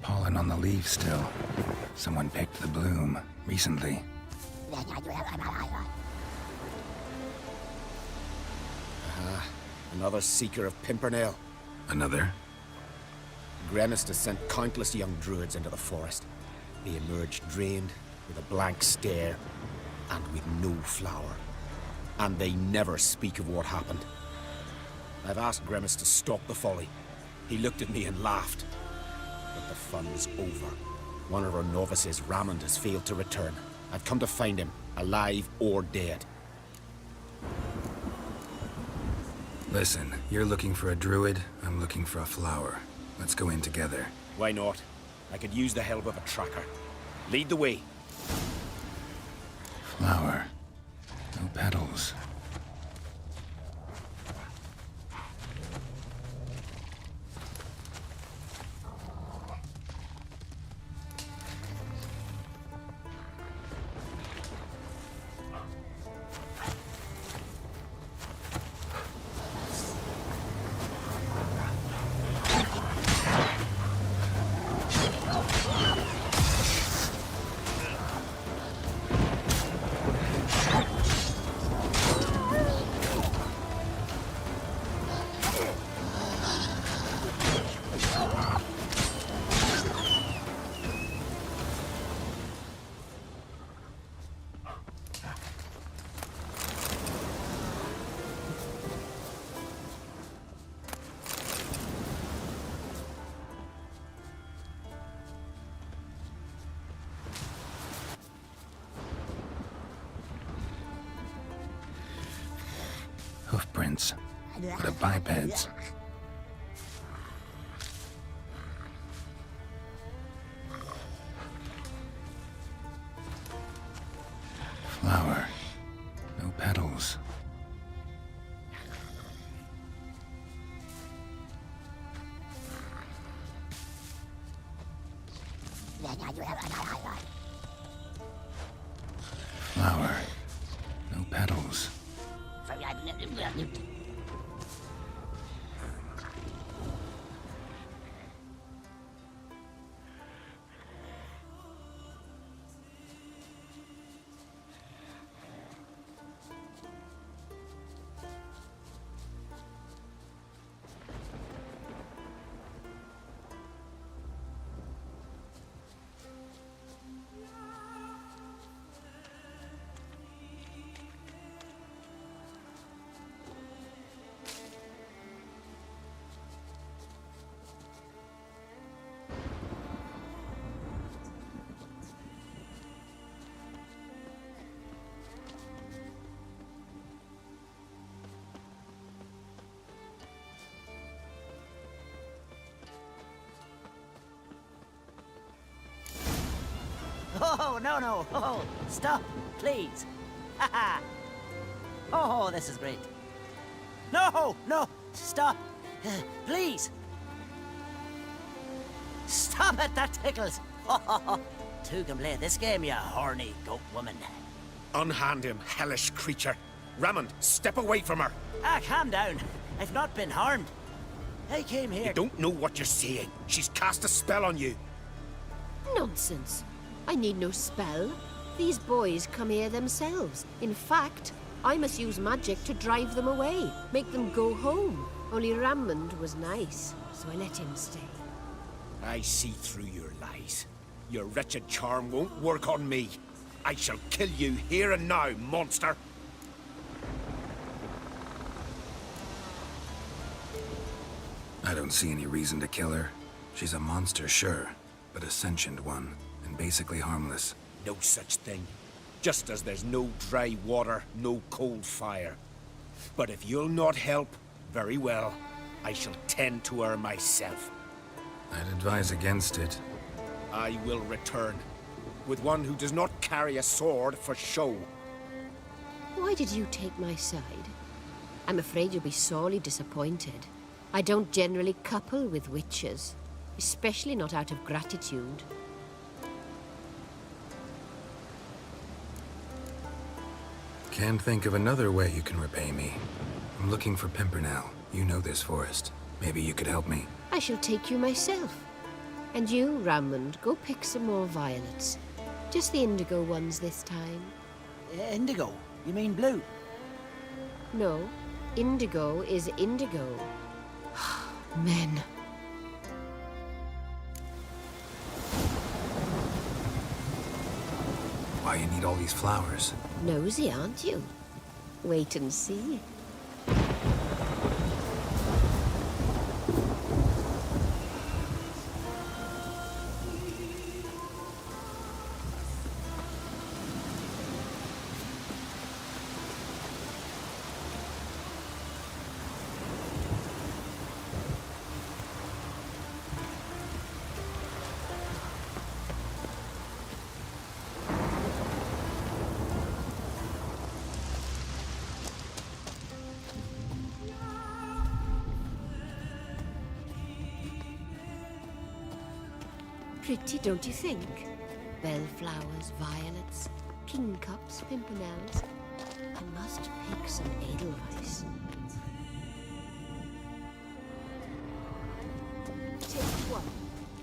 Pollen on the leaves still. Someone picked the bloom recently. Another seeker of Pimpernel. Another? Gremist has sent countless young druids into the forest. They emerge drained, with a blank stare, and with no flower. And they never speak of what happened. I've asked Gremist to stop the folly. He looked at me and laughed. But the fun is over. One of our novices, Ramond, has failed to return. I've come to find him, alive or dead. Listen, you're looking for a druid, I'm looking for a flower. Let's go in together. Why not? I could use the help of a tracker. Lead the way. Flower. No petals. footprints. The bipeds. Flower. No petals. Flower. No petals. Oh, no, no. Oh, stop, please. Haha. Oh, this is great. No, no, stop. Please. Stop it, that tickles. Two can play this game, you horny goat woman. Unhand him, hellish creature. Raymond, step away from her. Ah, calm down. I've not been harmed. I came here... You don't know what you're saying. She's cast a spell on you. Nonsense. I need no spell. These boys come here themselves. In fact, I must use magic to drive them away, make them go home. Only Raymond was nice, so I let him stay. I see through your lies. Your wretched charm won't work on me. I shall kill you here and now, monster. I don't see any reason to kill her. She's a monster, sure, but a sentient one, and basically harmless. No such thing. Just as there's no dry water, no cold fire. But if you'll not help, very well. I shall tend to her myself. I'd advise against it. I will return, with one who does not carry a sword for show. Why did you take my side? I'm afraid you'll be sorely disappointed. I don't generally couple with witches, especially not out of gratitude. Can't think of another way you can repay me. I'm looking for Pimpernel. You know this forest. Maybe you could help me. I shall take you myself. And you, Raymond, go pick some more violets. Just the indigo ones this time. Indigo? You mean blue? No, indigo is indigo. Men. Why you need all these flowers? Nosy, aren't you? Wait and see. Pretty, don't you think? Bellflowers, violets, kingcups, pimpernels. I must pick some edelweiss. Take one,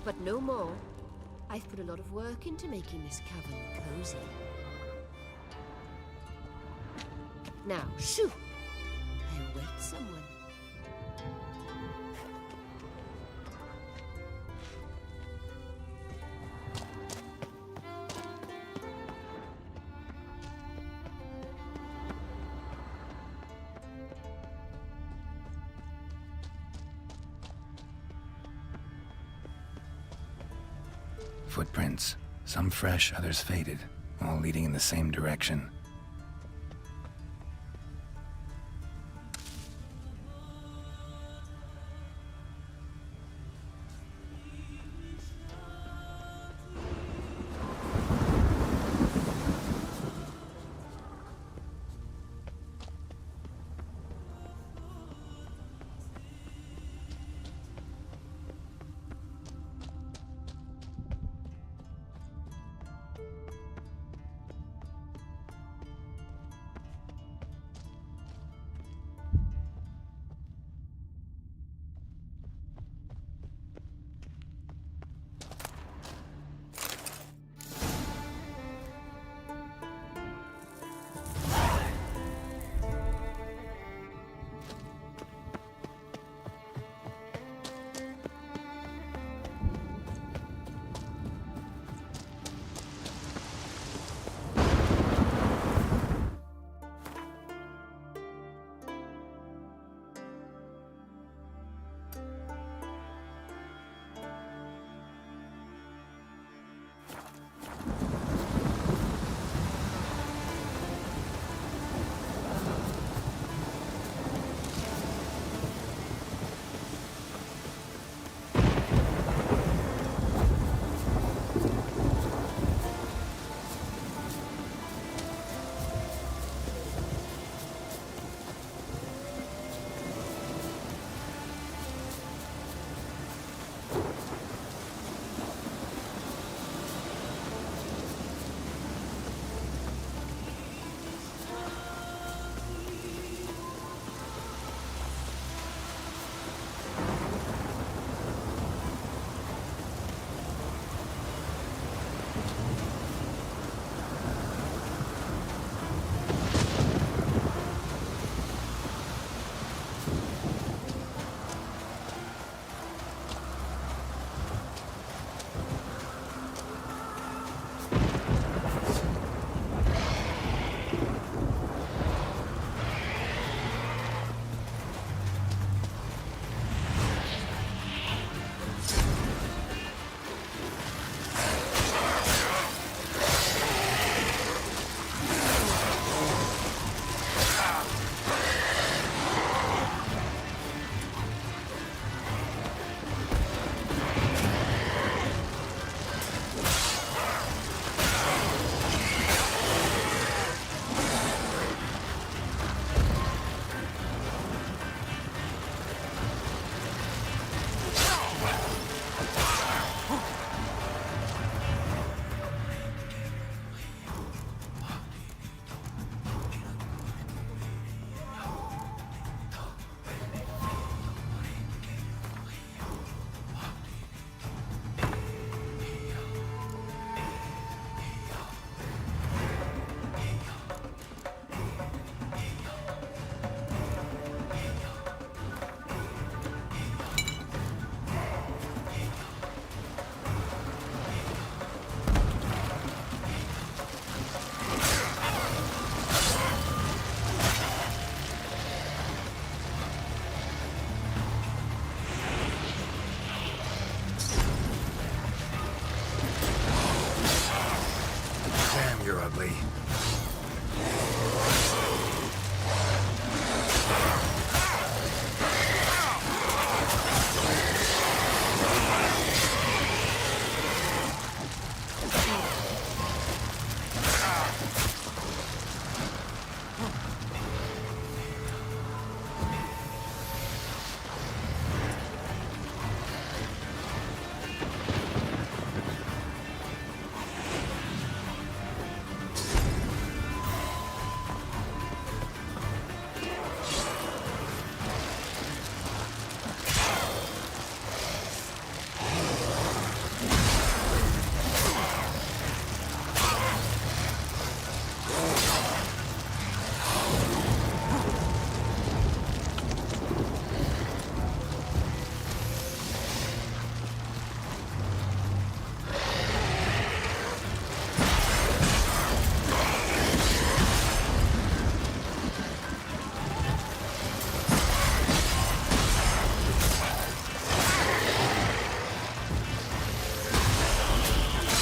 but no more. I've put a lot of work into making this cavern cozy. Now, shoo! I await someone. Footprints. Some fresh, others faded, all leading in the same direction. You're ugly.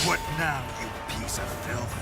What now, you piece of filth?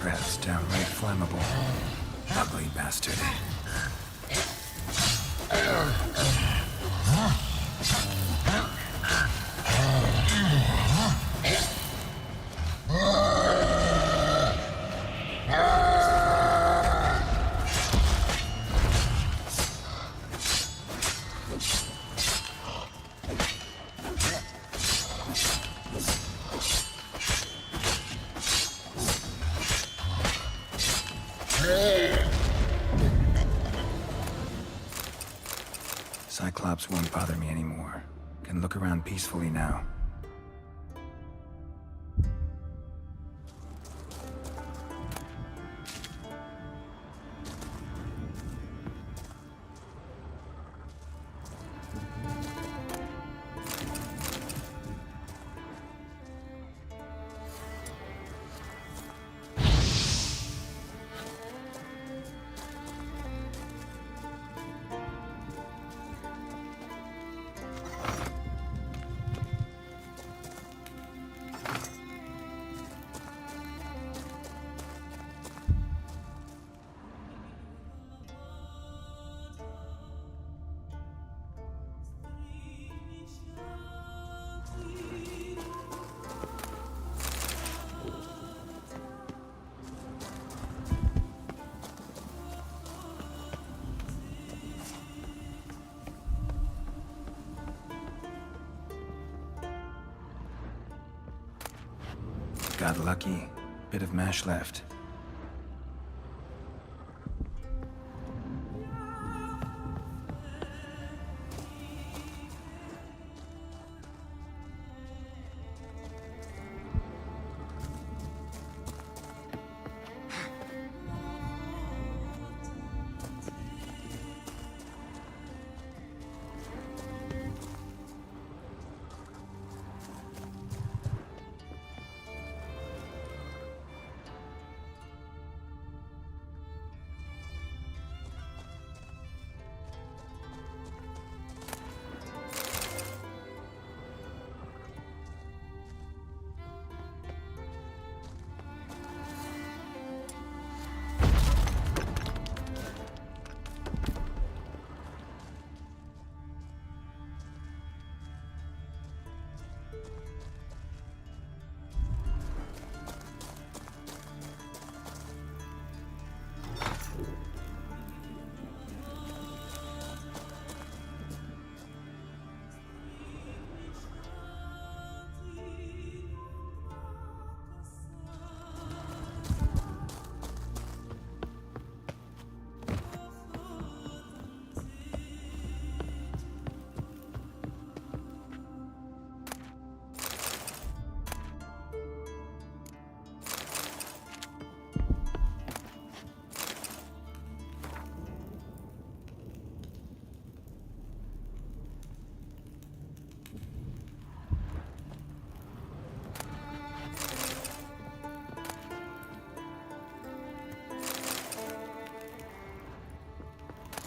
Breath's downright flammable. Ugly bastard. Cyclops won't bother me anymore. Can look around peacefully now. got lucky. Bit of mash left.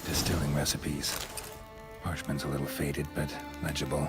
Distilling recipes. Parchment's a little faded, but legible.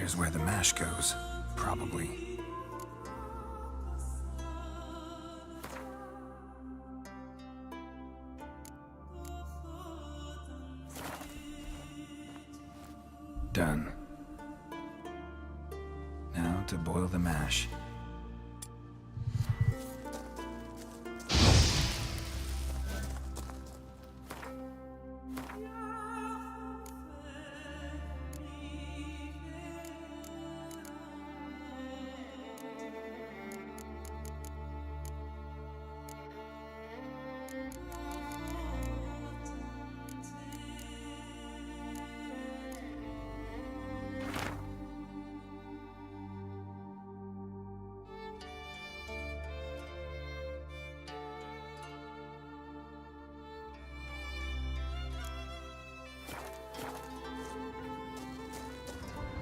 Here's where the mash goes, probably. Done. Now to boil the mash.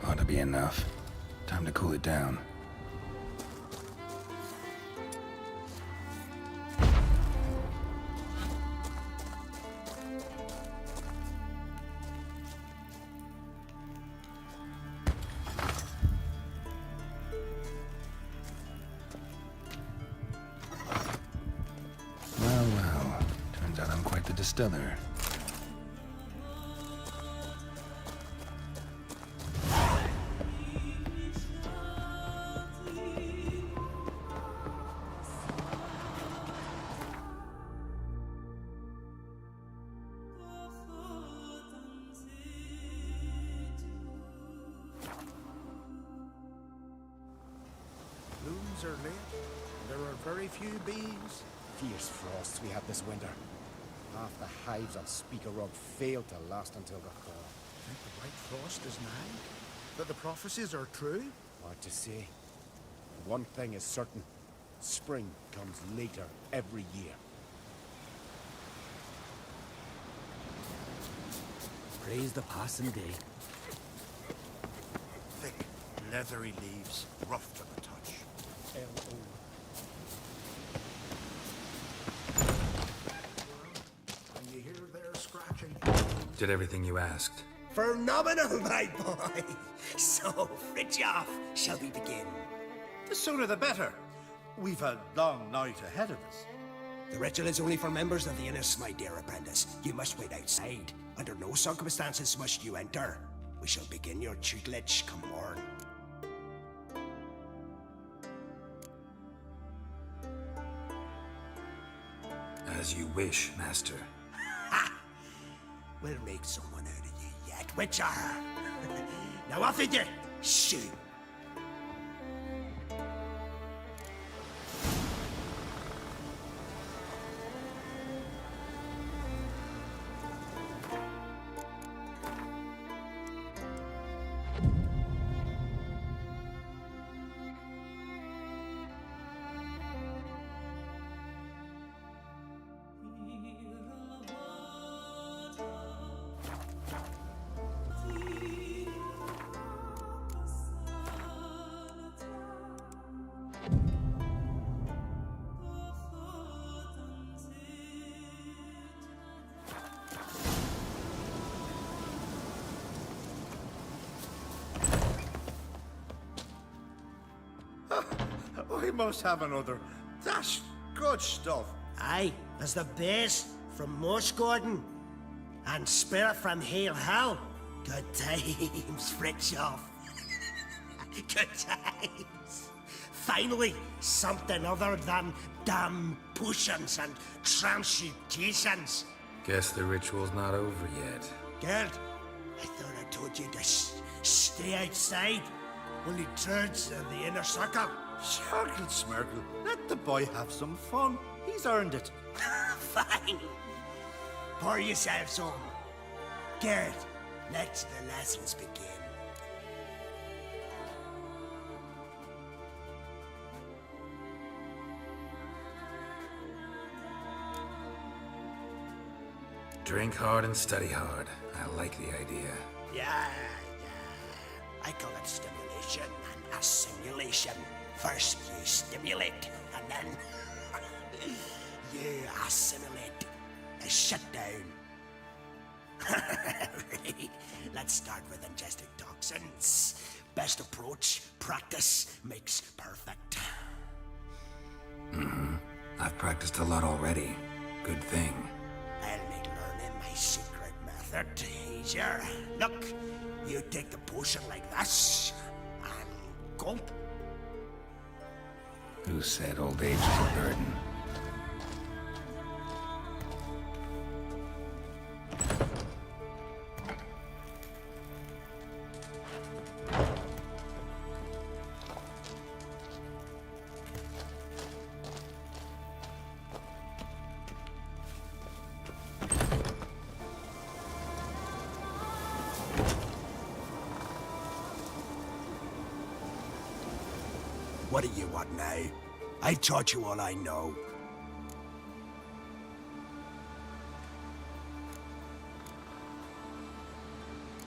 Ought to be enough. Time to cool it down. Well, turns out I'm quite the distiller. Blooms are late. There are very few bees. Fierce frosts we had this winter. Half the hives on Speaker Rug failed to last until the fall. Think the White Frost is nigh? That the prophecies are true? Hard to say. One thing is certain. Spring comes later every year. Praise the passing day. Thick, leathery leaves, rough to the touch. L.O. Can you hear their scratching? Did everything you asked. Phenomenal, my boy! So, Fridtjof, shall we begin? The sooner the better. We've a long night ahead of us. The ritual is only for members of the Innis, my dear apprentice. You must wait outside. Under no circumstances must you enter. We shall begin your tutelage come morn. As you wish, Master. Ha! We'll make someone out of you yet, Witcher. Now off with you! Shoot! We must have another. That's good stuff. Aye, as the base from Moss Gordon and Spirit from Hale Hell. Good times, Fritjof. Good times. Finally, something other than damn potions and transmutations. Guess the ritual's not over yet. Gerd, I thought I told you to stay outside. Only turds in the inner circle. Smirkle, Smirkle. Let the boy have some fun. He's earned it. Fine. Pour yourselves home. Gerd, let the lessons begin. Drink hard and study hard. I like the idea. Yeah. I call it stimulation and assimilation. First you stimulate, and then you assimilate. Shut down. Right. Let's start with ingesting toxins. best approach. Practice makes perfect. I've practiced a lot already. Good thing. I'll make learning my secret method easier. Look, you take the potion like this, and gulp. Who said old age was a burden? What do you want now? I've taught you all I know.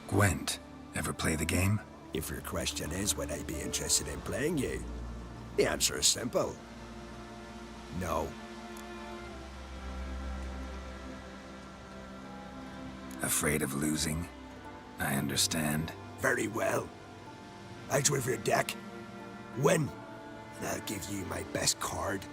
Gwent, ever play the game? If your question is, would I be interested in playing you? The answer is simple. No. Afraid of losing? I understand. Very well. Out with your deck. Win, and I'll give you my best card.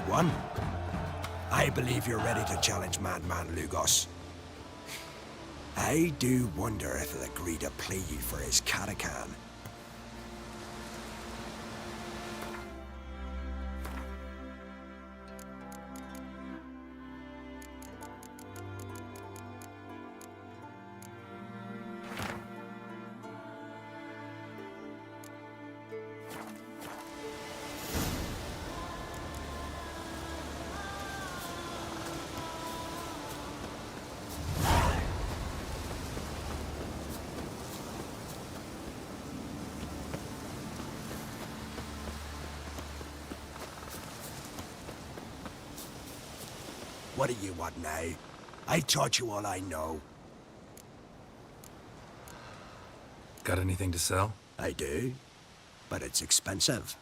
one. I believe you're ready to challenge Madman Lugos. I do wonder if he'll agree to play you for his Catacan. What do you want now? I taught you all I know. Got anything to sell? I do, but it's expensive.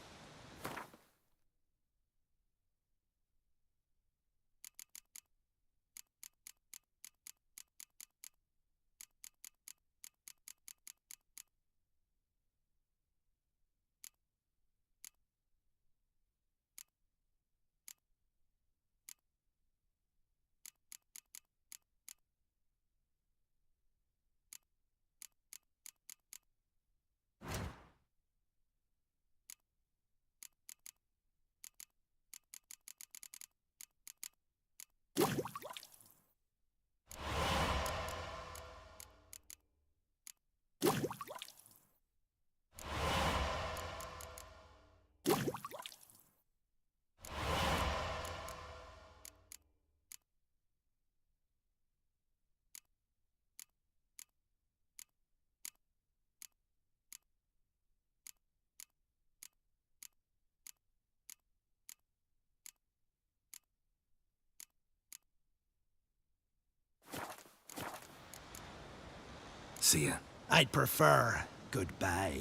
See ya. I'd prefer goodbye.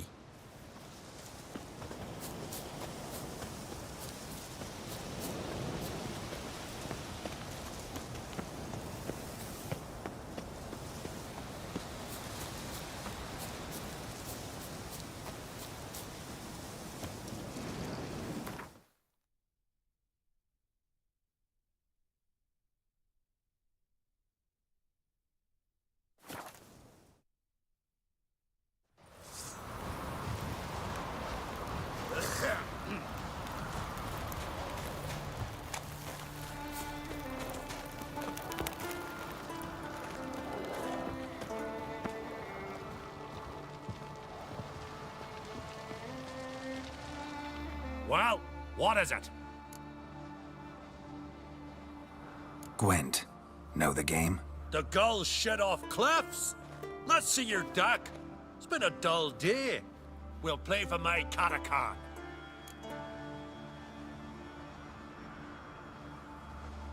Well, what is it? Gwent. Know the game? The gulls shit off cliffs. Let's see your duck. It's been a dull day. We'll play for my Catacan.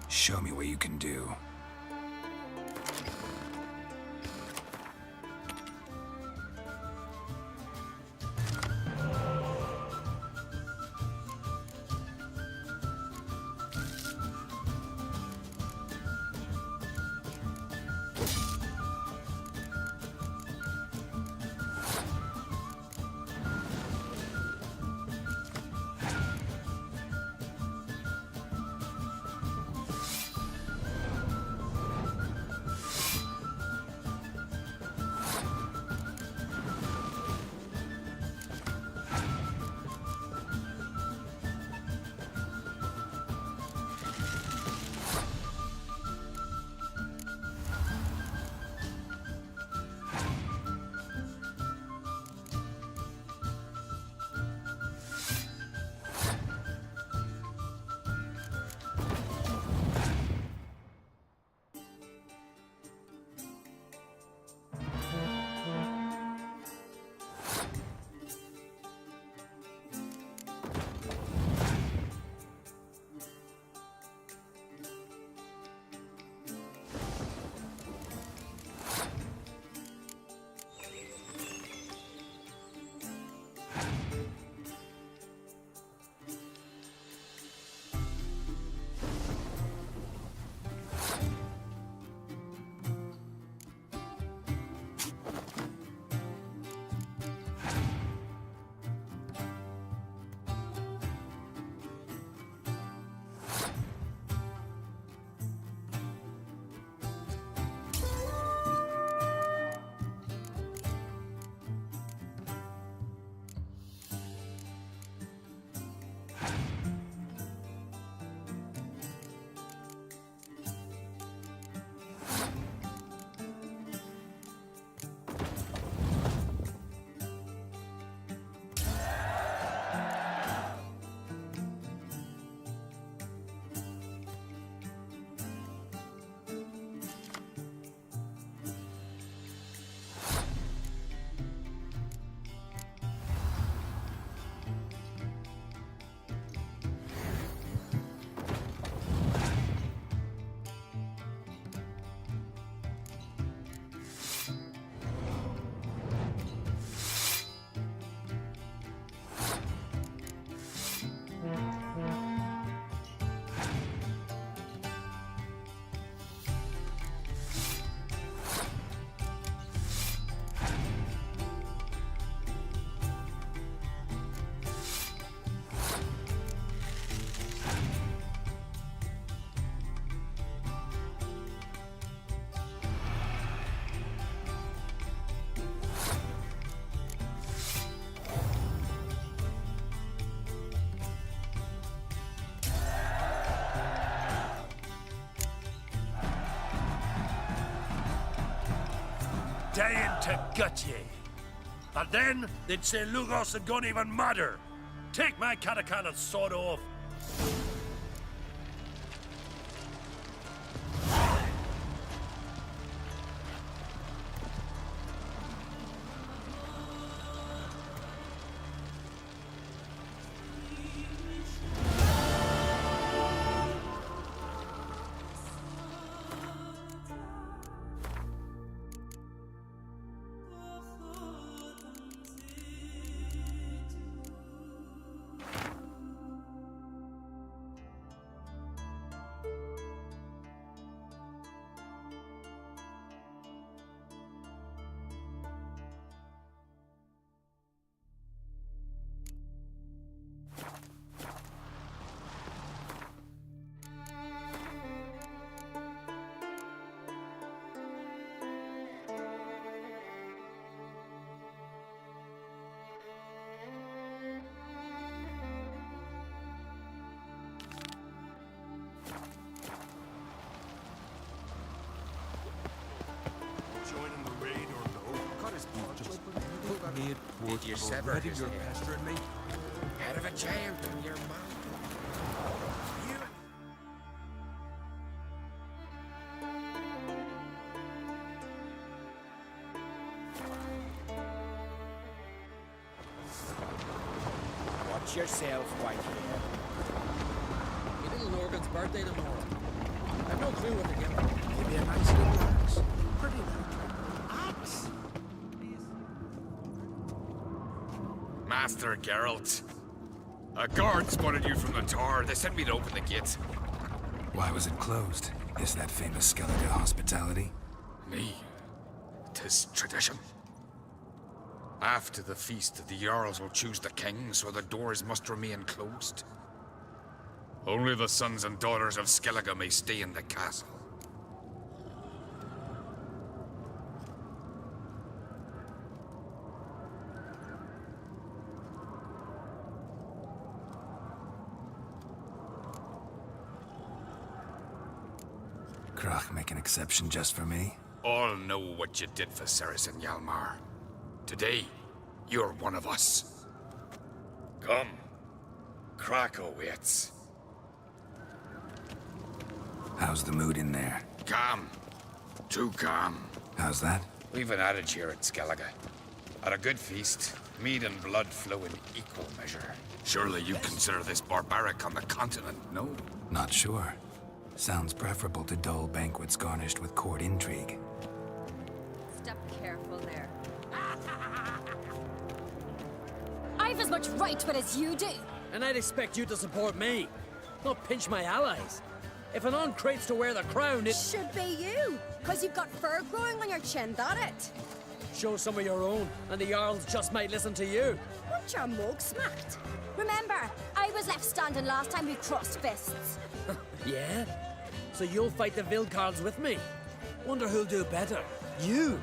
Show me what you can do. dying to gut ye. And then they'd say Lugos and gun even madder. Take my catacan and sod off. Joining the raid or no? Cut his just put me at port. Did you sever his you're hair? pestering me. Head of a giant in your mouth. Watch yourself, Whitehair. Your little Norgan's birthday tomorrow. I've no clue what to give him. Give me a nice little axe. Pretty little axe. Master Geralt. A guard spotted you from the tower. They sent me to open the gate. Why was it closed? Is that famous Skellige hospitality? Me? 'Tis tradition. After the feast, the Jarls will choose the king, so the doors must remain closed. Only the sons and daughters of Skellige may stay in the castle. Krach make an exception just for me? All know what you did for Saracen Hjalmar. Today, you're one of us. Come. Krakow waits. How's the mood in there? Calm. Too calm. How's that? We've an adage here at Skellige. At a good feast, mead and blood flow in equal measure. Surely you consider this barbaric on the continent, no? Not sure. Sounds preferable to dull banquets garnished with court intrigue. Step careful there. I've as much right to it as you do. And I'd expect you to support me, not pinch my allies. If an on crates to wear the crown, it Should be you, because you've got fur growing on your chin, that it? show some of your own, and the Jarls just might listen to you. Want your mug smacked? Remember, I was left standing last time we crossed fists. Yeah? So you'll fight the Vilcards with me? Wonder who'll do better, you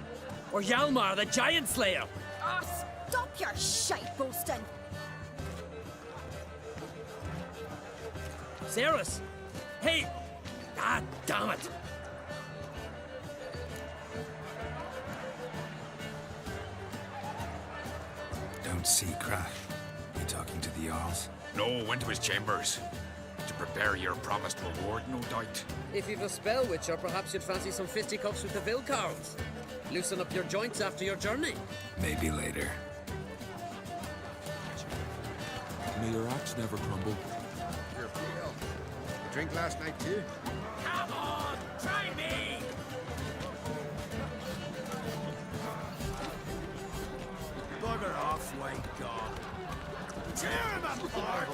or Hjalmar the Giant Slayer? Ah, stop your shite boasting. Ceres? Hey! Ah, damn it! Don't see Krach. You talking to the Jarls? No, went to his chambers. To prepare your promised reward, no doubt. If you've a spell witcher, perhaps you'd fancy some fisticuffs with the Vilcards. Loosen up your joints after your journey. Maybe later. May your axe never crumble. You're a pale. You drink last night too? Come on, try me! Bugger off, white god. Tear him apart!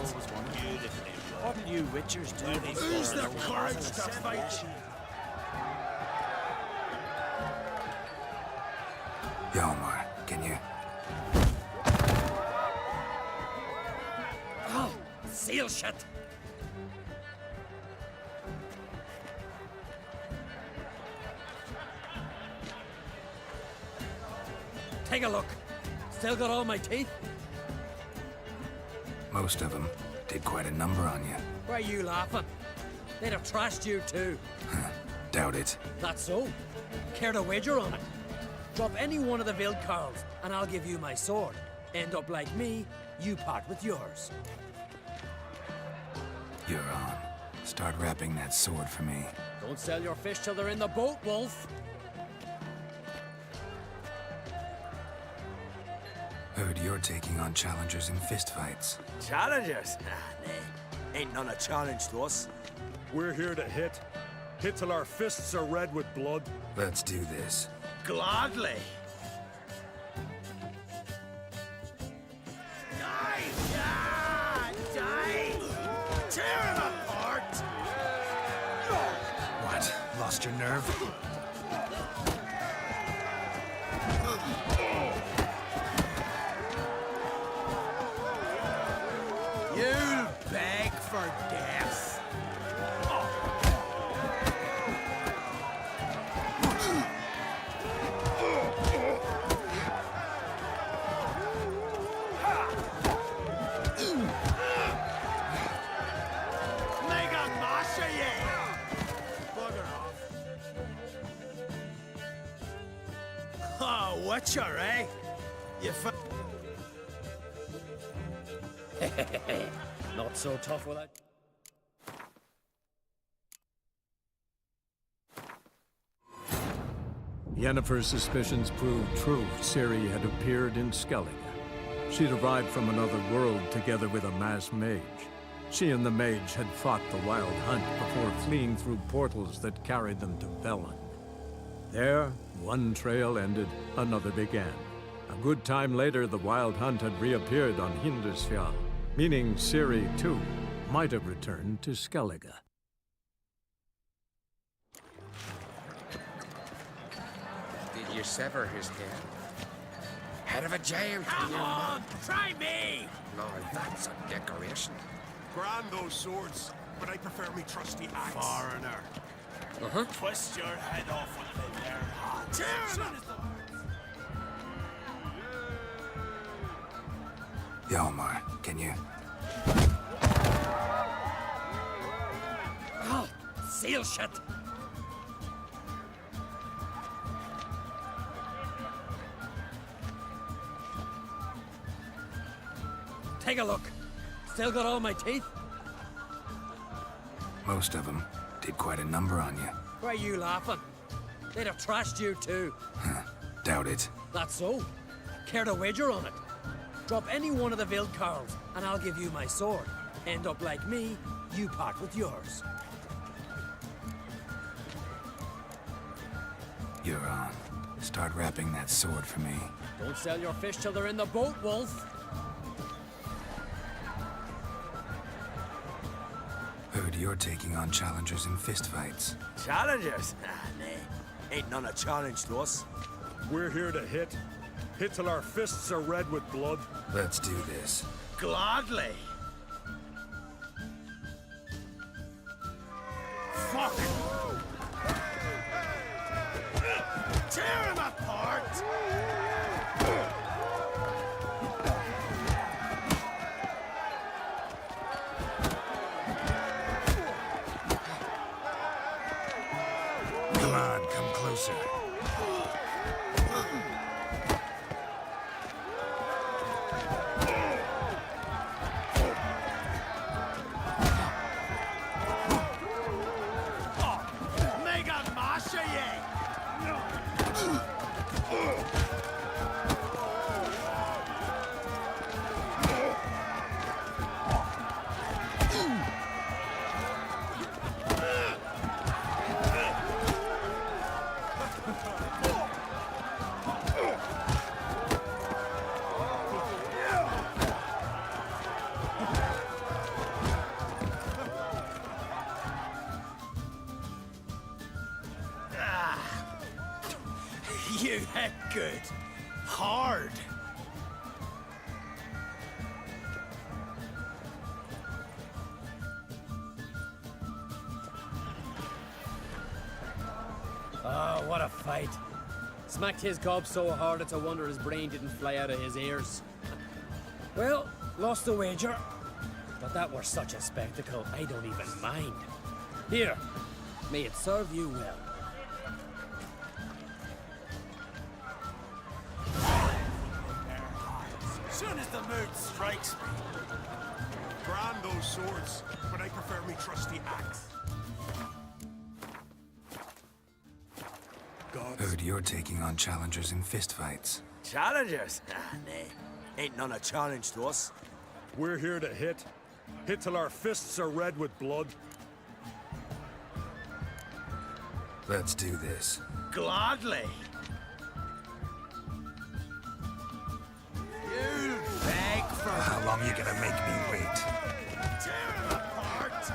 What do you witchers do? Who's the courage to fight? Hjalmar, can you? Oh, seal shut! Take a look. Still got all my teeth? Most of them did quite a number on you. Why are you laughing? They'd have trashed you too. Doubt it. That's so. Care to wager on it? Drop any one of the Vild Carls, and I'll give you my sword. End up like me, you part with yours. You're on. Start wrapping that sword for me. Don't sell your fish till they're in the boat, Wolf. Heard you're taking on challengers in fistfights. Challengers? Nah, nay. Ain't none a challenge to us. We're here to hit. Hit till our fists are red with blood. Let's do this. Gladly. Die! Yeah! Die! Tear him apart! What? Lost your nerve? You'll beg for death. Oh, Witcher, eh? You Not so tough without... Yennefer's suspicions proved true. Ciri had appeared in Skellige. She'd arrived from another world together with a masked mage. She and the mage had fought the Wild Hunt before fleeing through portals that carried them to Velen. There, one trail ended, another began. A good time later, the Wild Hunt had reappeared on Hindusfjall, meaning Ciri, too, might have returned to Skellige. Did you sever his head? Head of a giant. Come on, try me! No, that's a decoration. Grand those swords, but I prefer me trusty axe. Foreigner. Twist your head off with the bare hands. Hjalmar, can you? Oh, seal shit! Take a look. Still got all my teeth? Most of them. Did quite a number on you. Why are you laughing? They'd have trashed you too. Doubt it. That's so. Care to wager on it? Drop any one of the Vild Carls, and I'll give you my sword. End up like me, you part with yours. You're on. Start wrapping that sword for me. Don't sell your fish till they're in the boat, Wolf. Heard you're taking on challengers in fistfights. Challengers? Nah, nay. Ain't none a challenge to us. We're here to hit. Hit till our fists are red with blood. Let's do this. Gladly. Fuck! Tear him apart! Come on, come closer. You hit good. Hard. Oh, what a fight. Smacked his gob so hard it's a wonder his brain didn't fly out of his ears. Well, lost the wager. But that were such a spectacle, I don't even mind. Here, may it serve you well. the mood strikes me. Brand those swords, but I prefer me trusty axe. Heard you're taking on challengers in fistfights. Challengers? Ah, nay. Ain't none a challenge to us. We're here to hit. Hit till our fists are red with blood. Let's do this. Gladly. You beg for... How long you gonna make me wait? Tear him apart!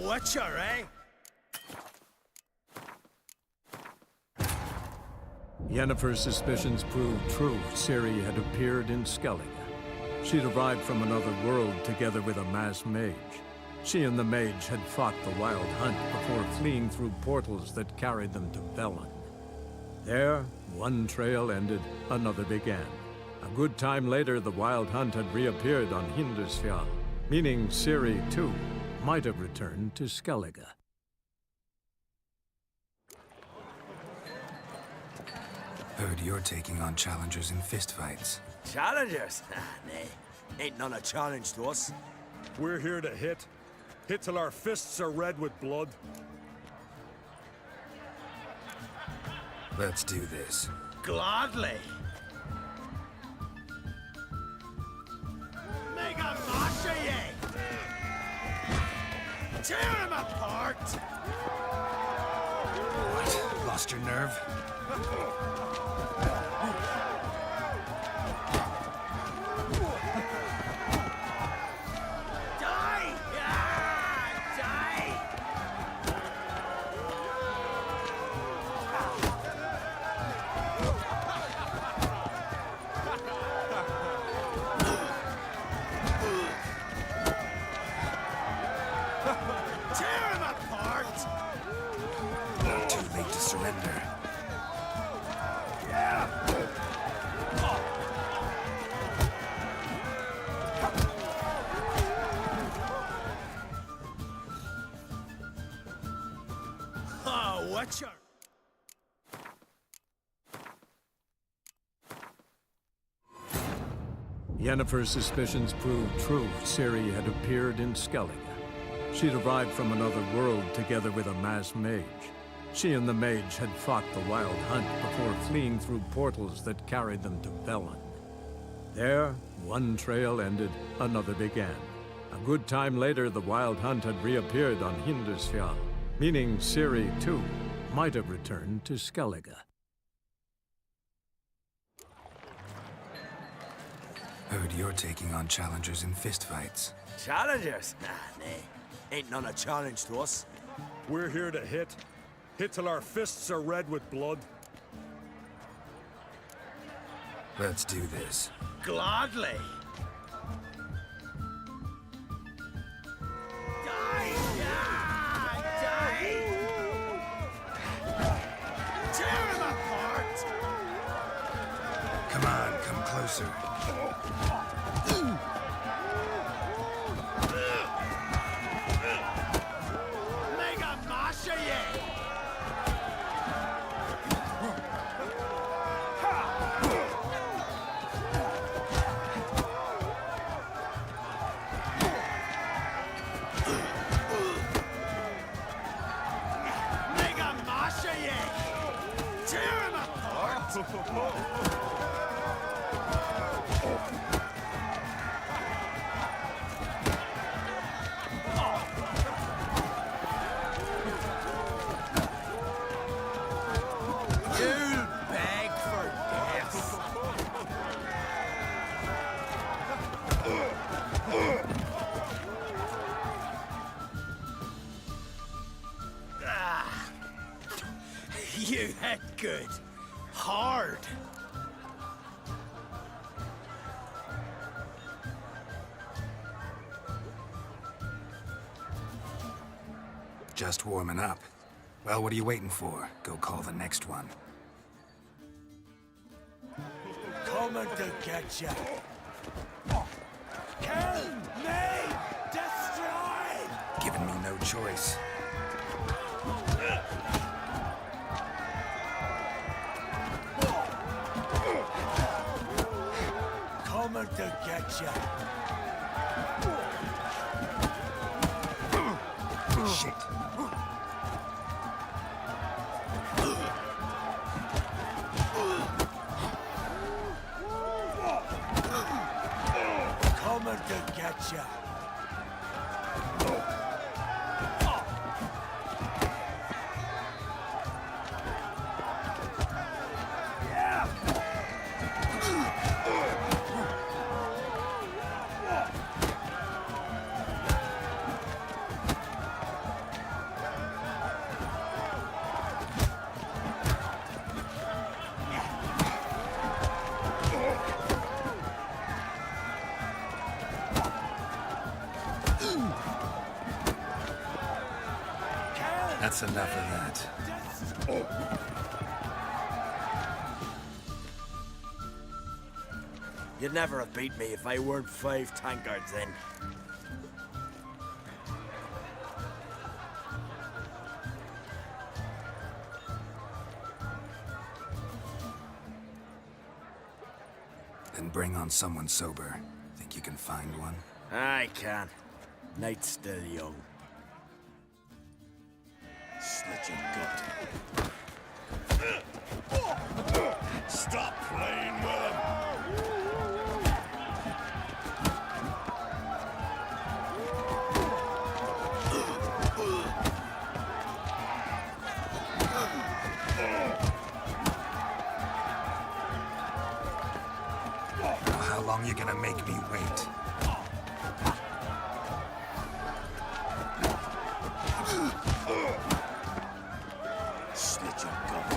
Witcher, eh? Yennefer's suspicions proved true. Ciri had appeared in Skellige. She'd arrived from another world together with a masked mage. She and the mage had fought the Wild Hunt before fleeing through portals that carried them to Velen. There, one trail ended, another began. A good time later, the Wild Hunt had reappeared on Hindarsfjall, meaning Ciri, too, might have returned to Skellige. Heard you're taking on challengers in fistfights. Challengers? Ah, nay. Ain't none a challenge to us. We're here to hit. Hit till our fists are red with blood. Let's do this. Gladly. Mega Masha ye! Tear him apart! What? Lost your nerve? Die! Ah, die! Tear him apart! Not too late to surrender. Oh, Witcher! Yennefer's suspicions proved true. Ciri had appeared in Skellige. She'd arrived from another world together with a masked mage. She and the mage had fought the Wild Hunt before fleeing through portals that carried them to Velen. There, one trail ended, another began. A good time later, the Wild Hunt had reappeared on Hindarsfjall, meaning Ciri, too, might have returned to Skellige. Heard you're taking on challengers in fistfights. Challengers? Ah, nay. Ain't none a challenge to us. We're here to hit. Hit till our fists are red with blood. Let's do this. Gladly. Die! Ah, die! Tear him apart! Come on, come closer. Mega Masha ye! Mega Masha ye! Tear him apart! You hit good. Hard. Just warming up. Well, what are you waiting for? Go call the next one. Coming to get ya. Kill me! Destroy! Giving me no choice. Coming to get ya. Shit. Coming to get ya. That's enough of that. You'd never have beat me if I weren't 5 tankards in. Then bring on someone sober. Think you can find one? I can. Night's still young. Slit your gut. Stop playing with him! How long you gonna make me wait? Slit your gut.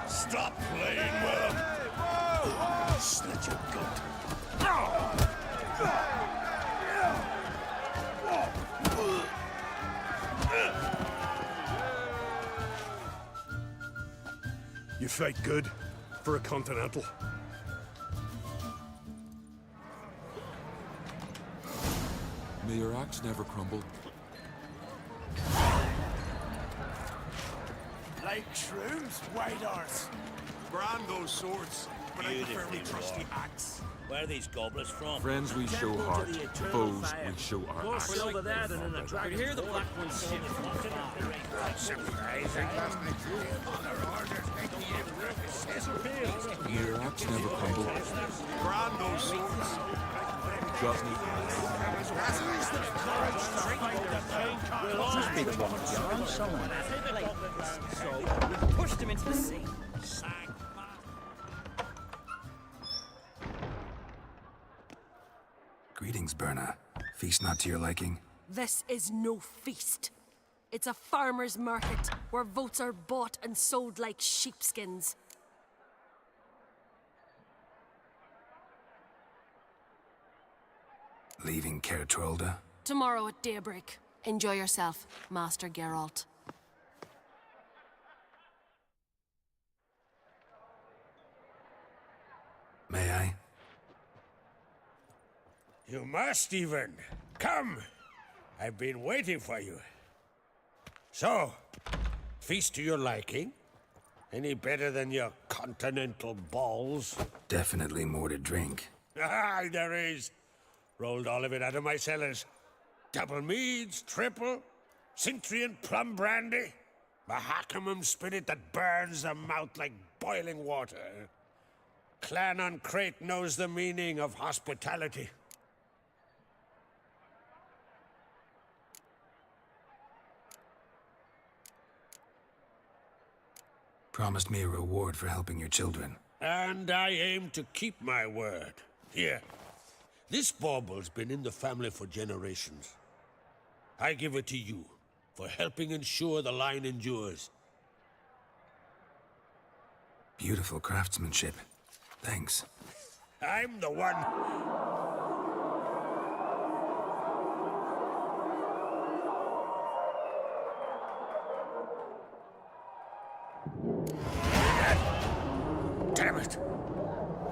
Stop playing with him! Slit your gut. You fight good for a continental. May your axe never crumble. Like shrooms, white arse. Brand those swords, but I prefer my trusty axe. Where are these goblets from? Friends we show heart, foes we show our axe. over there than in a dragon. Hear the black ones sing. Surprising. May your axe never crumble. Brand those swords. Trust me. Must be the one with the arm somewhere. So we pushed him into the sea. Greetings, Berna. Feast not to your liking? This is no feast. It's a farmer's market where votes are bought and sold like sheepskins. Leaving Caer Trolda? Tomorrow at daybreak. Enjoy yourself, Master Geralt. May I? You must even. Come! I've been waiting for you. So, feast to your liking? Any better than your continental balls? Definitely more to drink. Aye, there is. Rolled all of it out of my cellars. Double meads, triple, Cintrian plum brandy, Mahakimum spirit that burns the mouth like boiling water. Clan on Crate knows the meaning of hospitality. Promised me a reward for helping your children. And I aim to keep my word. Here, this bauble's been in the family for generations. I give it to you for helping ensure the line endures. Beautiful craftsmanship. Thanks. I'm the one. Damn it!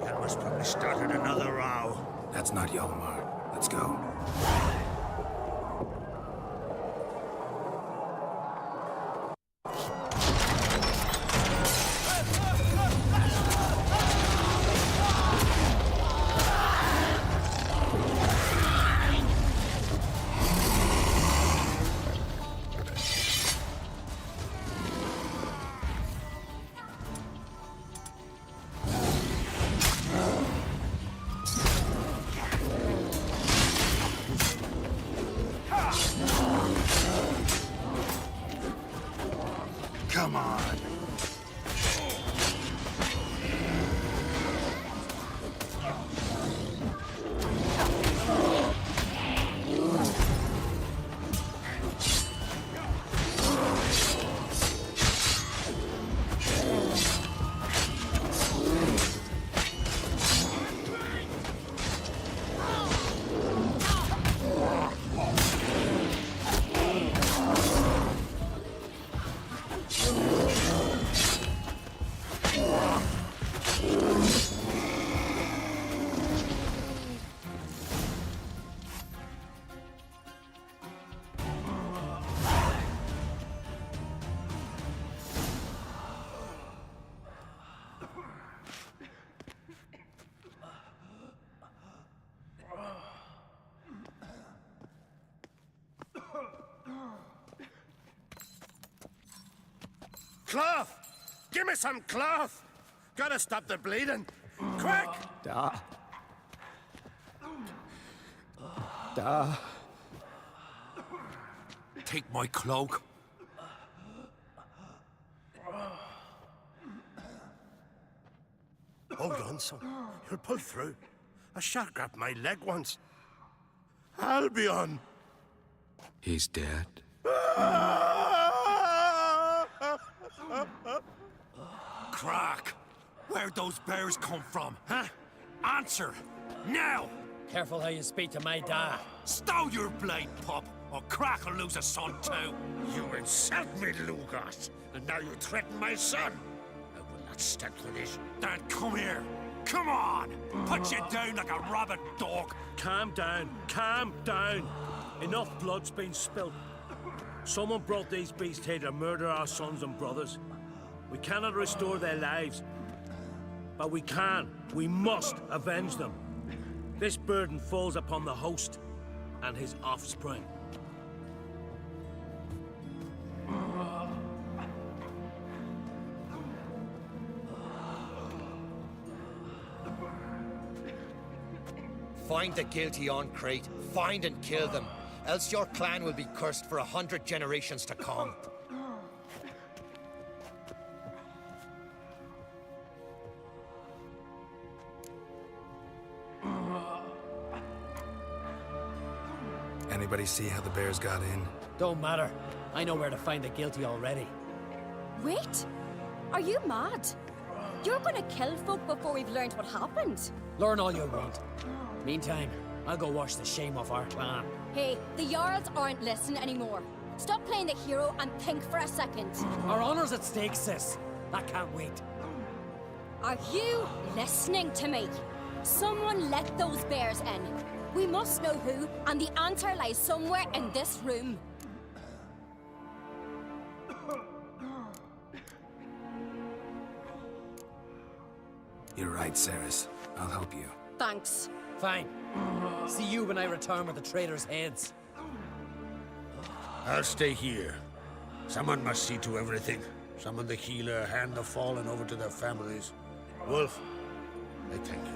Yalmar's probably started another row. That's not Yalmar. Let's go. Come on. Cloth! Give me some cloth! Gotta stop the bleeding. Quick! Da. Da. Take my cloak. Hold on, son. You'll pull through. A shark grabbed my leg once. Albion! He's dead. Crack! Where'd those bears come from, huh? Answer! Now! Careful how you speak to my dad. Stow your blade, pup, or Crack will lose a son too. You insult me, Lugas, and now you threaten my son. I will not stand for this. Dan, come here. Come on! Put you down like a rabid dog. Calm down. Calm down. Enough blood's been spilt. Someone brought these beasts here to murder our sons and brothers. We cannot restore their lives. But we must avenge them. This burden falls upon the host and his offspring. Find the guilty on Crate. Find and kill them. Else your clan will be cursed for 100 generations to come. Anybody see how the bears got in? Don't matter. I know where to find the guilty already. Wait! Are you mad? You're gonna kill folk before we've learned what happened. Learn all you want. Meantime, I'll go wash the shame off our clan. Hey, the Jarls aren't listening anymore. Stop playing the hero and think for a second. Our honor's at stake, sis. I can't wait. Are you listening to me? Someone let those bears in. We must know who, and the answer lies somewhere in this room. You're right, Ceres. I'll help you. Thanks. Fine. See you when I return with the traitors' heads. I'll stay here. Someone must see to everything. Summon the healer, hand the fallen over to their families. Wolf, I thank you.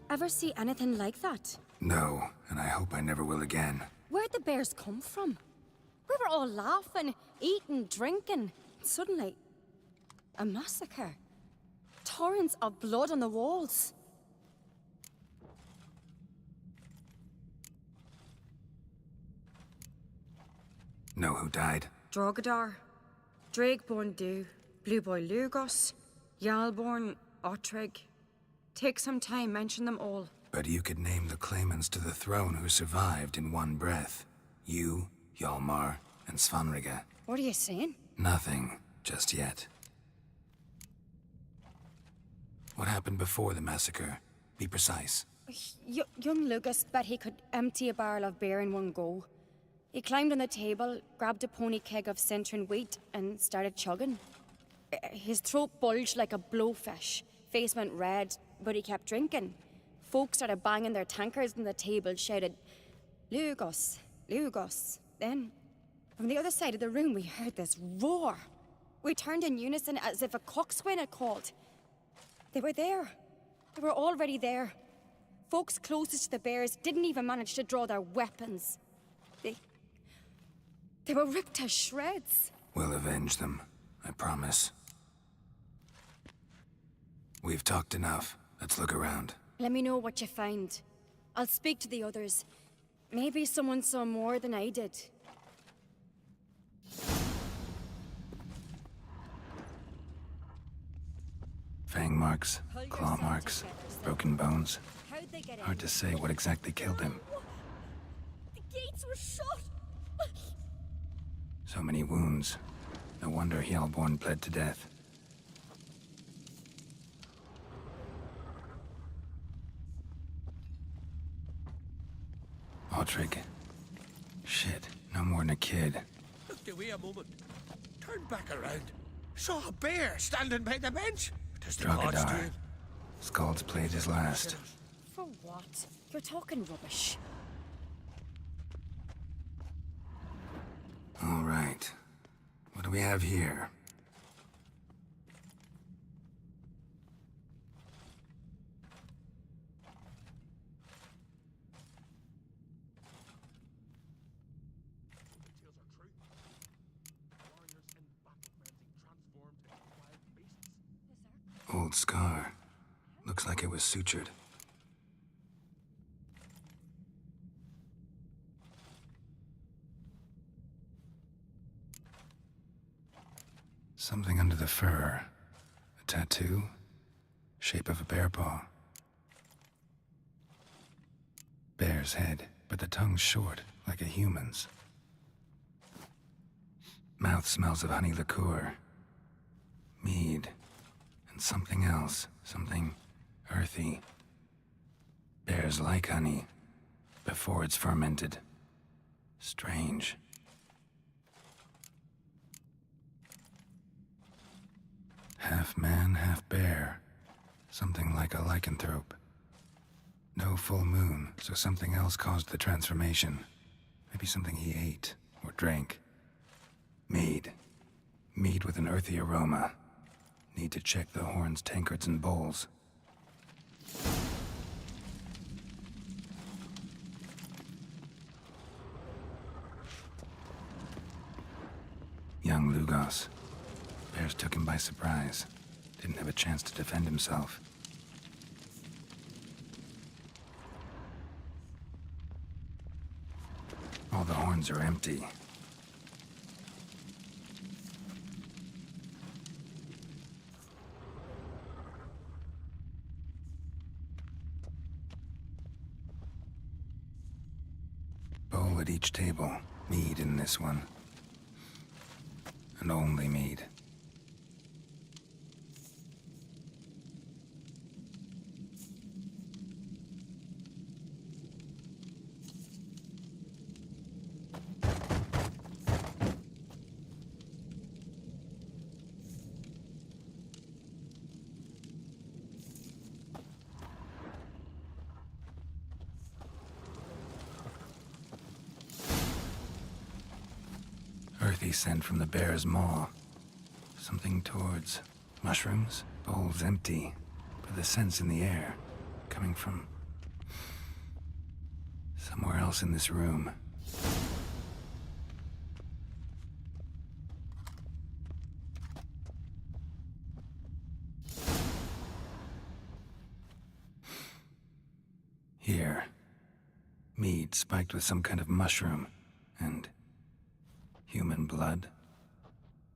Ever see anything like that? No, and I hope I never will again. Where'd the bears come from? We were all laughing, eating, drinking. Suddenly, a massacre. Torrents of blood on the walls. Know who died? Drogadar, Drakeborn Du, Blue Boy Lugos, Yalborn, Ottrig. Take some time, mention them all. But you could name the claimants to the throne who survived in one breath. You, Hjalmar, and Svanrige. What are you saying? Nothing, just yet. What happened before the massacre? Be precise. Young Lucas bet he could empty a barrel of beer in one go. He climbed on the table, grabbed a pony keg of Centron wheat, and started chugging. His throat bulged like a blowfish. Face went red, but he kept drinking. Folks started banging their tankards on the table, shouted, "Lugos, Lugos." Then, from the other side of the room, we heard this roar. We turned in unison as if a coxswain had called. They were there. They were already there. Folks closest to the bears didn't even manage to draw their weapons. They were ripped to shreds. We'll avenge them, I promise. We've talked enough. Let's look around. Let me know what you find. I'll speak to the others. Maybe someone saw more than I did. Fang marks, claw marks, broken bones. Hard to say what exactly killed him. The gates were shut. So many wounds. No wonder Hjalborn bled to death. Ottrig. Shit, no more than a kid. Look, do we a moment. Turn back around. Saw a bear standing by the bench. Tis the gods Drogadar. doing. Skull's played his last. For what? You're talking rubbish. All right. What do we have here? Old scar. Looks like it was sutured. Something under the fur. A tattoo? Shape of a bear paw. Bear's head, but the tongue's short, like a human's. Mouth smells of honey liqueur. Mead. And something else. Something earthy. Bears like honey, before it's fermented. Strange. Half man, half bear. Something like a lycanthrope. No full moon, so something else caused the transformation. Maybe something he ate or drank. Mead. Mead with an earthy aroma. Need to check the horns, tankards, and bowls. Young Lugos. Bears took him by surprise. Didn't have a chance to defend himself. All the horns are empty. Bowl at each table. Mead in this one. And only mead. earthy scent from the bear's maw. Something towards mushrooms. Bowl's empty, but the scent's in the air, coming from somewhere else in this room. Here. Mead spiked with some kind of mushroom. And human blood.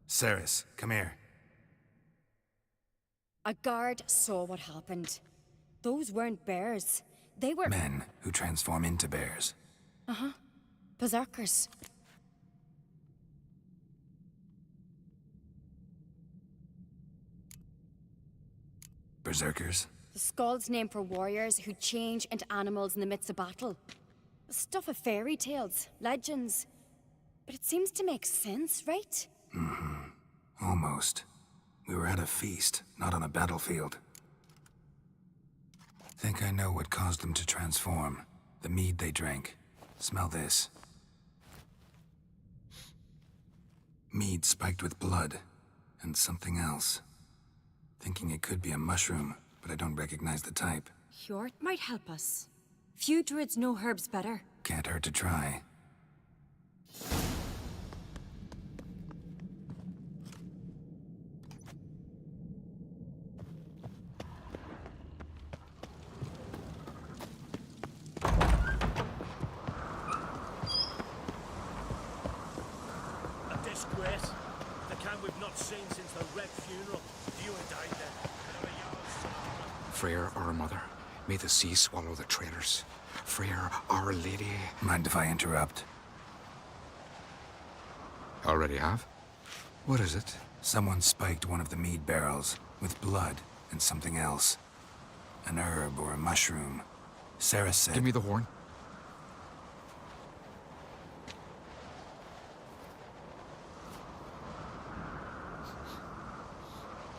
Ceres, come here. A guard saw what happened. Those weren't bears. They were... Men who transform into bears. Uh-huh. Berserkers. Berserkers? The Skald's name for warriors who change into animals in the midst of battle. The stuff of fairy tales, legends. But it seems to make sense, right? Mm-hmm. Almost. We were at a feast, not on a battlefield. Think I know what caused them to transform. The mead they drank. Smell this. Mead spiked with blood. And something else. Thinking it could be a mushroom, but I don't recognize the type. Hjort might help us. Few druids know herbs better. Can't hurt to try. A disgrace. The camp we've not seen since the Red funeral. You and I then. Freyr, our mother, may the sea swallow the traitors. Freyr, our lady. Mind if I interrupt? Already have? What is it? Someone spiked one of the mead barrels with blood and something else. An herb or a mushroom. Sarah said... Give me the horn.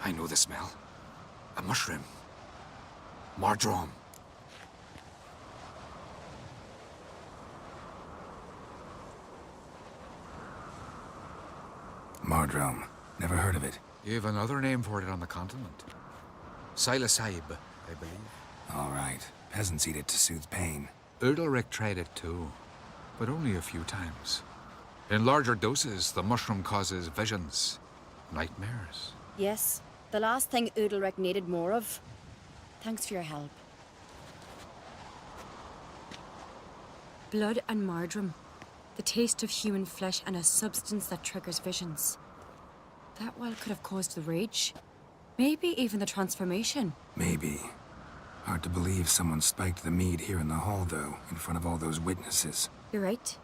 I know the smell. A mushroom. Mardrome. Mardrome. Never heard of it. You've another name for it on the continent. Psilocybe, I believe. All right. Peasants eat it to soothe pain. Udalric tried it too, but only a few times. In larger doses, the mushroom causes visions, nightmares. Yes, the last thing Udalric needed more of. Thanks for your help. Blood and Mardrome. The taste of human flesh and a substance that triggers visions. That well could have caused the rage. Maybe even the transformation. Maybe. Hard to believe someone spiked the mead here in the hall, though, in front of all those witnesses. You're right.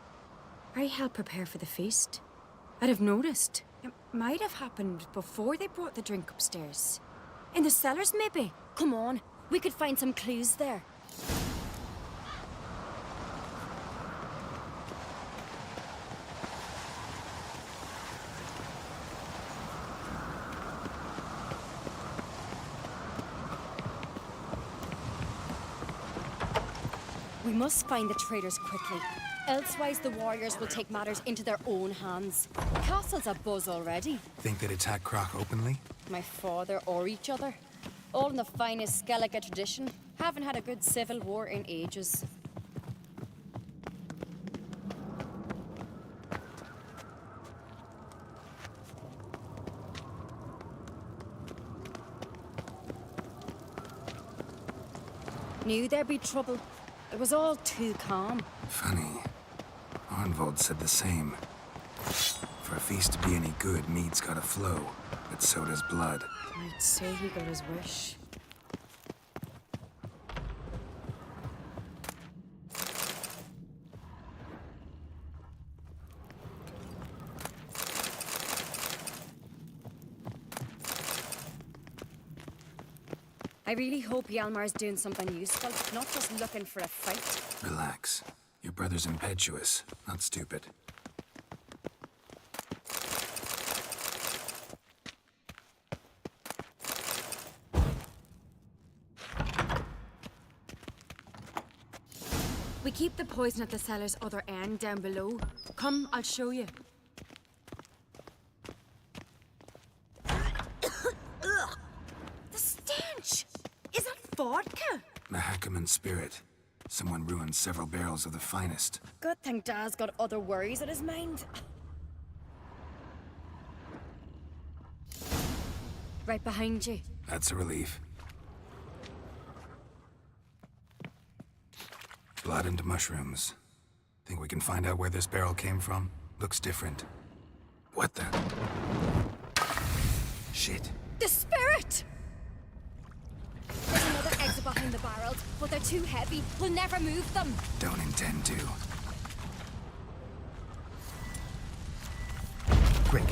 I helped prepare for the feast. I'd have noticed. It might have happened before they brought the drink upstairs. In the cellars, maybe. Come on, we could find some clues there. We must find the traitors quickly. Elsewise, the warriors will take matters into their own hands. The castle's abuzz already. Think they'd attack Croc openly? My father or each other. All in the finest Skellige tradition. Haven't had a good civil war in ages. Knew there'd be trouble. It was all too calm. Funny. Arnvold said the same. For a feast to be any good, mead's gotta flow, but so does blood. I'd say he got his wish. I really hope Hjalmar's doing something useful, not just looking for a fight. Relax. Your brother's impetuous, not stupid. We keep the poison at the cellar's other end down below. Come, I'll show you. vodka. Mahakaman spirit. Someone ruined several barrels of the finest. Good thing Dad's got other worries on his mind. Right behind you. That's a relief. Blood into mushrooms. Think we can find out where this barrel came from? Looks different. What the? Shit. The spirit! There's another exit behind the barrels, but they're too heavy. We'll never move them. Don't intend to. Quick.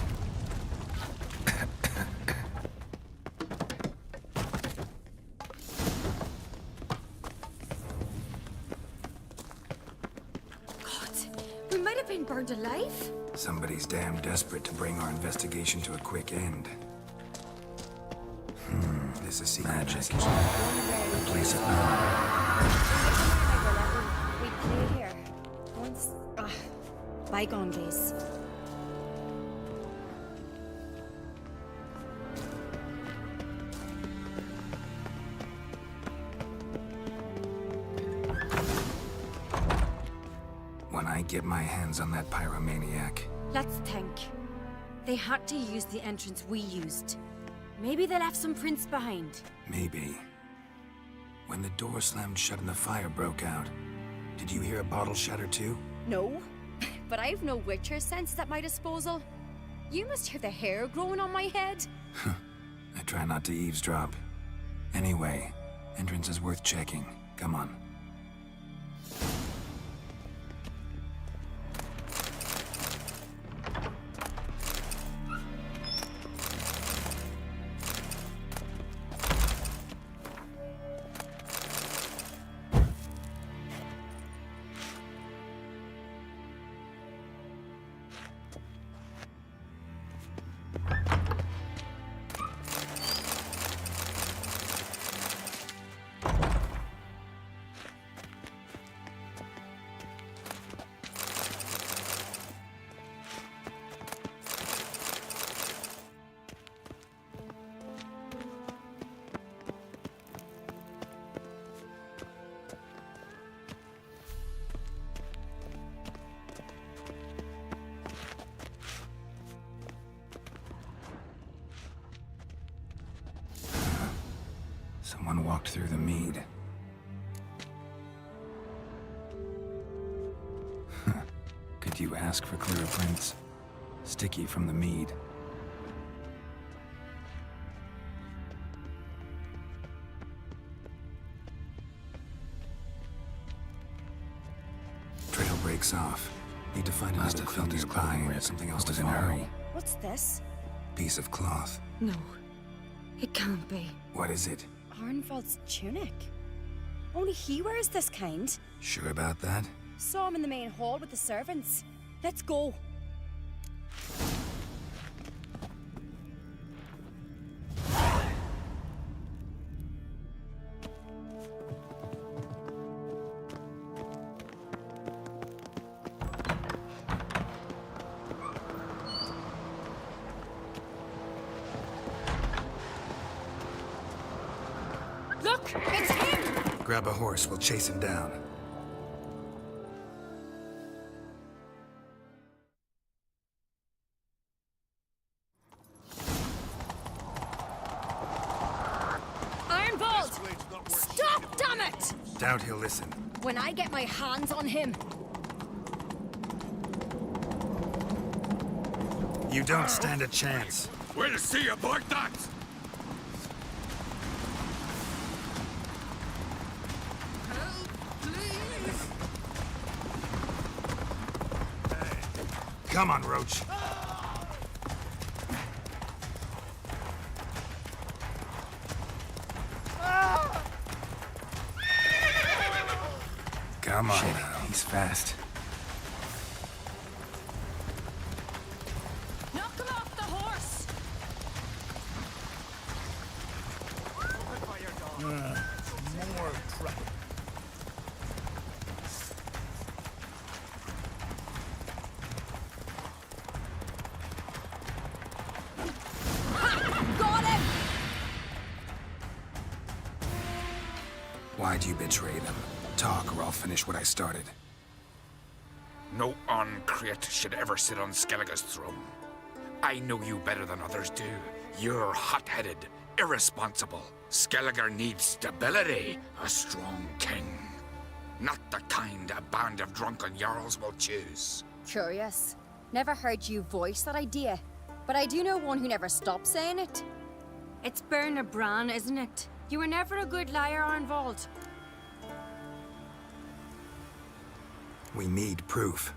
We might have been burned alive. Somebody's damn desperate to bring our investigation to a quick end. This is secret magic. A place of power. We play here. Once... bygone days. When I get my hands on that pyromaniac, Let's think. They had to use the entrance we used. Maybe they left some prints behind. maybe. When the door slammed shut and the fire broke out, did you hear a bottle shatter too? No, but I've no Witcher sense at my disposal. You must hear the hair growing on my head. I try not to eavesdrop. Anyway, entrance is worth checking. Come on. Someone walked through the mead. Could you ask for clearer prints? Sticky from the mead. Trail breaks off. Need to find another clue nearby or something else was in a hurry. What's this? Piece of cloth. No. It can't be. What is it? Arnvald's tunic. Only he wears this kind. Sure about that? Saw him in the main hall with the servants. Let's go. Look, it's him! Grab a horse, we'll chase him down. Arnvald! Stop, damn it! Doubt he'll listen. When I get my hands on him, You don't stand a chance. Where to see you, Voidcat? Come on, Roach. Come on now, he's fast. knock him off the horse! More trouble. Got him! Why'd you betray them? Talk, or I'll finish what I started. No Uncreate should ever sit on Skellige's throne. I know you better than others do. You're hot-headed, irresponsible. Skellige needs stability, a strong king. Not the kind a band of drunken jarls will choose. Curious. Never heard you voice that idea. But I do know one who never stops saying it. It's Bernard Bran, isn't it? You were never a good liar, Arnvald. We need proof.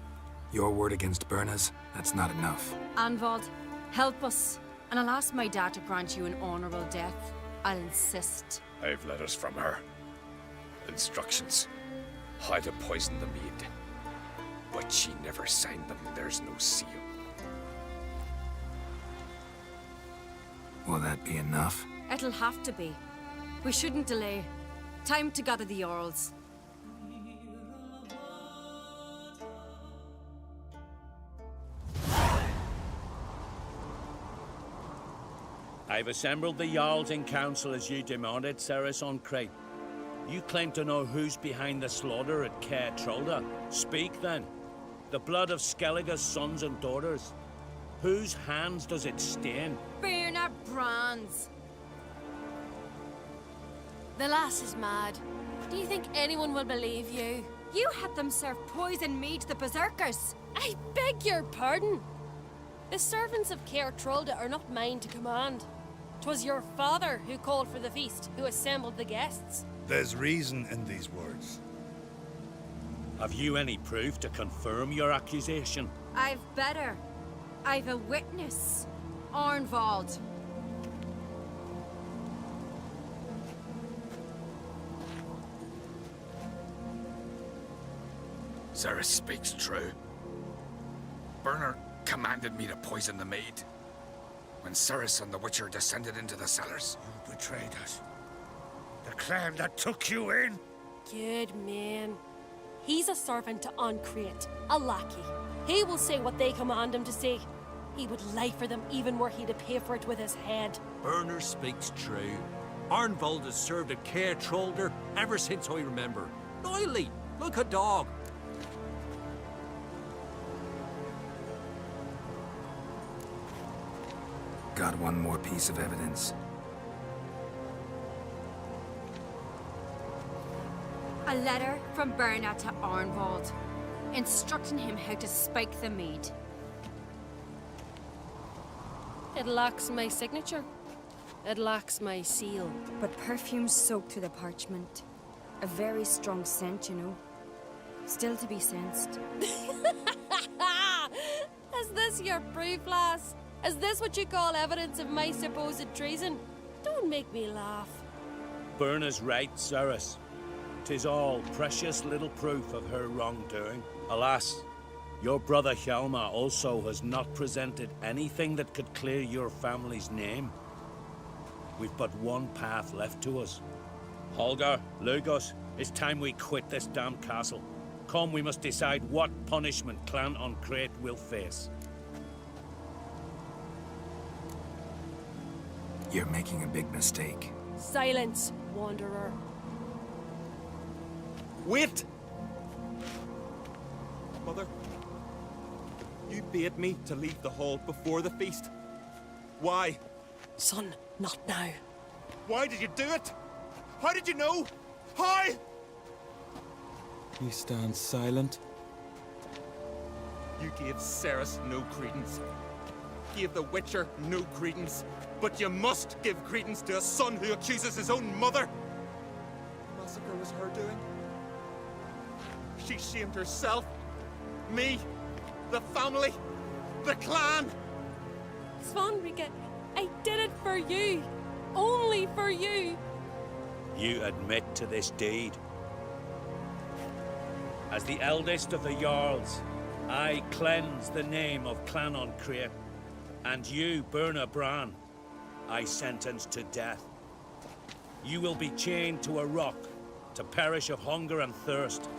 Your word against Berna's, that's not enough. Arnvald, help us. And I'll ask my dad to grant you an honorable death. I'll insist. I've letters from her. Instructions. How to poison the mead. But she never signed them. There's no seal. Will that be enough? It'll have to be. We shouldn't delay. Time to gather the Jarls. I've assembled the Jarls in council as you demanded, Ceres on Crate. You claim to know who's behind the slaughter at Caer Trolda. Speak then. The blood of Skellige's sons and daughters. Whose hands does it stain? Bernard Bran's. The lass is mad. Do you think anyone will believe you? You had them serve poison mead to the berserkers. I beg your pardon. The servants of Caer Trolda are not mine to command. 'Twas your father who called for the feast, who assembled the guests. There's reason in these words. Have you any proof to confirm your accusation? I've better. I've a witness. Arnvald. Ceres speaks true. Bernard commanded me to poison the maid. When Ceres and the Witcher descended into the cellars. You betrayed us. The clan that took you in. Good man. He's a servant to Uncreate, a lackey. He will say what they command him to say. He would lie for them even were he to pay for it with his head. Bernard speaks true. Arnvald has served at Caer Trolda ever since I remember. Loyally, like a dog. Got one more piece of evidence. A letter from Bernard to Arnvald, instructing him how to spike the mead. It lacks my signature. It lacks my seal. But perfume soaked through the parchment. A very strong scent, you know. Still to be sensed. Is this your proof, lass? Is this what you call evidence of my supposed treason? Don't make me laugh. Berna's right, Ceres. 'Tis all precious little proof of her wrongdoing. Alas, your brother Hjalmar also has not presented anything that could clear your family's name. We've but one path left to us. Holger, Lugos, it's time we quit this damn castle. Come, we must decide what punishment Clan Uncreate will face. You're making a big mistake. Silence, wanderer. Wait! Mother, you bade me to leave the hall before the feast. Why? Son, not now. Why did you do it? How did you know? How? You stand silent. You gave Ceres no credence. Gave the Witcher no credence. But you must give credence to a son who accuses his own mother. The massacre was her doing. She shamed herself, me, the family, the clan. Svanrika, I did it for you. Only for you. You admit to this deed. As the eldest of the Jarls, I cleanse the name of Clan Uncreate, and you, Berna Bran, I sentence to death. You will be chained to a rock to perish of hunger and thirst,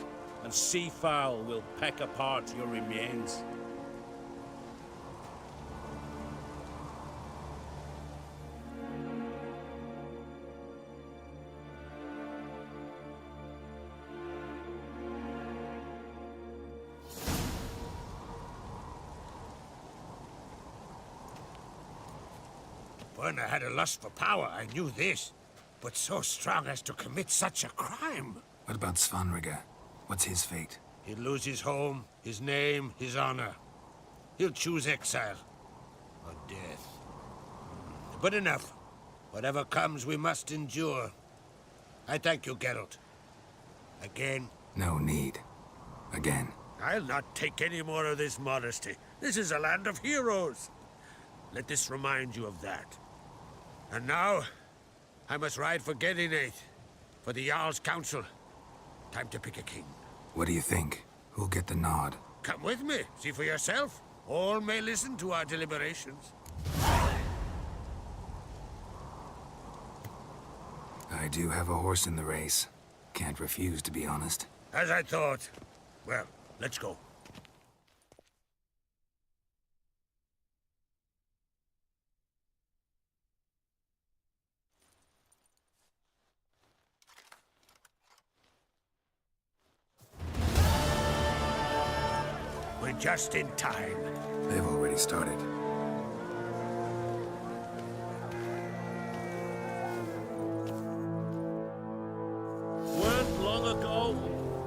and sea fowl will peck apart your remains. When I had a lust for power, I knew this. But so strong as to commit such a crime. What about Svanrige? What's his fate? He'll lose his home, his name, his honor. He'll choose exile. Or death. But enough. Whatever comes, we must endure. I thank you, Geralt. Again. No need. Again. I'll not take any more of this modesty. This is a land of heroes. Let this remind you of that. And now, I must ride for Gedinath, for the Jarl's council. Time to pick a king. What do you think? Who'll get the nod? Come with me, see for yourself. All may listen to our deliberations. I do have a horse in the race. Can't refuse, to be honest. As I thought. Well, let's go. We're just in time. They've already started. Weren't long ago,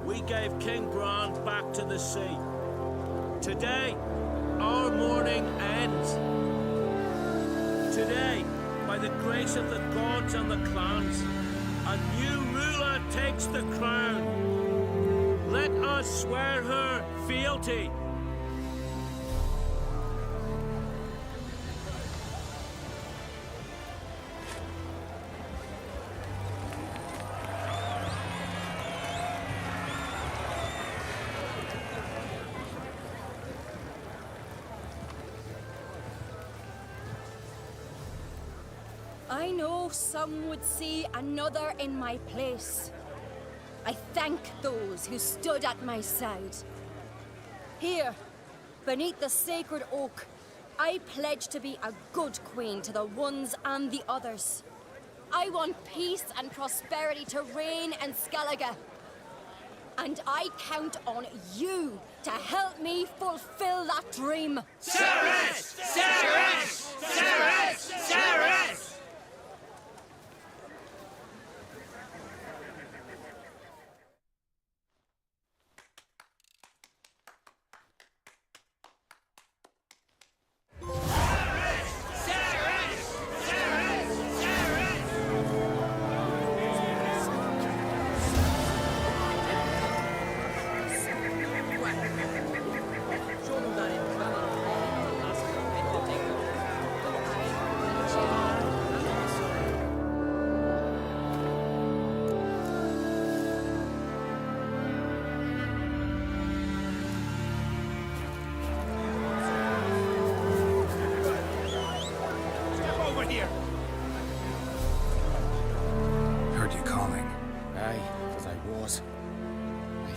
we gave King Brand back to the sea. Today, our mourning ends. Today, by the grace of the gods and the clans, a new ruler takes the crown. Let us swear her fealty. I know some would see another in my place. I thank those who stood at my side. Here, beneath the sacred oak, I pledge to be a good queen to the ones and the others. I want peace and prosperity to reign in Skellige. And I count on you to help me fulfill that dream. Ceres! Ceres! Ceres! Ceres!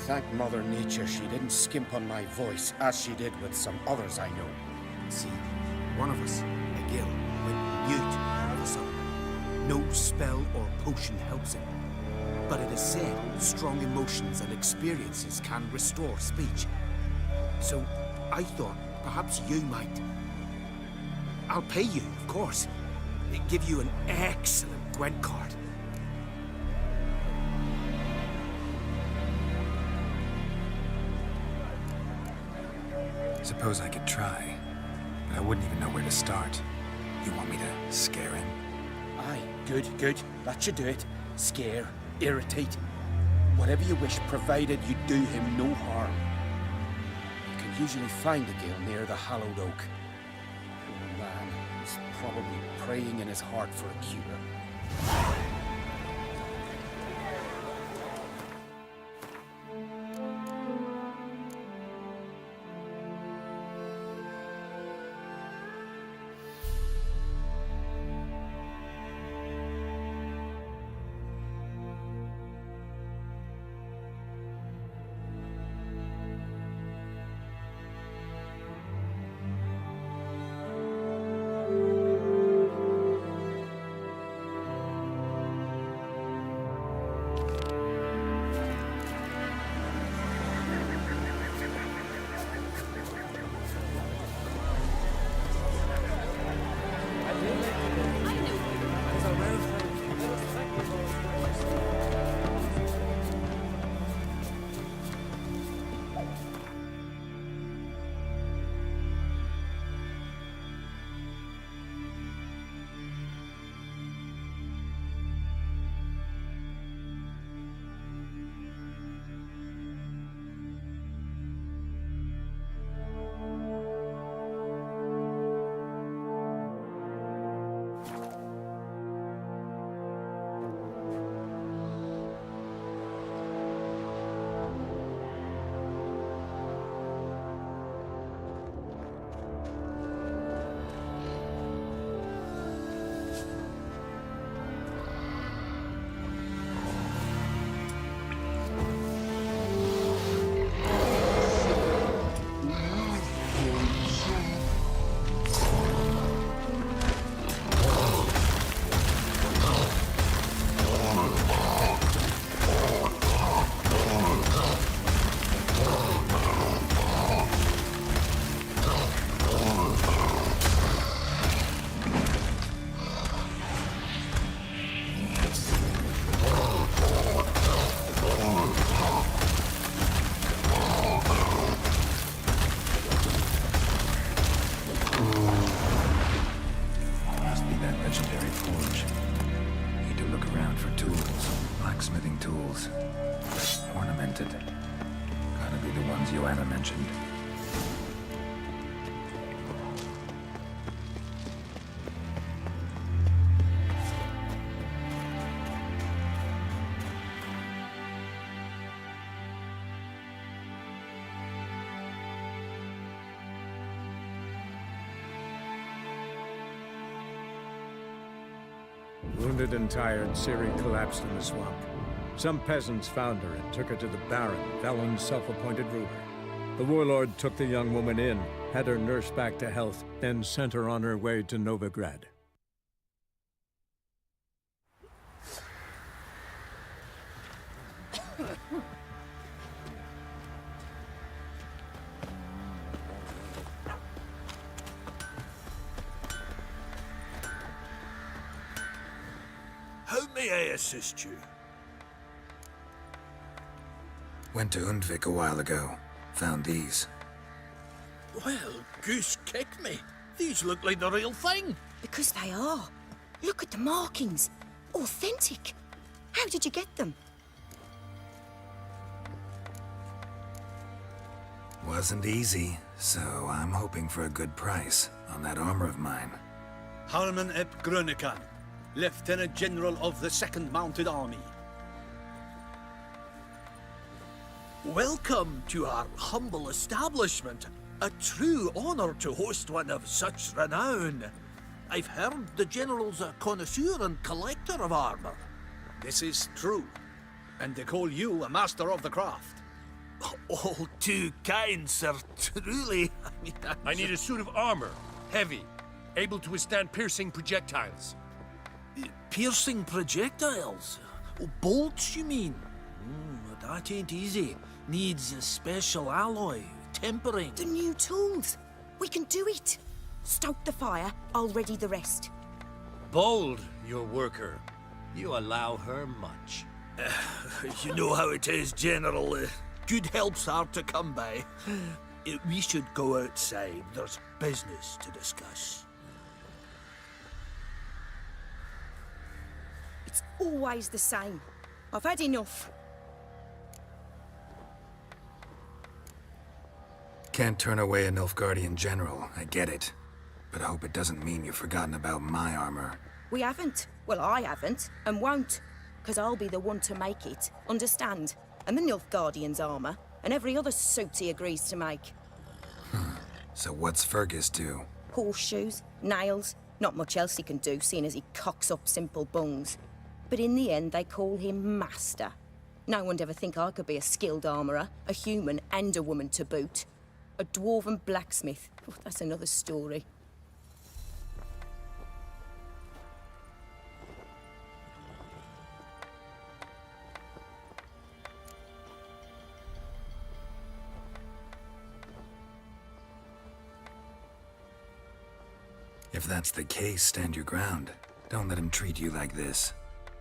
Thank Mother Nature she didn't skimp on my voice, as she did with some others I know. See, one of us, a gill, went mute all of a sudden. No spell or potion helps him. But it is said strong emotions and experiences can restore speech. So I thought perhaps you might. I'll pay you, of course. Give you an excellent Gwent card. Suppose I could try, but I wouldn't even know where to start. You want me to scare him? Aye, good, good. That should do it. Scare, irritate. Whatever you wish, provided you do him no harm. You can usually find a gill near the hallowed oak. Poor man, he's probably praying in his heart for a cure. for tools. Blacksmithing tools. Ornamented. Gotta be the ones Joanna mentioned. Wounded and tired, Ciri collapsed in the swamp. Some peasants found her and took her to the Baron, Velen's self-appointed ruler. The warlord took the young woman in, had her nursed back to health, then sent her on her way to Novigrad. How may I assist you? Went to Undvik a while ago. Found these. Well, goose kick me. These look like the real thing. Because they are. Look at the markings. Authentic. How did you get them? Wasn't easy, so I'm hoping for a good price on that armor of mine. Harman ep Grönekan, Lieutenant General of the 2nd Mounted Army. Welcome to our humble establishment. A true honor to host one of such renown. I've heard the General's a connoisseur and collector of armor. This is true, and they call you a master of the craft. All too kind, sir. Truly. I need a suit of armor. Heavy. Able to withstand piercing projectiles. Piercing projectiles? Oh, bolts, you mean? That ain't easy. Needs a special alloy, tempering. The new tools. We can do it. Stoke the fire, I'll ready the rest. Bold, your worker. You allow her much. You know how it is, General. Good help's hard to come by. We should go outside. There's business to discuss. It's always the same. I've had enough. Can't turn away a Nilfgaardian general, I get it. But I hope it doesn't mean you've forgotten about my armor. We haven't. Well, I haven't, and won't. Because I'll be the one to make it, understand? And the Nilfgaardian's armor, and every other suit he agrees to make. So what's Fergus do? Horseshoes, nails, not much else he can do, seeing as he cocks up simple bungs. But in the end, they call him Master. No one'd ever think I could be a skilled armourer, a human and a woman to boot. A dwarven blacksmith. Oh, that's another story. If that's the case, stand your ground. Don't let him treat you like this.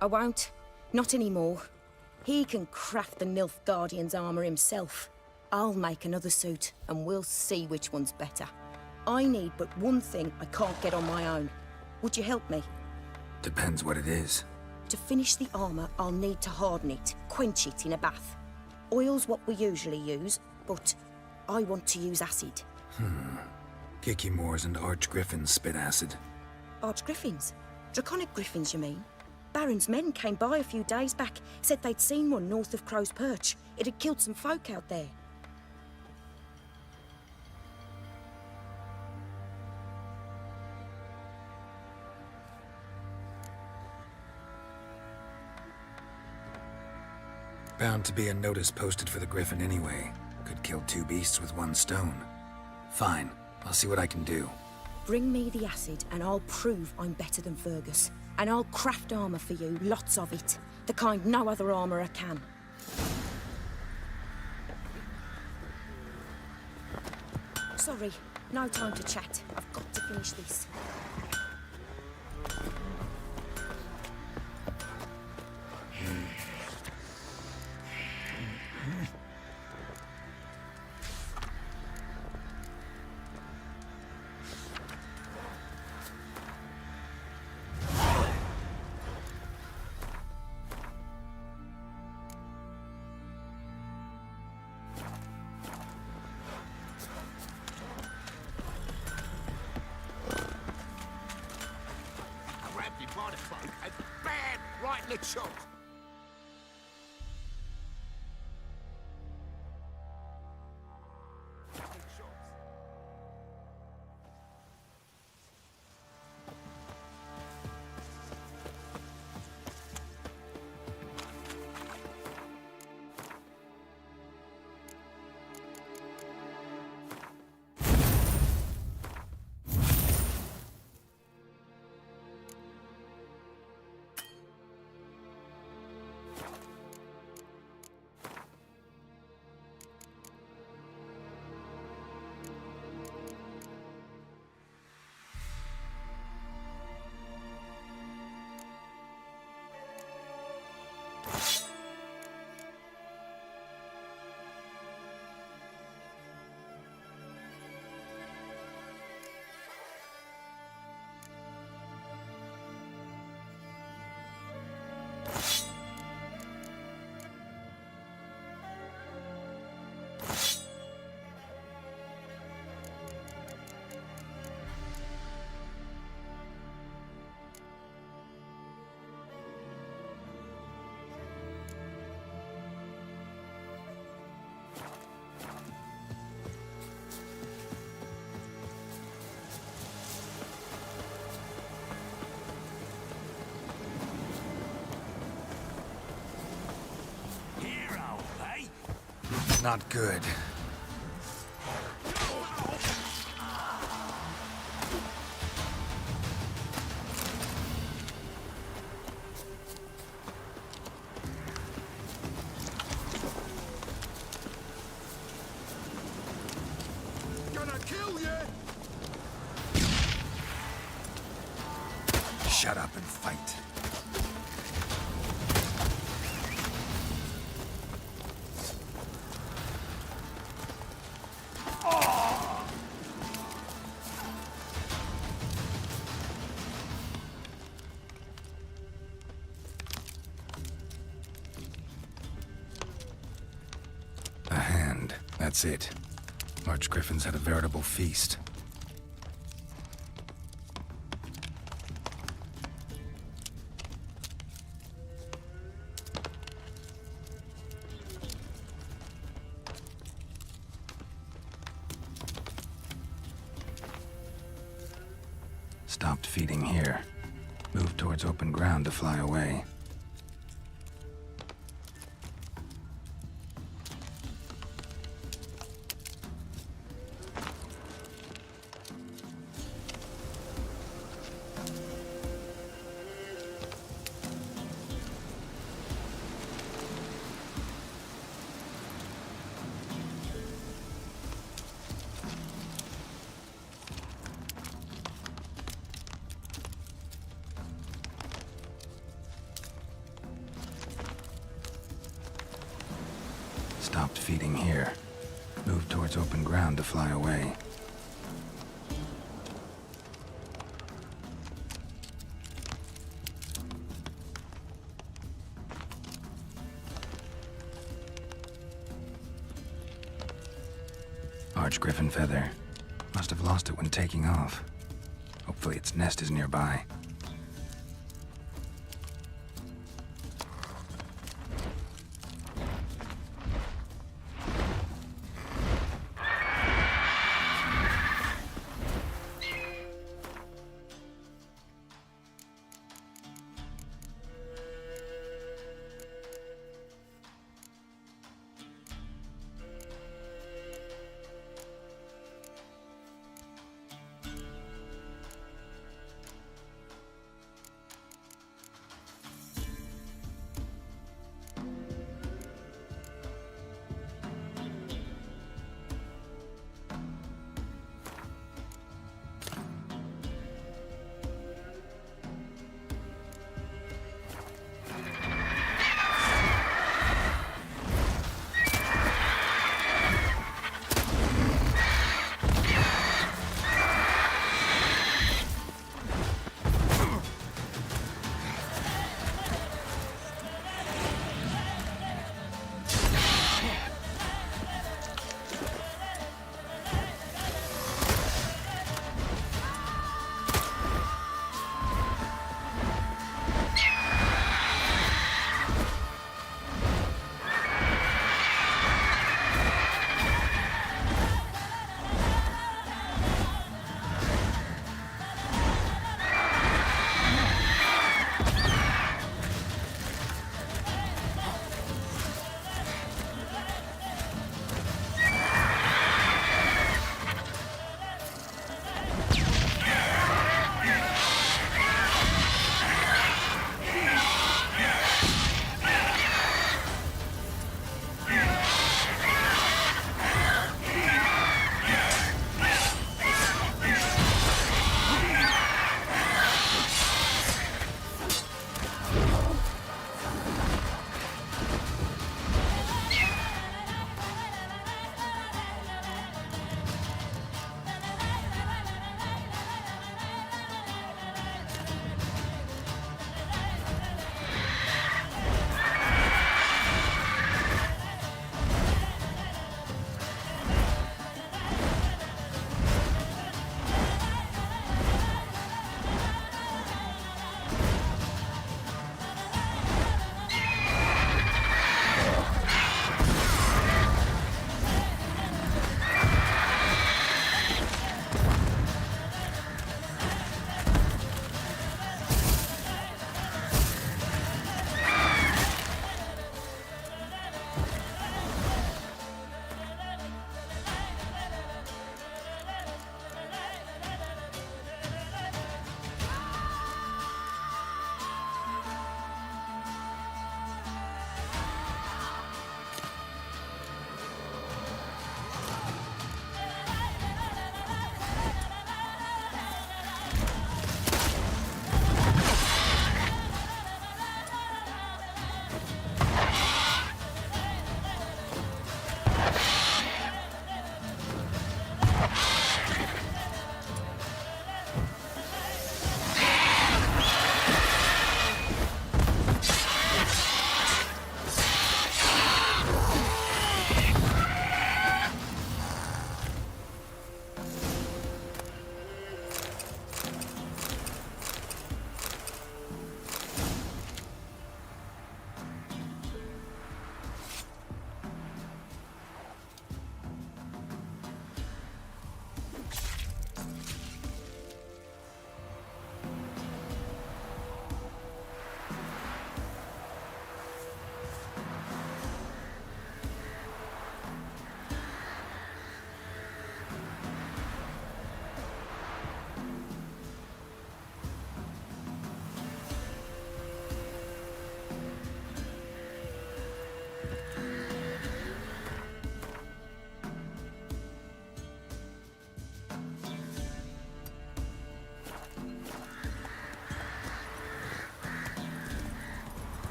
I won't. Not anymore. He can craft the Nilfgaardian's armour himself. I'll make another suit, and we'll see which one's better. I need but one thing I can't get on my own. Would you help me? Depends what it is. To finish the armour, I'll need to harden it, quench it in a bath. Oil's what we usually use, but I want to use acid. Kicky Moors and Archgriffins spit acid. Archgriffins? Draconic griffins, you mean? Baron's men came by a few days back, said they'd seen one north of Crow's Perch. It had killed some folk out there. Bound to be a notice posted for the Griffin anyway. Could kill two beasts with one stone. Fine, I'll see what I can do. Bring me the acid and I'll prove I'm better than Fergus. And I'll craft armour for you, lots of it. The kind no other armourer can. Sorry, no time to chat. I've got to finish this. like bad, right in the choke. Not good. Gonna kill you! Shut up and fight. A hand. That's it. Archgriffins had a veritable feast. Stopped feeding here. Moved towards open ground to fly away. Stopped feeding here. Moved towards open ground to fly away. Archgriffin feather. Must have lost it when taking off. Hopefully its nest is nearby.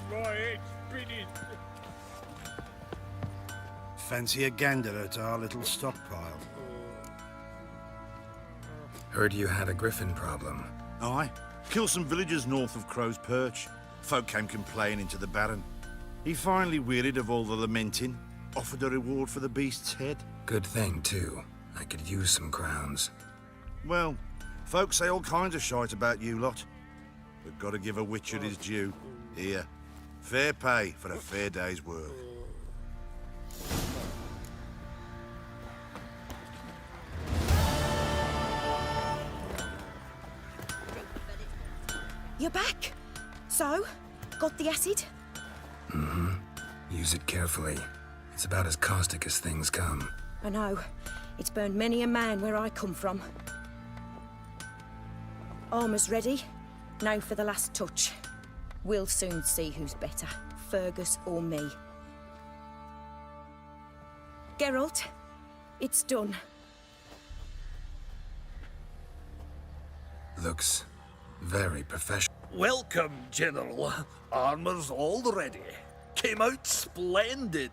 My head's spinning. Fancy a gander at our little stockpile? Heard you had a griffin problem. Aye. Killed some villagers north of Crow's Perch. Folk came complaining to the Baron. He finally wearied of all the lamenting, offered a reward for the beast's head. Good thing, too. I could use some crowns. Well, folks say all kinds of shite about you lot. But gotta give a witcher his due. Here, fair pay for a fair day's work. You're back. So, got the acid? Mm-hmm. Use it carefully. It's about as caustic as things come. I know. It's burned many a man where I come from. Armor's ready. Now for the last touch. We'll soon see who's better, Fergus or me. Geralt, it's done. Looks very professional. Welcome, General. Armor's all ready. Came out splendid,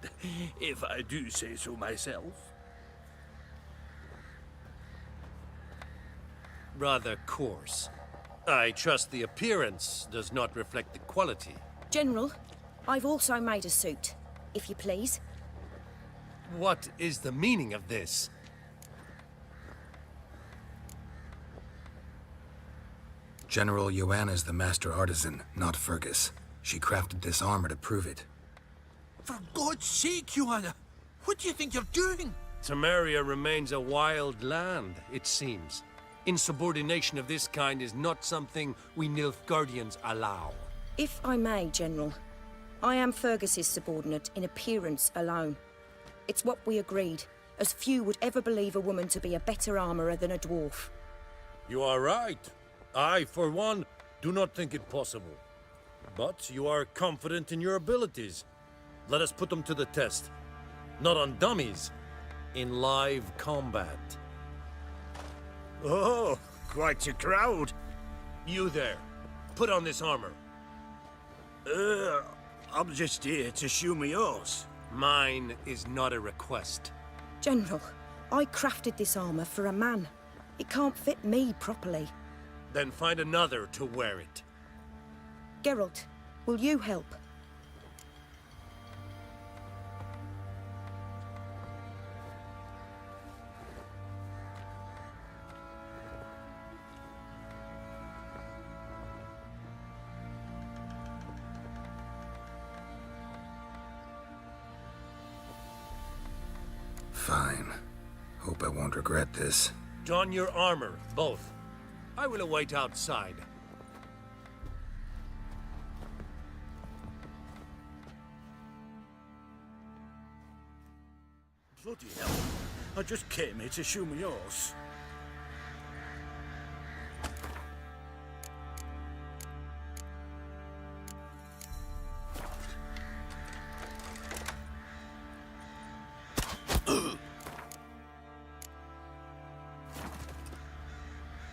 if I do say so myself. Rather coarse. I trust the appearance does not reflect the quality. General, I've also made a suit, if you please. What is the meaning of this? General Joanna's the master artisan, not Fergus. She crafted this armor to prove it. For God's sake, Joanna, what do you think you're doing? Temeria remains a wild land, it seems. Insubordination of this kind is not something we Nilfgaardians allow. If I may, General, I am Fergus's subordinate in appearance alone. It's what we agreed, as few would ever believe a woman to be a better armorer than a dwarf. You are right. I, for one, do not think it possible. But you are confident in your abilities. Let us put them to the test. Not on dummies, in live combat. Oh, quite a crowd. You there, put on this armor. I'm just here to show my horse. Mine is not a request. General, I crafted this armor for a man. It can't fit me properly. Then find another to wear it. Geralt, will you help? Fine. Hope I won't regret this. Don your armor, both. I will await outside. Bloody hell. I just came here to show my horse.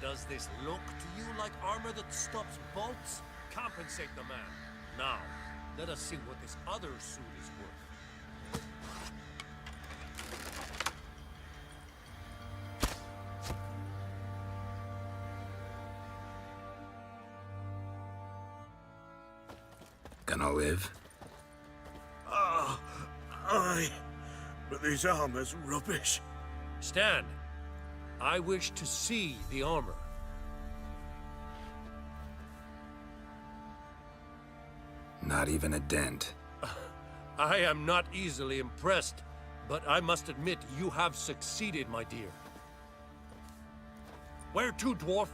Does this look to you like armor that stops bolts? Compensate the man. Now, let us see what this other suit is worth. Gonna live? Aye. But this armor's rubbish. Stand. I wish to see the armor. Not even a dent. I am not easily impressed, but I must admit you have succeeded, my dear. Where to, dwarf?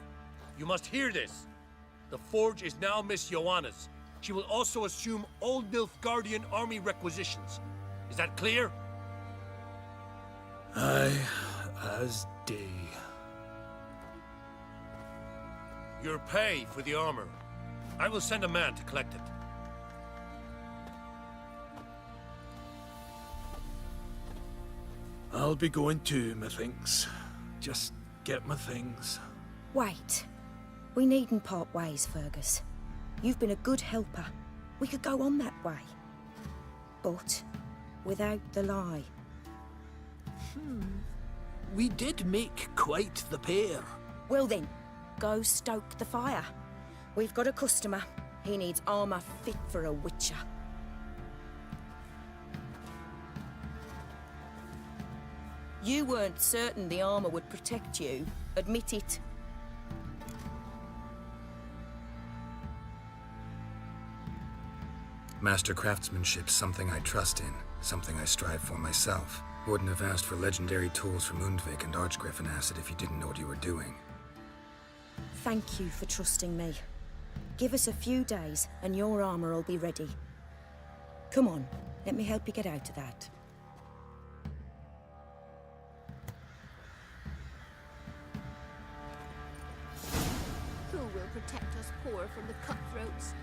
You must hear this. The forge is now Miss Joanna's. She will also assume all Nilfgaardian army requisitions. Is that clear? Aye, as day. Your pay for the armor. I will send a man to collect it. I'll be going too, methinks. Just get my things. Wait. We needn't part ways, Fergus. You've been a good helper. We could go on that way. But without the lie. We did make quite the pair. Well then, go stoke the fire. We've got a customer. He needs armor fit for a witcher. You weren't certain the armor would protect you. Admit it. Master craftsmanship's something I trust in, something I strive for myself. Wouldn't have asked for legendary tools from Undvik and Archgriffin Acid if you didn't know what you were doing. Thank you for trusting me. Give us a few days and your armor will be ready. Come on, let me help you get out of that. Who will protect us poor from the cutthroats?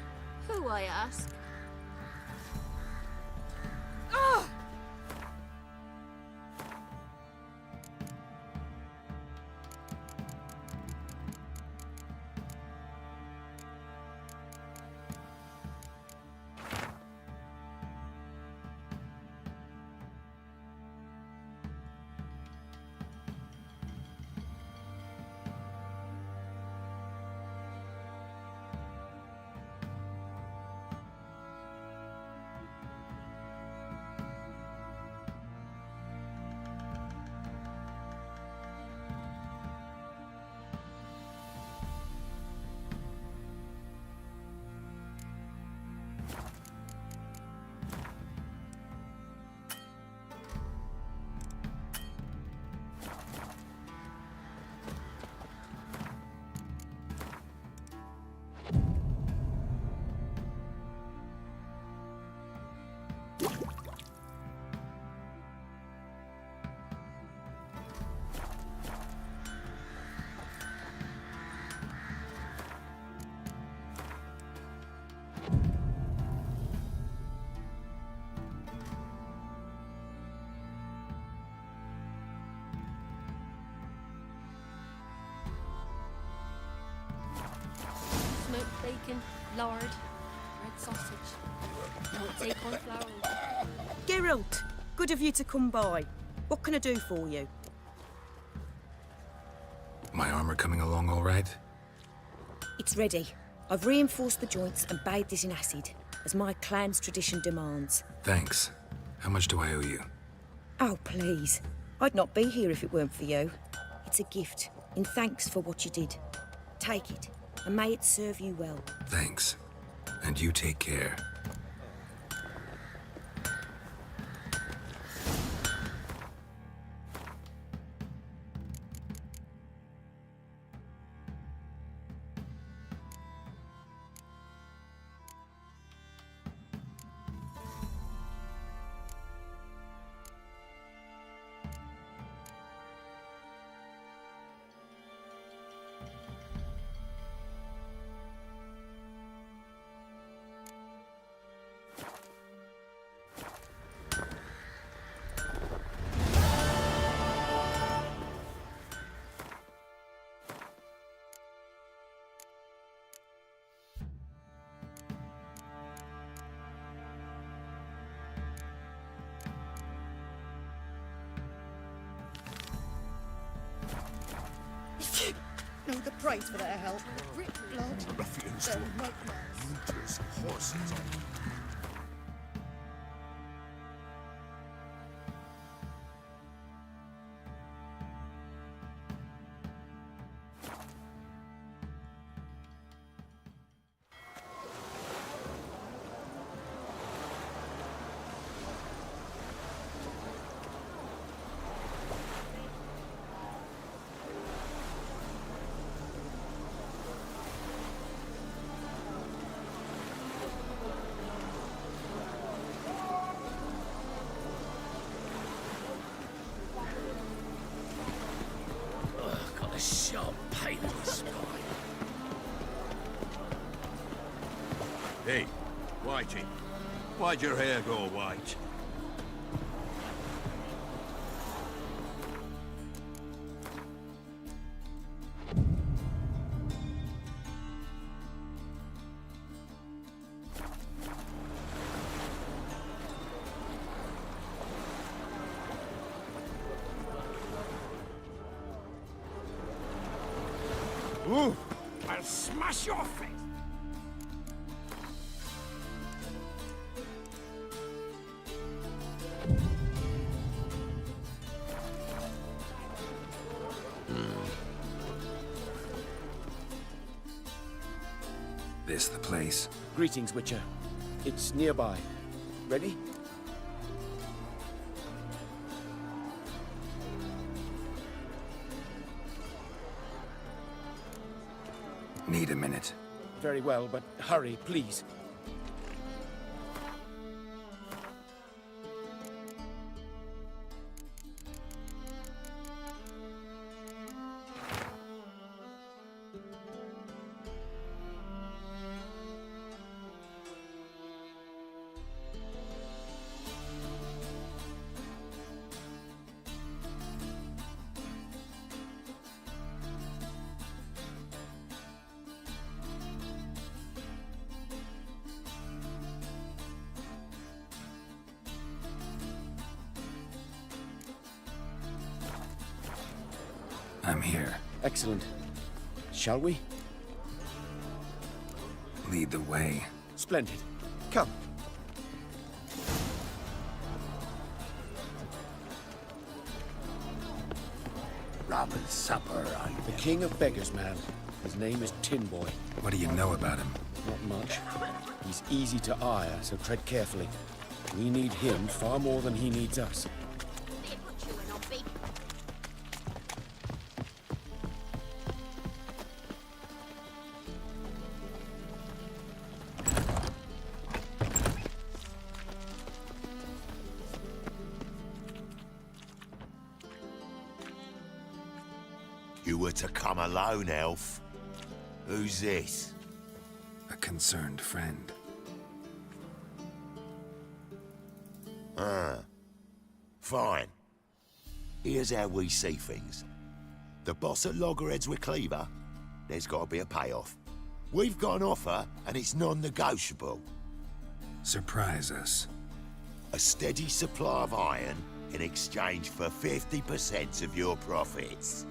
Who, I ask? Smoked bacon, lard, red sausage. Don't take cornflour. Geralt, good of you to come by. What can I do for you? My armor coming along all right? It's ready. I've reinforced the joints and bathed it in acid, as my clan's tradition demands. Thanks. How much do I owe you? Oh, please. I'd not be here if it weren't for you. It's a gift, in thanks for what you did. Take it, and may it serve you well. Thanks. And you take care. Know the price for their help. Blood. Ruffians Their to nightmares. looters, horses. Got a sharp pain in the spine. Hey, Whitey, why'd your hair go white? Ooh, I'll smash your face! This the place? Greetings, Witcher. It's nearby. Ready? Need a minute. Very well, but hurry, please. I'm here. Excellent. Shall we? Lead the way. Splendid. Come. Robin's supper, The king of beggars, man. His name is Tin Boy. What do you know about him? Not much. He's easy to ire, so tread carefully. We need him far more than he needs us. You were to come alone, elf. Who's this? A concerned friend. Ah. Fine. Here's how we see things. The boss at Loggerheads with Cleaver, there's got to be a payoff. We've got an offer, and it's non-negotiable. Surprise us. A steady supply of iron in exchange for 50% of your profits.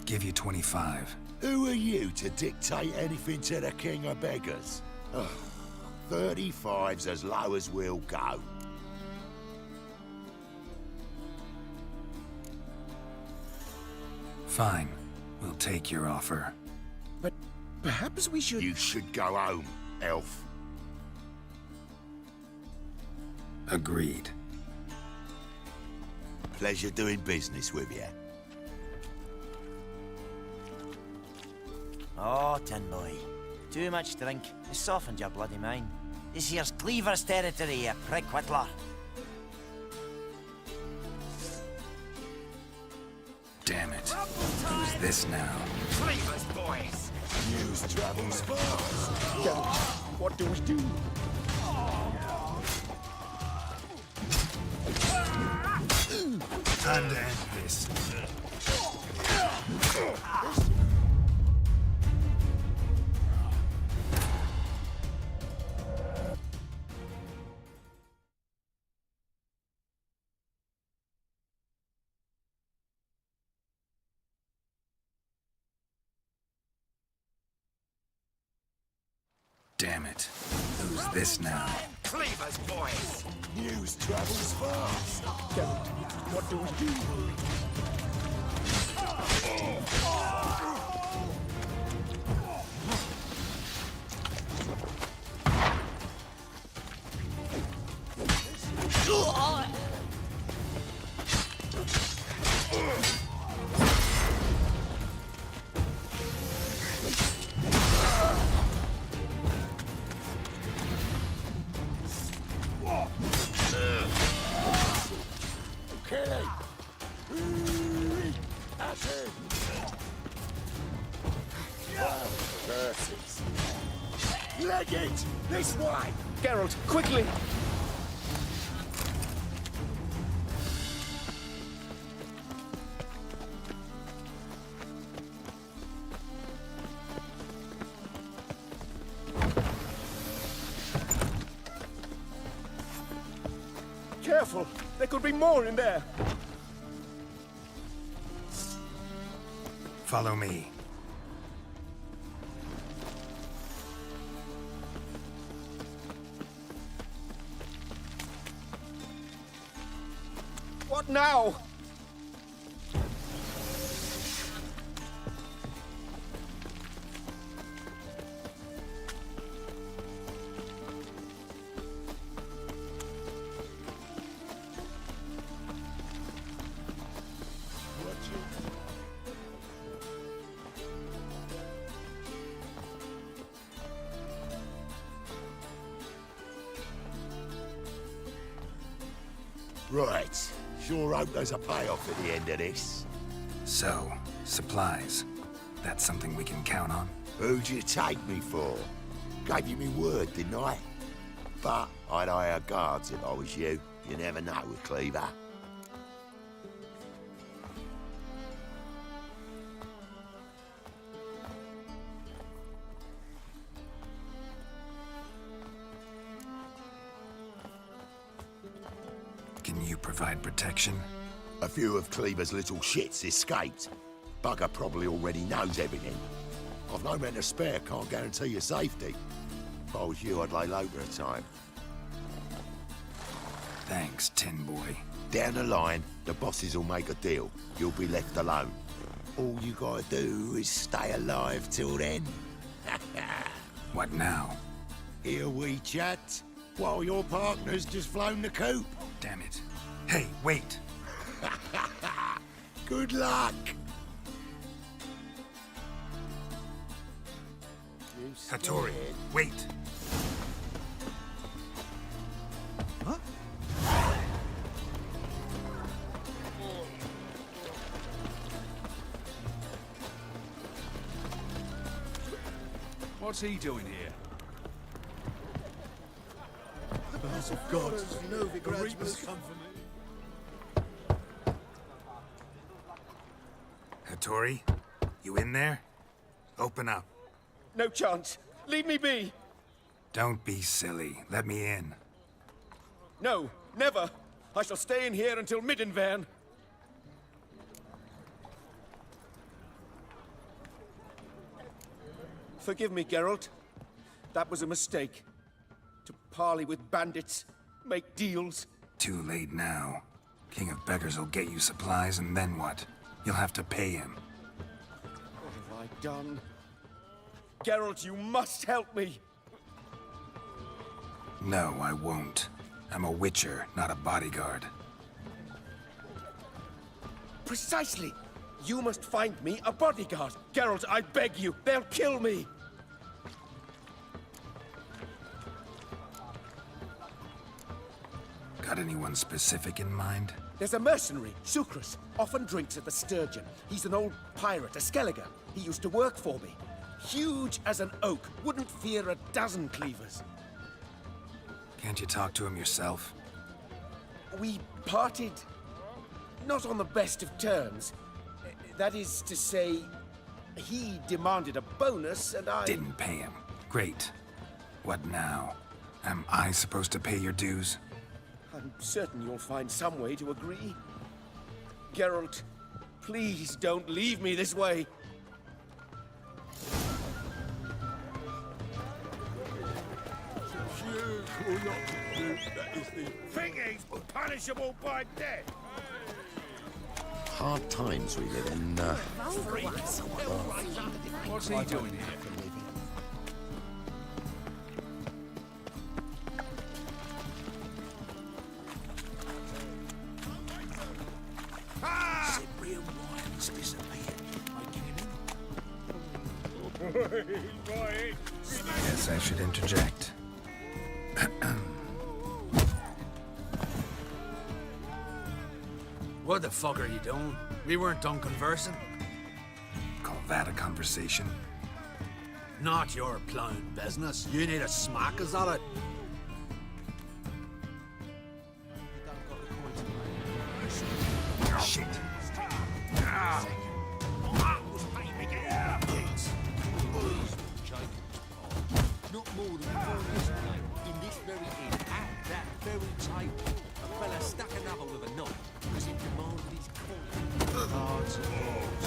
Give you 25. Who are you to dictate anything to the king of beggars? Ugh, 35's as low as we'll go. Fine. We'll take your offer. But perhaps we should... You should go home, elf. Agreed. Pleasure doing business with you. Oh, Tin Boy. Too much drink. It's softened your bloody mind. This here's Cleaver's territory, you prick whittler. Damn it. Who's this now? Cleaver's boys! News travels fast! What do we do? Time to end this. Damn it. Who's this now? Cleaver's boys! News travels fast! What do we do? Leg it! This way! Geralt, quickly! Careful! There could be more in there! Follow me. What now? Right. Sure hope there's a payoff at the end of this. So, supplies. That's something we can count on? Who'd you take me for? Gave you me word, didn't I? But I'd hire guards if I was you. You never know with Cleaver. Can you provide protection? A few of Cleaver's little shits escaped. Bugger probably already knows everything. I've no men to spare, can't guarantee your safety. If I was you, I'd lay low for a time. Thanks, Tin Boy. Down the line, the bosses will make a deal. You'll be left alone. All you gotta do is stay alive till then. What now? Here we chat, while your partner's just flown the coop. Damn it. Hey, wait! Good luck! Hattori, wait! Huh? What's he doing here? The house of God. The Reapers come for me. Hattori, you in there? Open up. No chance. Leave me be. Don't be silly. Let me in. No, never. I shall stay in here until Middenvern. Forgive me, Geralt. That was a mistake. To parley with bandits, make deals. Too late now. King of Beggars will get you supplies, and then what? You'll have to pay him. What have I done? Geralt, you must help me! No, I won't. I'm a witcher, not a bodyguard. Precisely! You must find me a bodyguard. Geralt, I beg you, they'll kill me! Got anyone specific in mind? There's a mercenary, Sucrus, often drinks at the Sturgeon. He's an old pirate, a Skellige. He used to work for me. Huge as an oak, wouldn't fear a dozen cleavers. Can't you talk to him yourself? We parted not on the best of terms. That is to say, he demanded a bonus and I... Didn't pay him. Great. What now? Am I supposed to pay your dues? I'm certain you'll find some way to agree. Geralt, please don't leave me this way. Think he's punishable by death. Hard times we live in, What's he doing here? Cyprian wines disappeared. Guess I should interject. What the fuck are you doing? We weren't done conversing. Call that a conversation? Not your plowing business. You need a smack us at it. Shit. Not more than 4 years ago, in this very inn, at that very table, a fella stuck another with a knife because he demanded his coin. Cards and balls.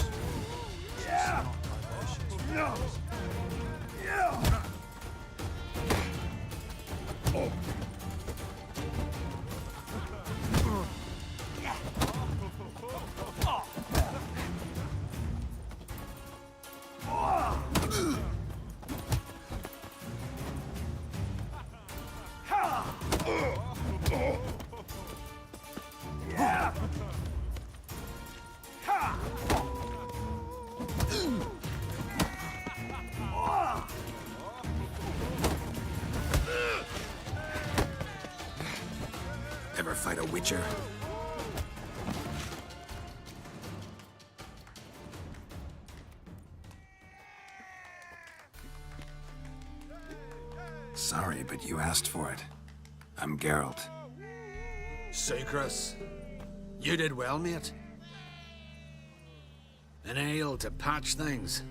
Ever fight a witcher? Sorry, but you asked for it. I'm Geralt. Sucrus, you did well, mate. An ale to patch things.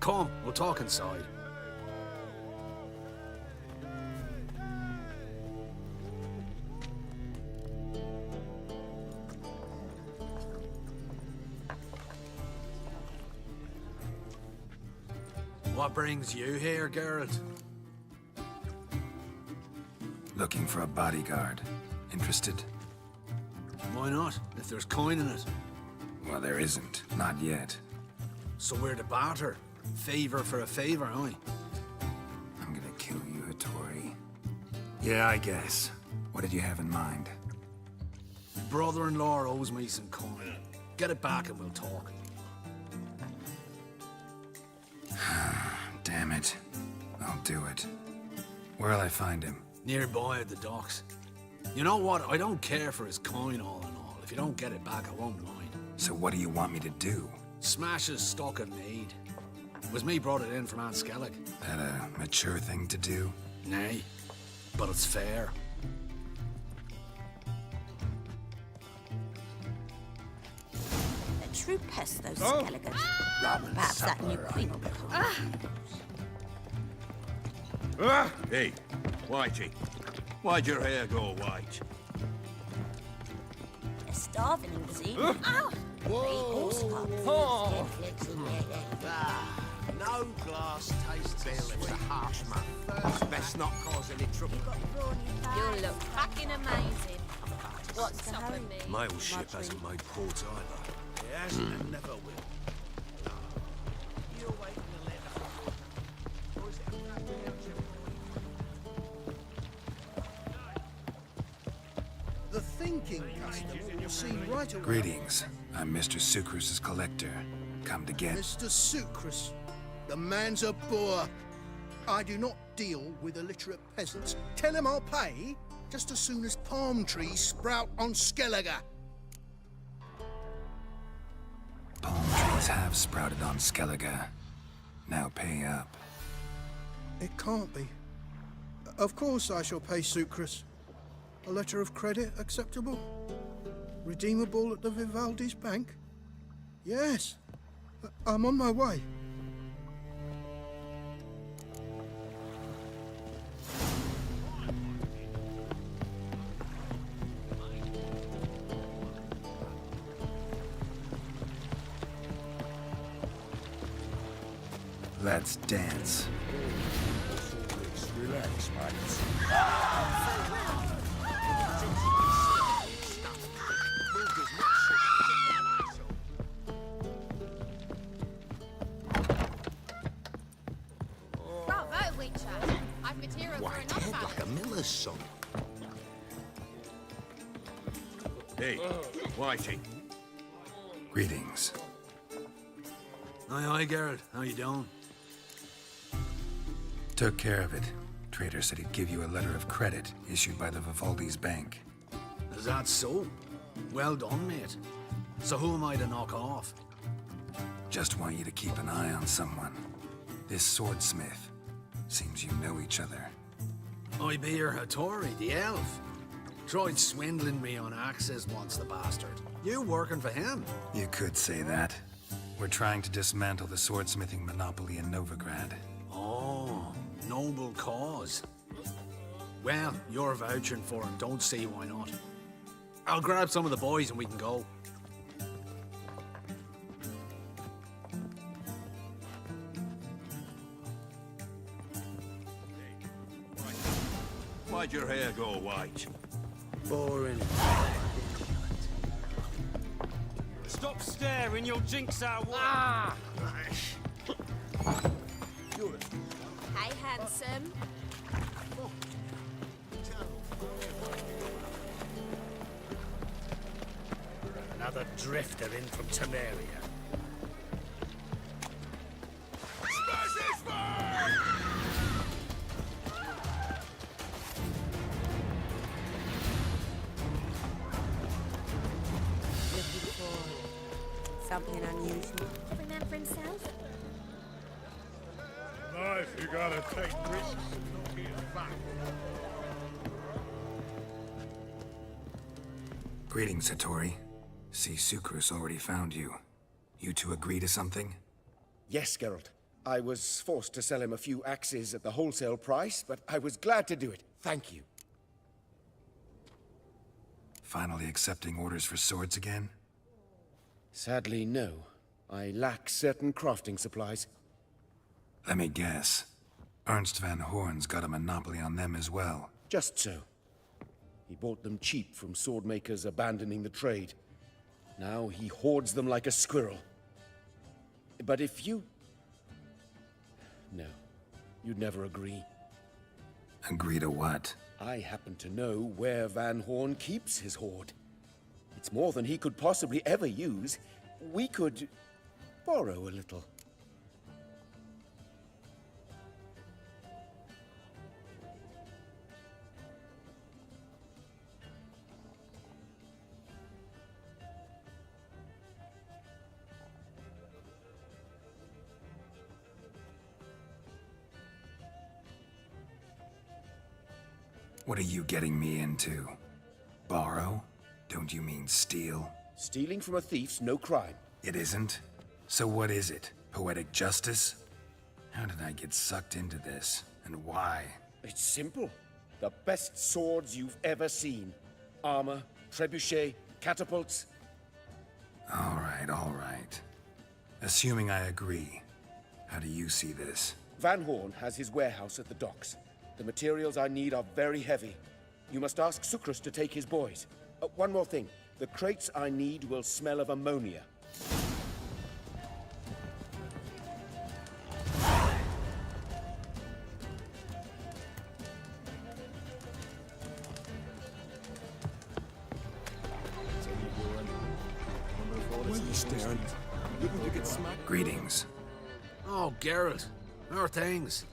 Come, we'll talk inside. What brings you here, Geralt? Looking for a bodyguard. Interested? Why not, if there's coin in it? Well, there isn't. Not yet. So we're to barter. Favor for a favor, aye? I'm gonna kill you, Hattori. Yeah, I guess. What did you have in mind? Brother-in-law owes me some coin. Get it back and we'll talk. Damn it. I'll do it. Where'll I find him? Nearby at the docks. You know what? I don't care for his coin all in all. If you don't get it back, I won't mind. So what do you want me to do? Smash his stock and mead. It was me brought it in from Aunt Skellige. That a mature thing to do? Nay, but it's fair. A true pest, those Skelligers. Perhaps that new queen will become. Hey, Whitey. Why'd your hair go white? They're starving in the sea. Ow! Oh. No glass tastes as sweet. Harsh man. Best not cause any trouble. You look fucking amazing. What's stopping me? Mail ship hasn't made port either. It hasn't and never will. You're waiting a letter. Or is it The thinking customer will see right away. Greetings. I'm Mr. Sucrus's collector. Come to get... Mr. Sucrus, the man's a boor. I do not deal with illiterate peasants. Tell him I'll pay just as soon as palm trees sprout on Skellige. Palm trees have sprouted on Skellige. Now pay up. It can't be. Of course I shall pay Sucrus. A letter of credit acceptable? Redeemable at the Vivaldi's bank? Yes. I'm on my way. Let's dance. Relax, mate. Bravo, Witcher. I've material for White enough head ballads. like a miller's son. Hey, Whitey. Greetings. Aye, Geralt. How you doing? Took care of it. Trader said he'd give you a letter of credit issued by the Vivaldi's bank. Is that so? Well done, mate. So who am I to knock off? Just want you to keep an eye on someone. This swordsmith. Seems you know each other. I be your Hattori, the elf. Tried swindling me on axes once, the bastard. You working for him? You could say that. We're trying to dismantle the swordsmithing monopoly in Novigrad. Oh, noble cause. Well, you're vouching for him. Don't see why not. I'll grab some of the boys and we can go. why'd your hair go white? Boring. Stop staring, you'll jinx our work. Ah! Hi, handsome. Another drifter in from Temeria. Looking for something unusual. Every man for himself. Nice, you gotta take risks and not be a fact. Greetings, Hattori. See, Sucrus already found you. You two agree to something? Yes, Geralt. I was forced to sell him a few axes at the wholesale price, but I was glad to do it. Thank you. Finally accepting orders for swords again? Sadly, no. I lack certain crafting supplies. Let me guess. Ernst van Horn's got a monopoly on them as well. Just so. He bought them cheap from swordmakers abandoning the trade. Now he hoards them like a squirrel. But if you... No. You'd never agree. Agree to what? I happen to know where Van Horn keeps his hoard. It's more than he could possibly ever use. We could... borrow a little. What are you getting me into? Borrow? Don't you mean steal? Stealing from a thief's no crime. It isn't? So what is it? Poetic justice? How did I get sucked into this? And why? It's simple. The best swords you've ever seen. Armor, trebuchet, catapults. All right. Assuming I agree, how do you see this? Van Horn has his warehouse at the docks. The materials I need are very heavy. You must ask Sucrus to take his boys. One more thing. The crates I need will smell of ammonia. Why are you staring? Looking to get smacked? Greetings. Oh, Geralt. How are things?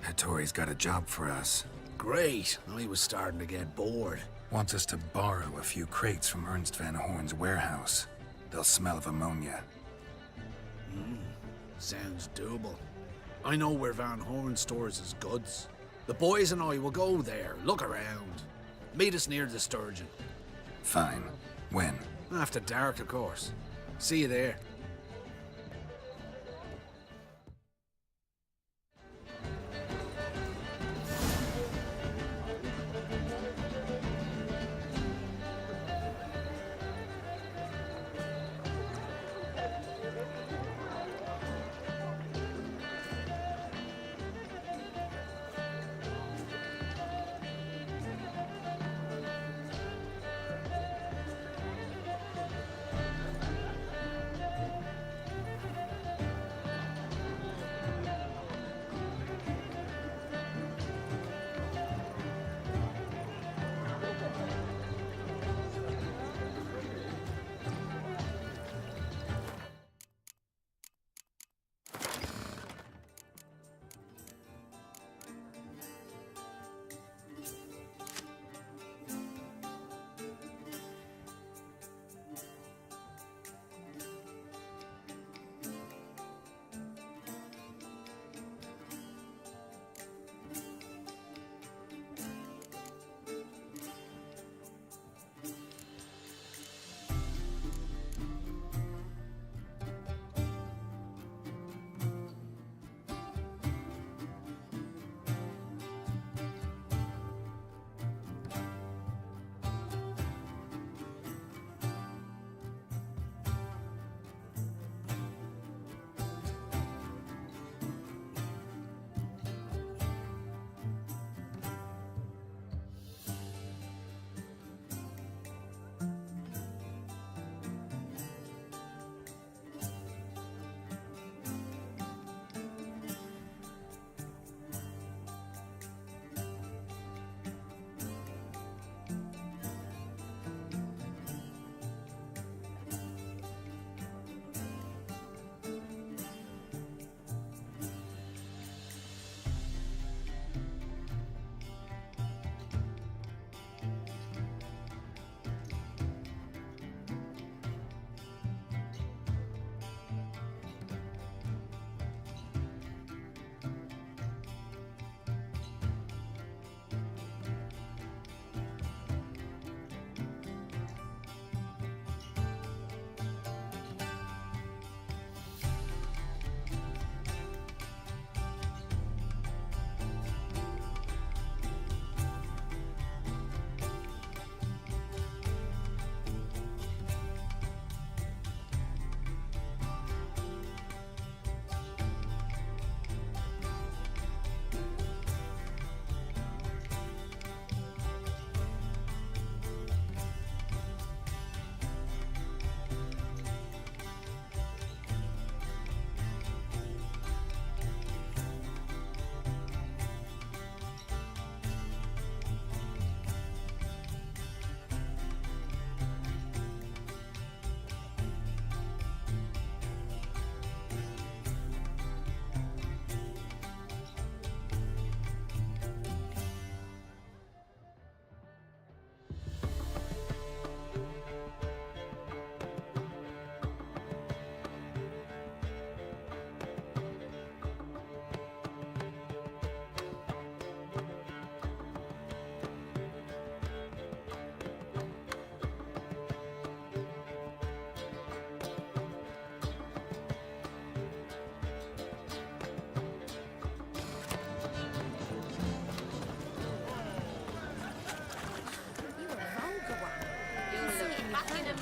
Hattori's got a job for us. Great. I was starting to get bored. Wants us to borrow a few crates from Ernst van Horn's warehouse. They'll smell of ammonia. Sounds doable. I know where Van Horn stores his goods. The boys and I will go there, look around. Meet us near the Sturgeon. Fine. When? After dark, of course. See you there.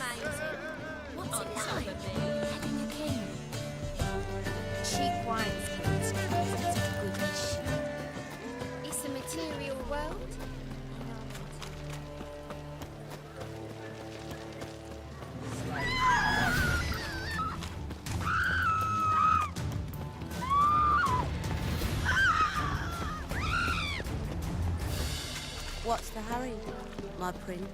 amazing. What's it like? Having a king. Cheap wines, kids. It's a good issue. It's a material world. What's the hurry, my prince?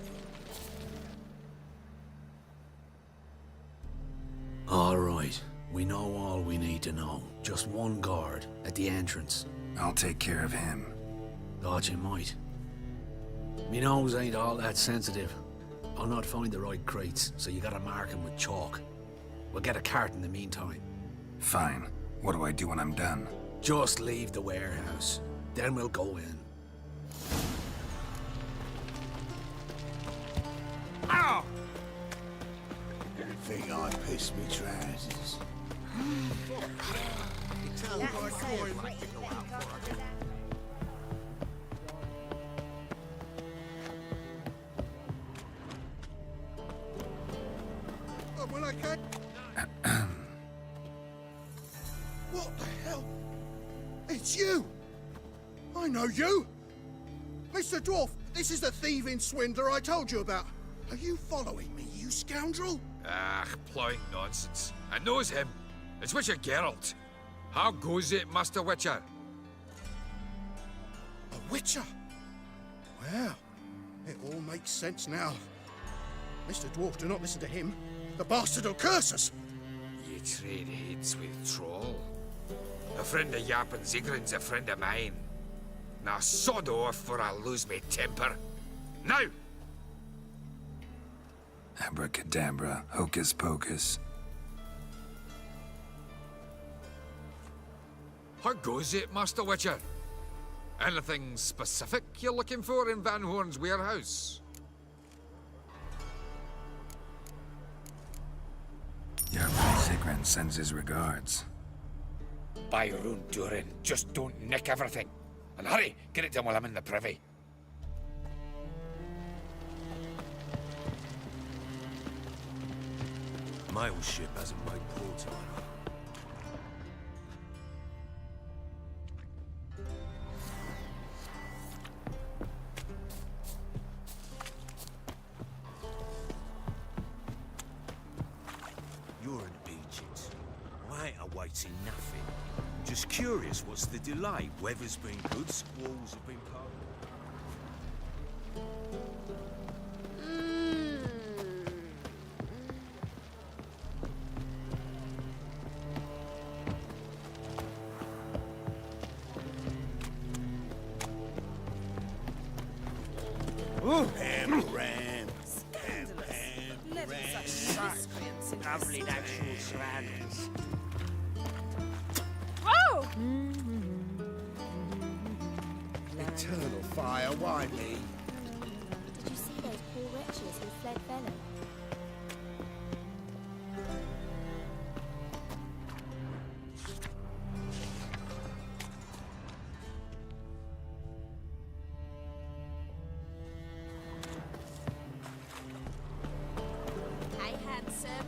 All right. We know all we need to know. Just one guard at the entrance. I'll take care of him. Thought you might. Me nose ain't all that sensitive. I'll not find the right crates, so you gotta mark them with chalk. We'll get a cart in the meantime. Fine. What do I do when I'm done? Just leave the warehouse. Then we'll go in. Ow! Think I pissed me trousers. Well, I can't. What the hell? It's you! I know you! Mr. Dwarf, this is the thieving swindler I told you about. Are you following me, you scoundrel? Ah, plowing nonsense. I knows him. It's Witcher Geralt. How goes it, Master Witcher? A witcher? Well, it all makes sense now. Mr. Dwarf, do not listen to him. The bastard will curse us. Ye trade heads with troll. A friend of Yap and Zigrin's a friend of mine. Now sod off or I'll lose me temper. Now! Abracadabra, hocus pocus. How goes it, Master Witcher? Anything specific you're looking for in Van Horn's warehouse? Your Zigrin sends his regards. By your own doing, just don't nick everything. And hurry, get it done while I'm in the privy. My old ship hasn't made port on her. You're an agent. I ain't awaiting nothing. Just curious, what's the delay? Weather's been good, squalls have been cold. Lovely natural surroundings. Oh! Eternal fire, why me? Did you see those poor wretches who fled Velen? Hey, handsome.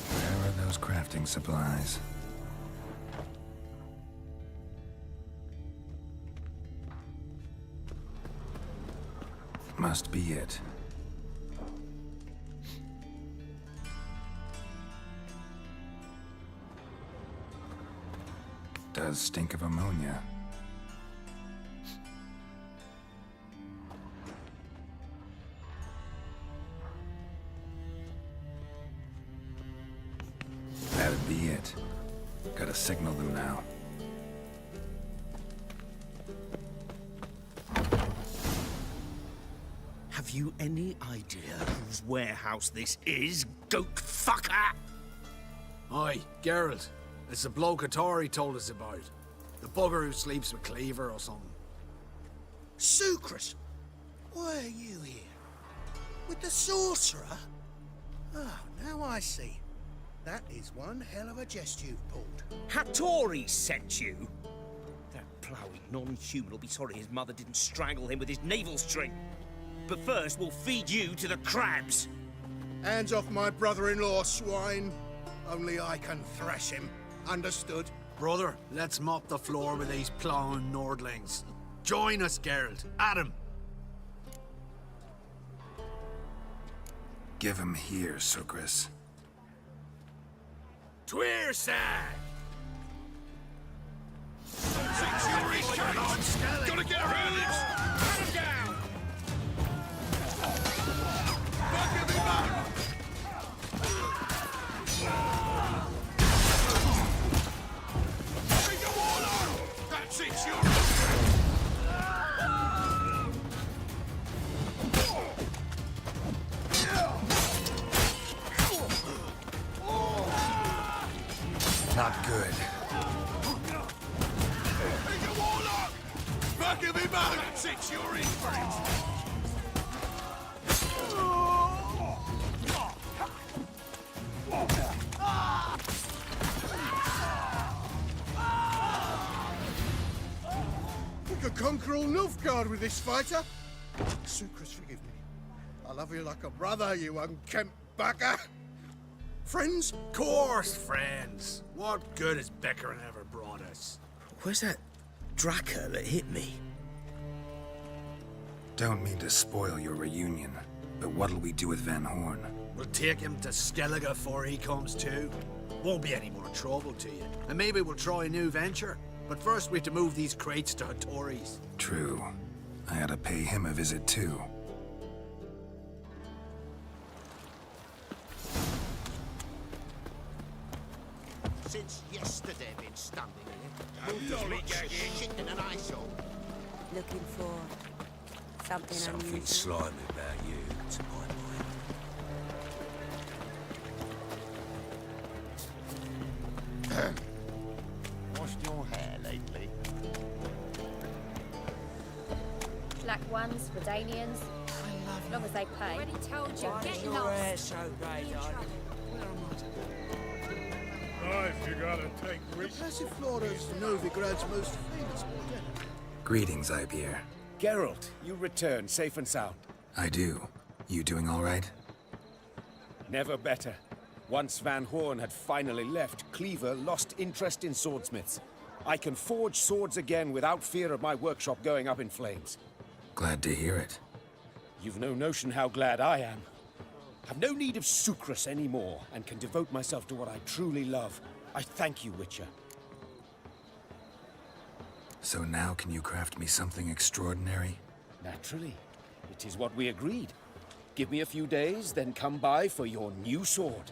Where are those crafting supplies? Must be it. Does stink of ammonia. That'd be it. Gotta signal them now. Have you any idea whose warehouse this is, goat fucker? Aye, Geralt. It's the bloke Atari told us about. The bugger who sleeps with Cleaver or something. Sucrus! Why are you here? With the sorcerer? Oh, now I see. That is one hell of a jest you've pulled. Hattori sent you? That ploughing non-human will be sorry his mother didn't strangle him with his navel string. But first, we'll feed you to the crabs. Hands off my brother-in-law, swine. Only I can thrash him. Understood? Brother, let's mop the floor with these plowing Nordlings. Join us, Geralt. Adam. Give him here, Sucrus. Tweerside! Gotta get around him! Cut him down! Back of him up! Bring the wall on! That's it, Fury! Not good. Bring the wall on! Back of him up! That's it, you're in for it! We could conquer all Nilfgaard with this fighter. Sucrus, forgive me. I love you like a brother, you unkempt bugger. Friends? Course, friends. What good has bickering ever brought us? Where's that Draka that hit me? Don't mean to spoil your reunion, but what'll we do with Van Horn? We'll take him to Skellige before he comes to. Won't be any more trouble to you. And maybe we'll try a new venture. But first we have to move these crates to Hattori's. True. I ought to pay him a visit too. Since yesterday been standing here. Moved as much as shit in an eyesore. Looking for something Something unusual. slimy about you, to my mind. Washed your hair lately? Black ones, Redanians. As long as they pay. Already told you, get lost. Guys, you gotta take risks. Passiflora's Novigrad's most famous model. Greetings, Ipier. Geralt, you return safe and sound. I do. You doing all right? Never better. Once Van Horn had finally left, Cleaver lost interest in swordsmiths. I can forge swords again without fear of my workshop going up in flames. Glad to hear it. You've no notion how glad I am. I've no need of Sucrus anymore, and can devote myself to what I truly love. I thank you, Witcher. So now can you craft me something extraordinary? Naturally. It is what we agreed. Give me a few days, then come by for your new sword.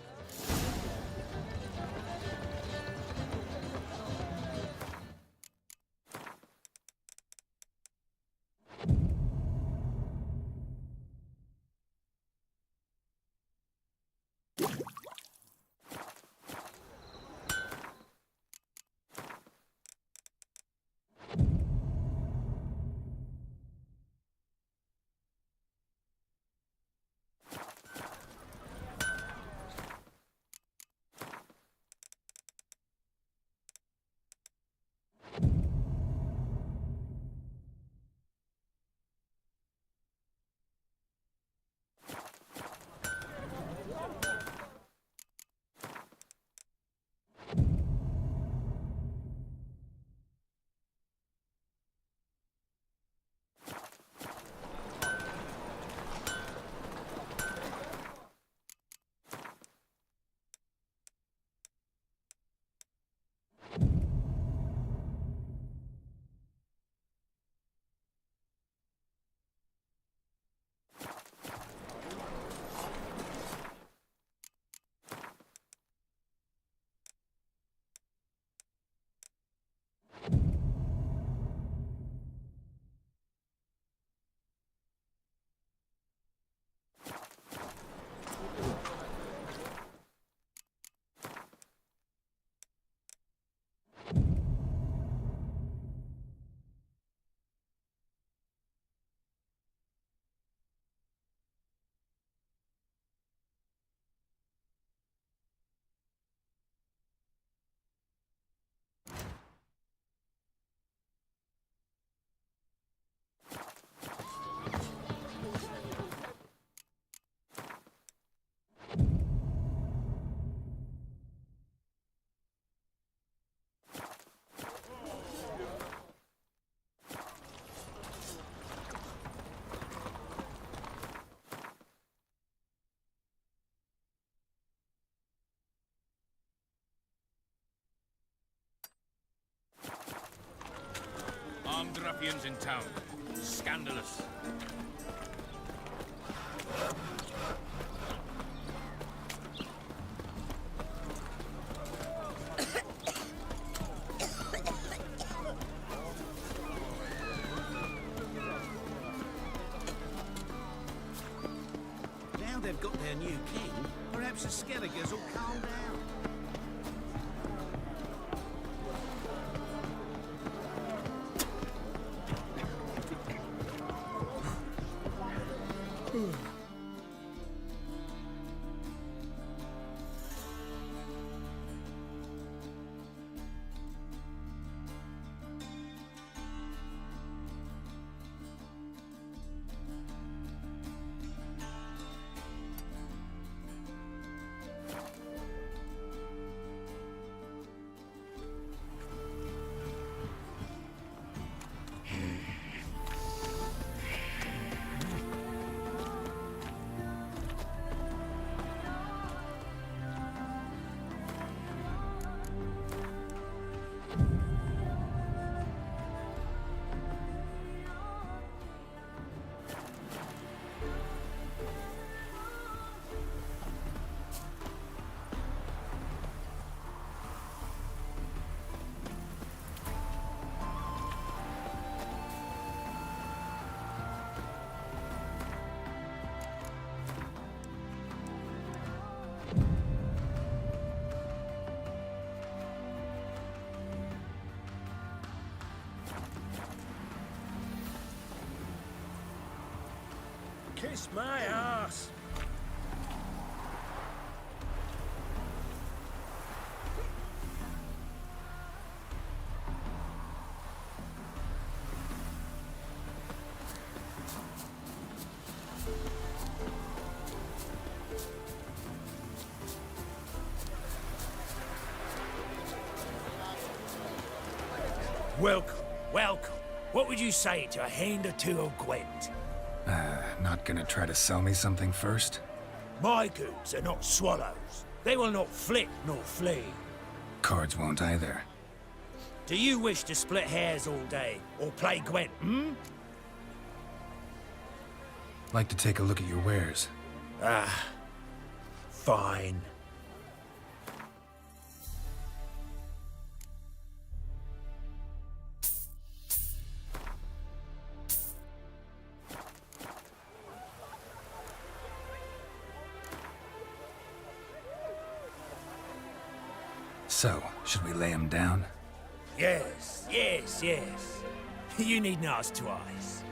Armed ruffians in town. Scandalous. Now they've got their new king, perhaps the Skelligers will calm down. Kiss my ass. Welcome, welcome. What would you say to a hand or two of Gwent? Not gonna try to sell me something first? My goods are not swallows. They will not flit nor flee. Cards won't either. Do you wish to split hairs all day, or play Gwent, Like to take a look at your wares. Fine. So, should we lay him down? Yes, yes, yes. You needn't ask twice.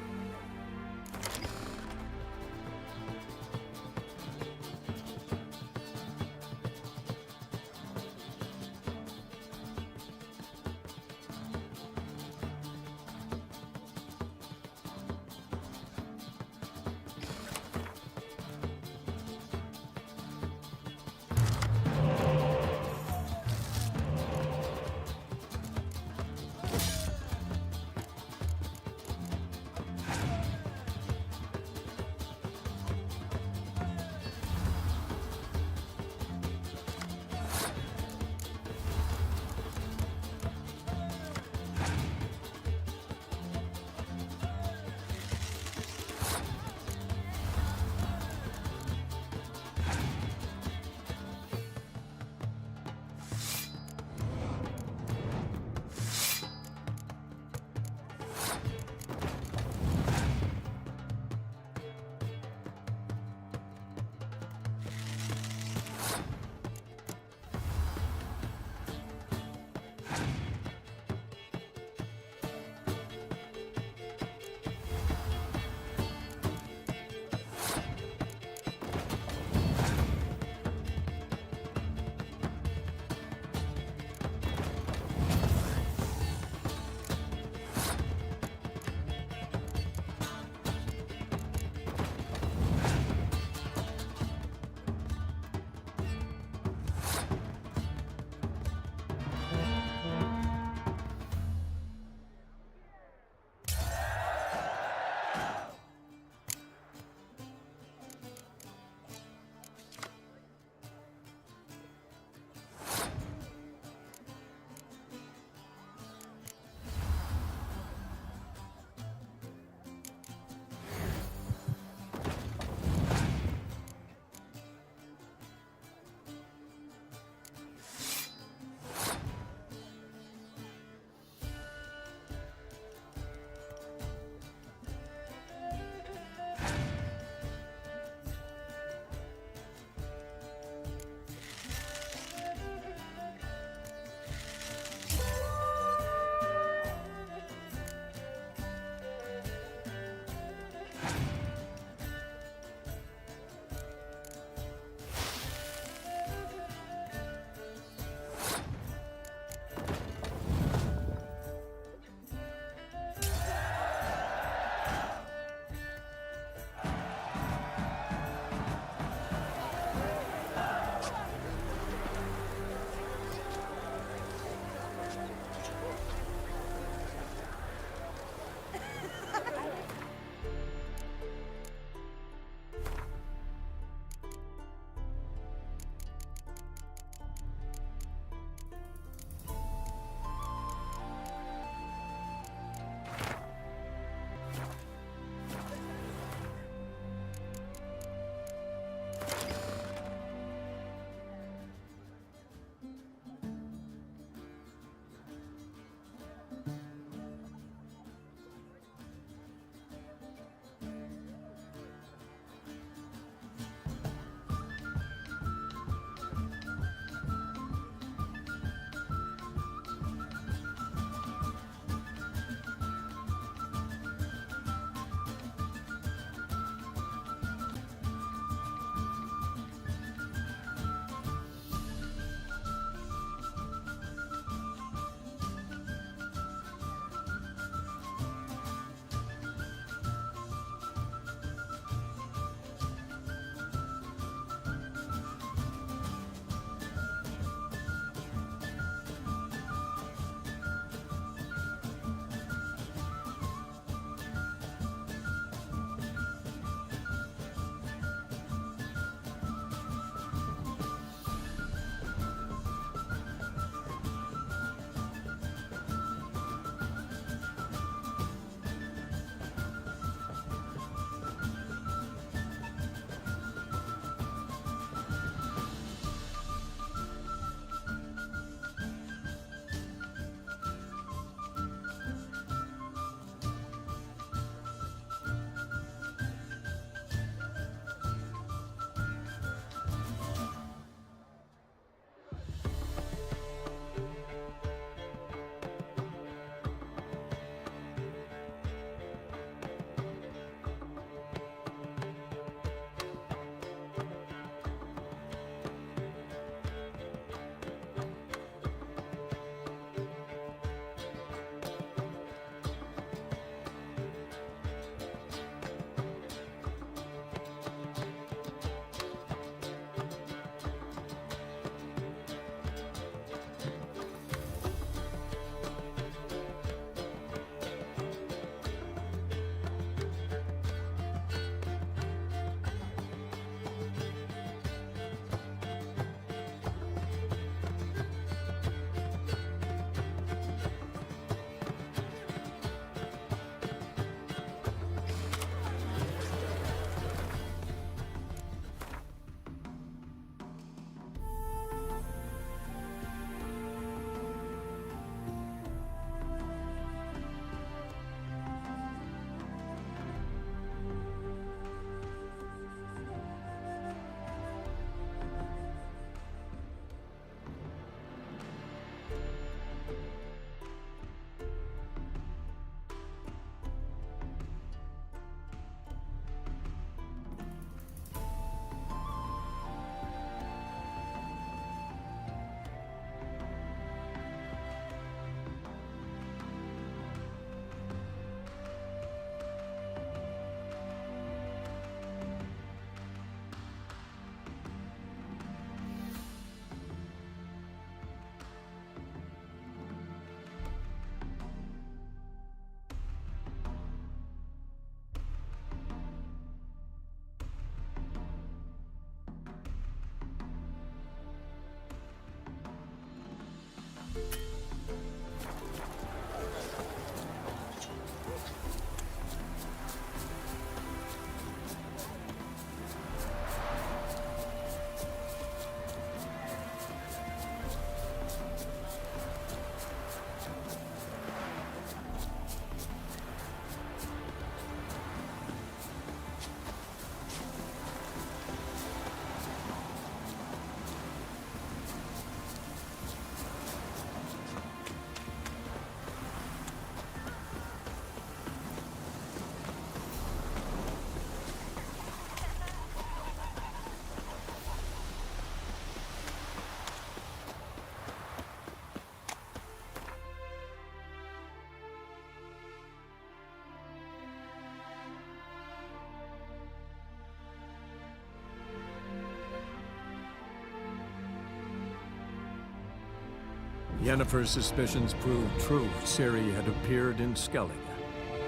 Yennefer's suspicions proved true. Ciri had appeared in Skellige.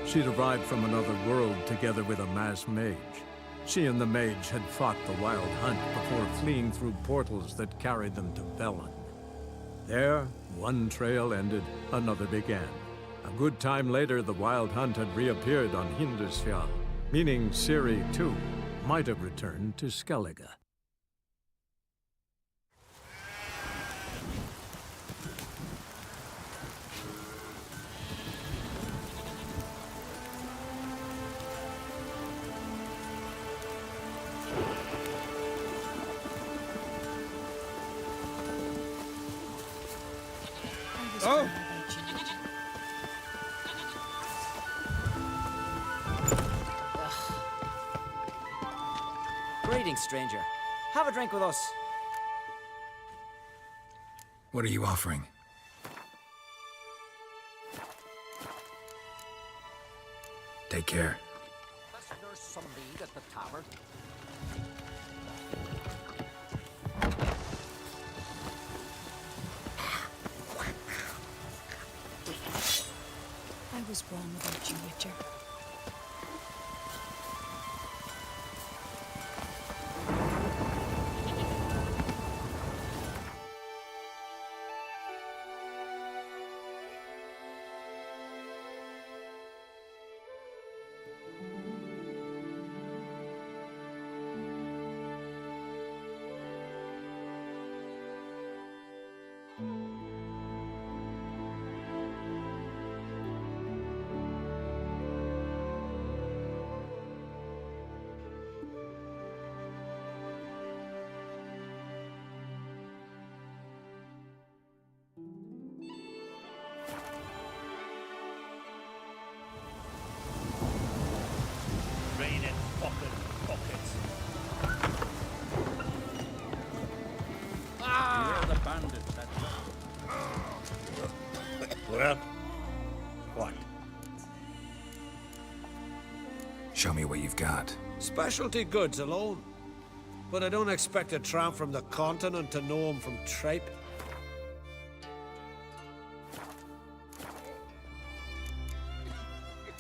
She'd arrived from another world together with a masked mage. She and the mage had fought the Wild Hunt before fleeing through portals that carried them to Velen. There, one trail ended, another began. A good time later, the Wild Hunt had reappeared on Hindarsfjall, meaning Ciri, too, might have returned to Skellige. Oh! Greetings, stranger. Have a drink with us. What are you offering? Take care. There's some mead at the tavern. I was wrong about you, Witcher. Raining fucking buckets. You're the bandit, that's Well, what? Show me what you've got. Specialty goods alone. But I don't expect a tramp from the continent to know 'em from tripe.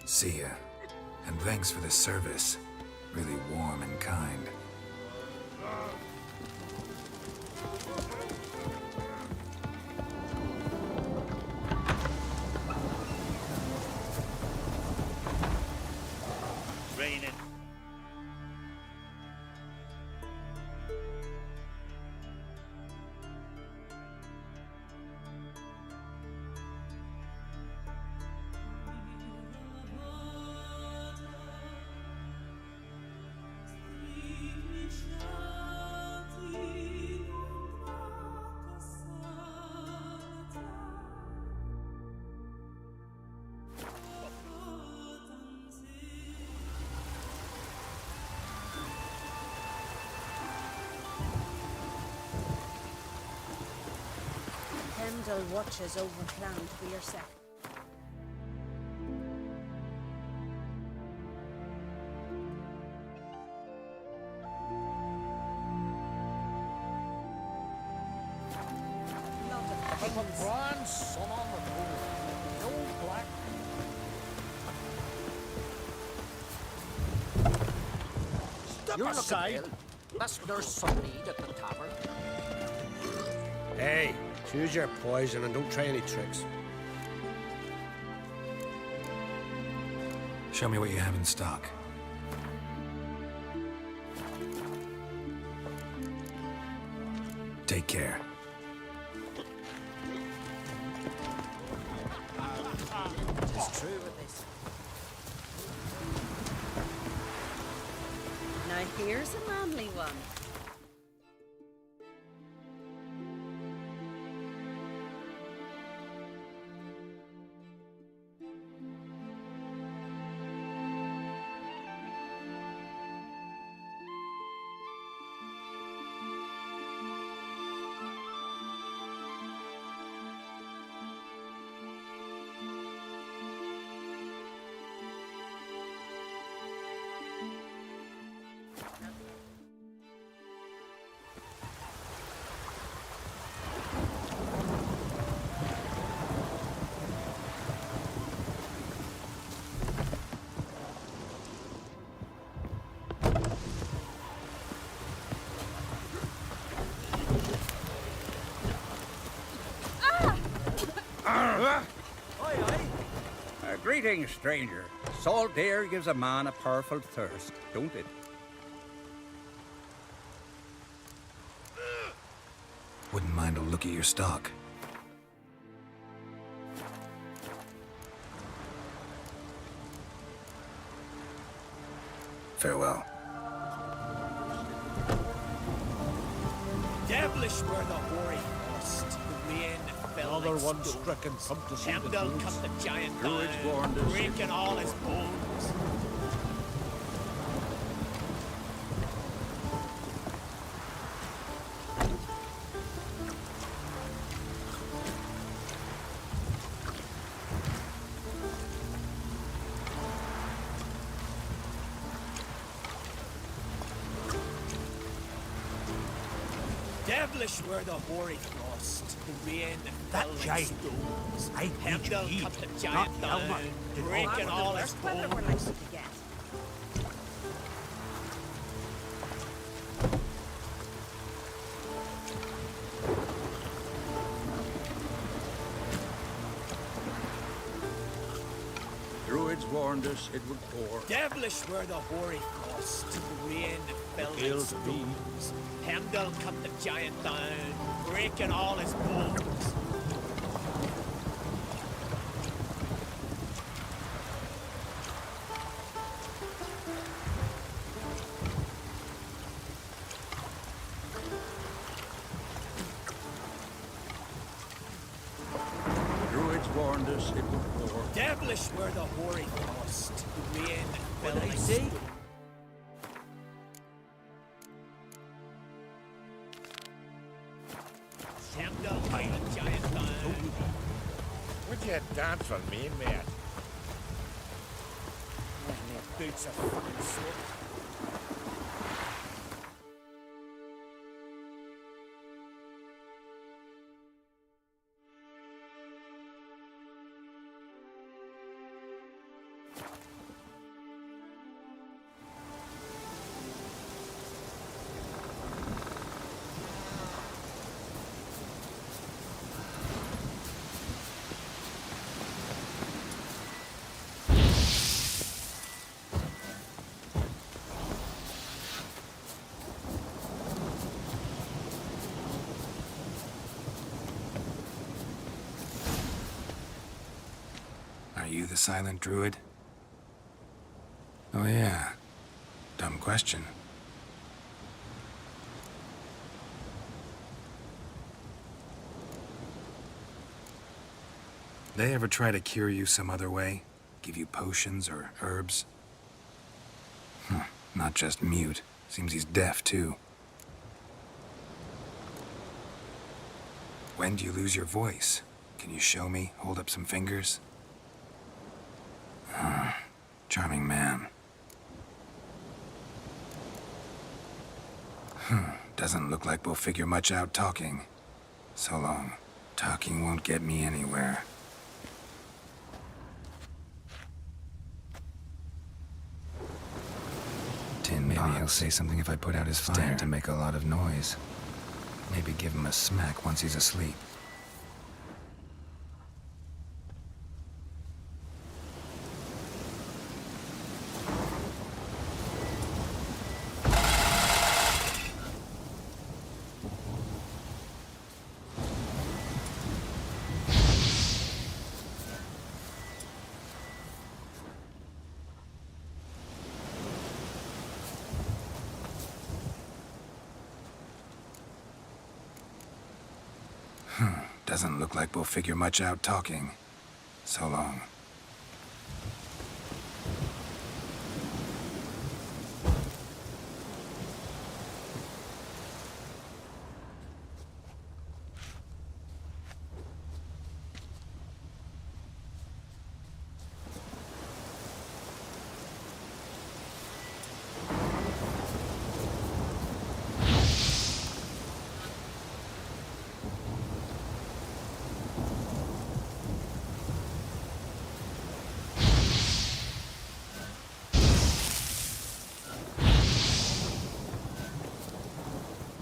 See ya. And thanks for the service. Really warm and kind. Raining. Pendle watches over planned for your sec. Brian, son on the moon. The old black. Step You're aside. looking ill. There's some mead at the tavern. Hey, choose your poison and don't try any tricks. Show me what you have in stock. Take care. It's true with this. Now here's a manly one. Greetings, stranger. Salt air gives a man a powerful thirst, don't it? Wouldn't mind a look at your stock. Farewell. Devilish were the hoary frost, the rain fell Another like one stones. stricken, come to see the Heimdall druids. cut the giant Druids down, warned us. breaking all his bones. Devilish were the hoary frost, the rain fell like giant. stones. I think Heimdall he, cut the not giant down, Elmer, did breaking all his Weather we're bones. likely to get. Druids warned us it would pour. Devilish were the hoary frost, the rain fell like Ill to me. stones. Heimdall cut the giant down, breaking all his bones. Druids warned us it would pour. Devilish were the hoary frost, the rain fell I like see? stones. Heimdall cut the giant down. Would you dance for me, mate? Man, their boots are fucking soaked. Are you the silent druid? Oh yeah. Dumb question. They ever try to cure you some other way? Give you potions or herbs? Not just mute. Seems he's deaf, too. When do you lose your voice? Can you show me? Hold up some fingers? Charming man. Doesn't look like we'll figure much out talking. So long. Talking won't get me anywhere. Maybe he'll say something if I put out his fire. Stand to make a lot of noise. Maybe give him a smack once he's asleep. Doesn't look like we'll figure much out talking. So long.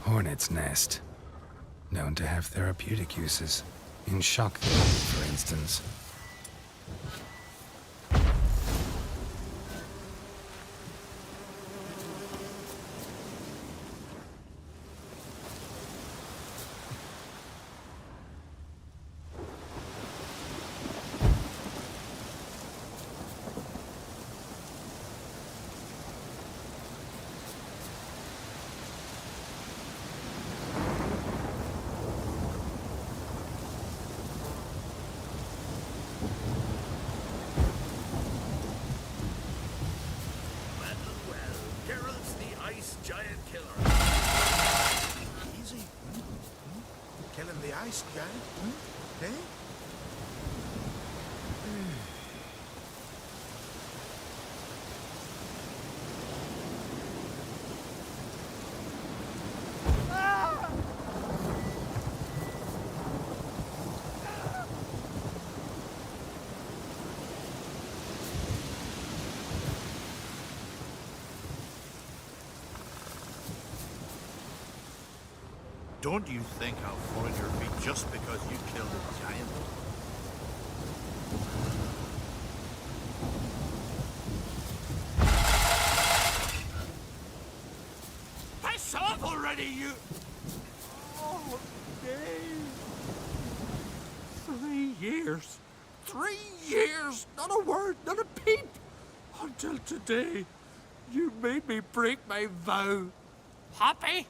Hornet's nest. Known to have therapeutic uses. In shock therapy, for instance. nice giant, eh? Don't you think I'll fall at your feet just because you killed a giant? Piss off already, you... Oh, Dave. 3 years. 3 years! Not a word, not a peep! Until today, you made me break my vow. Happy?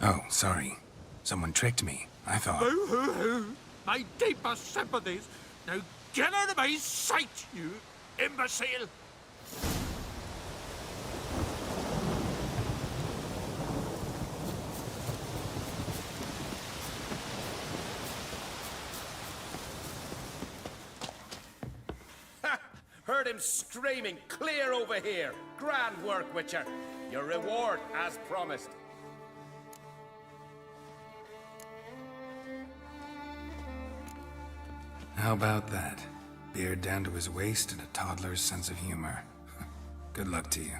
Oh, sorry. Someone tricked me. I thought... Boo-hoo-hoo! My deepest sympathies. Now get out of my sight, you imbecile! Heard him screaming, clear over here. Grand work, Witcher. Your reward, as promised. How about that? Beard down to his waist and a toddler's sense of humor. Good luck to you.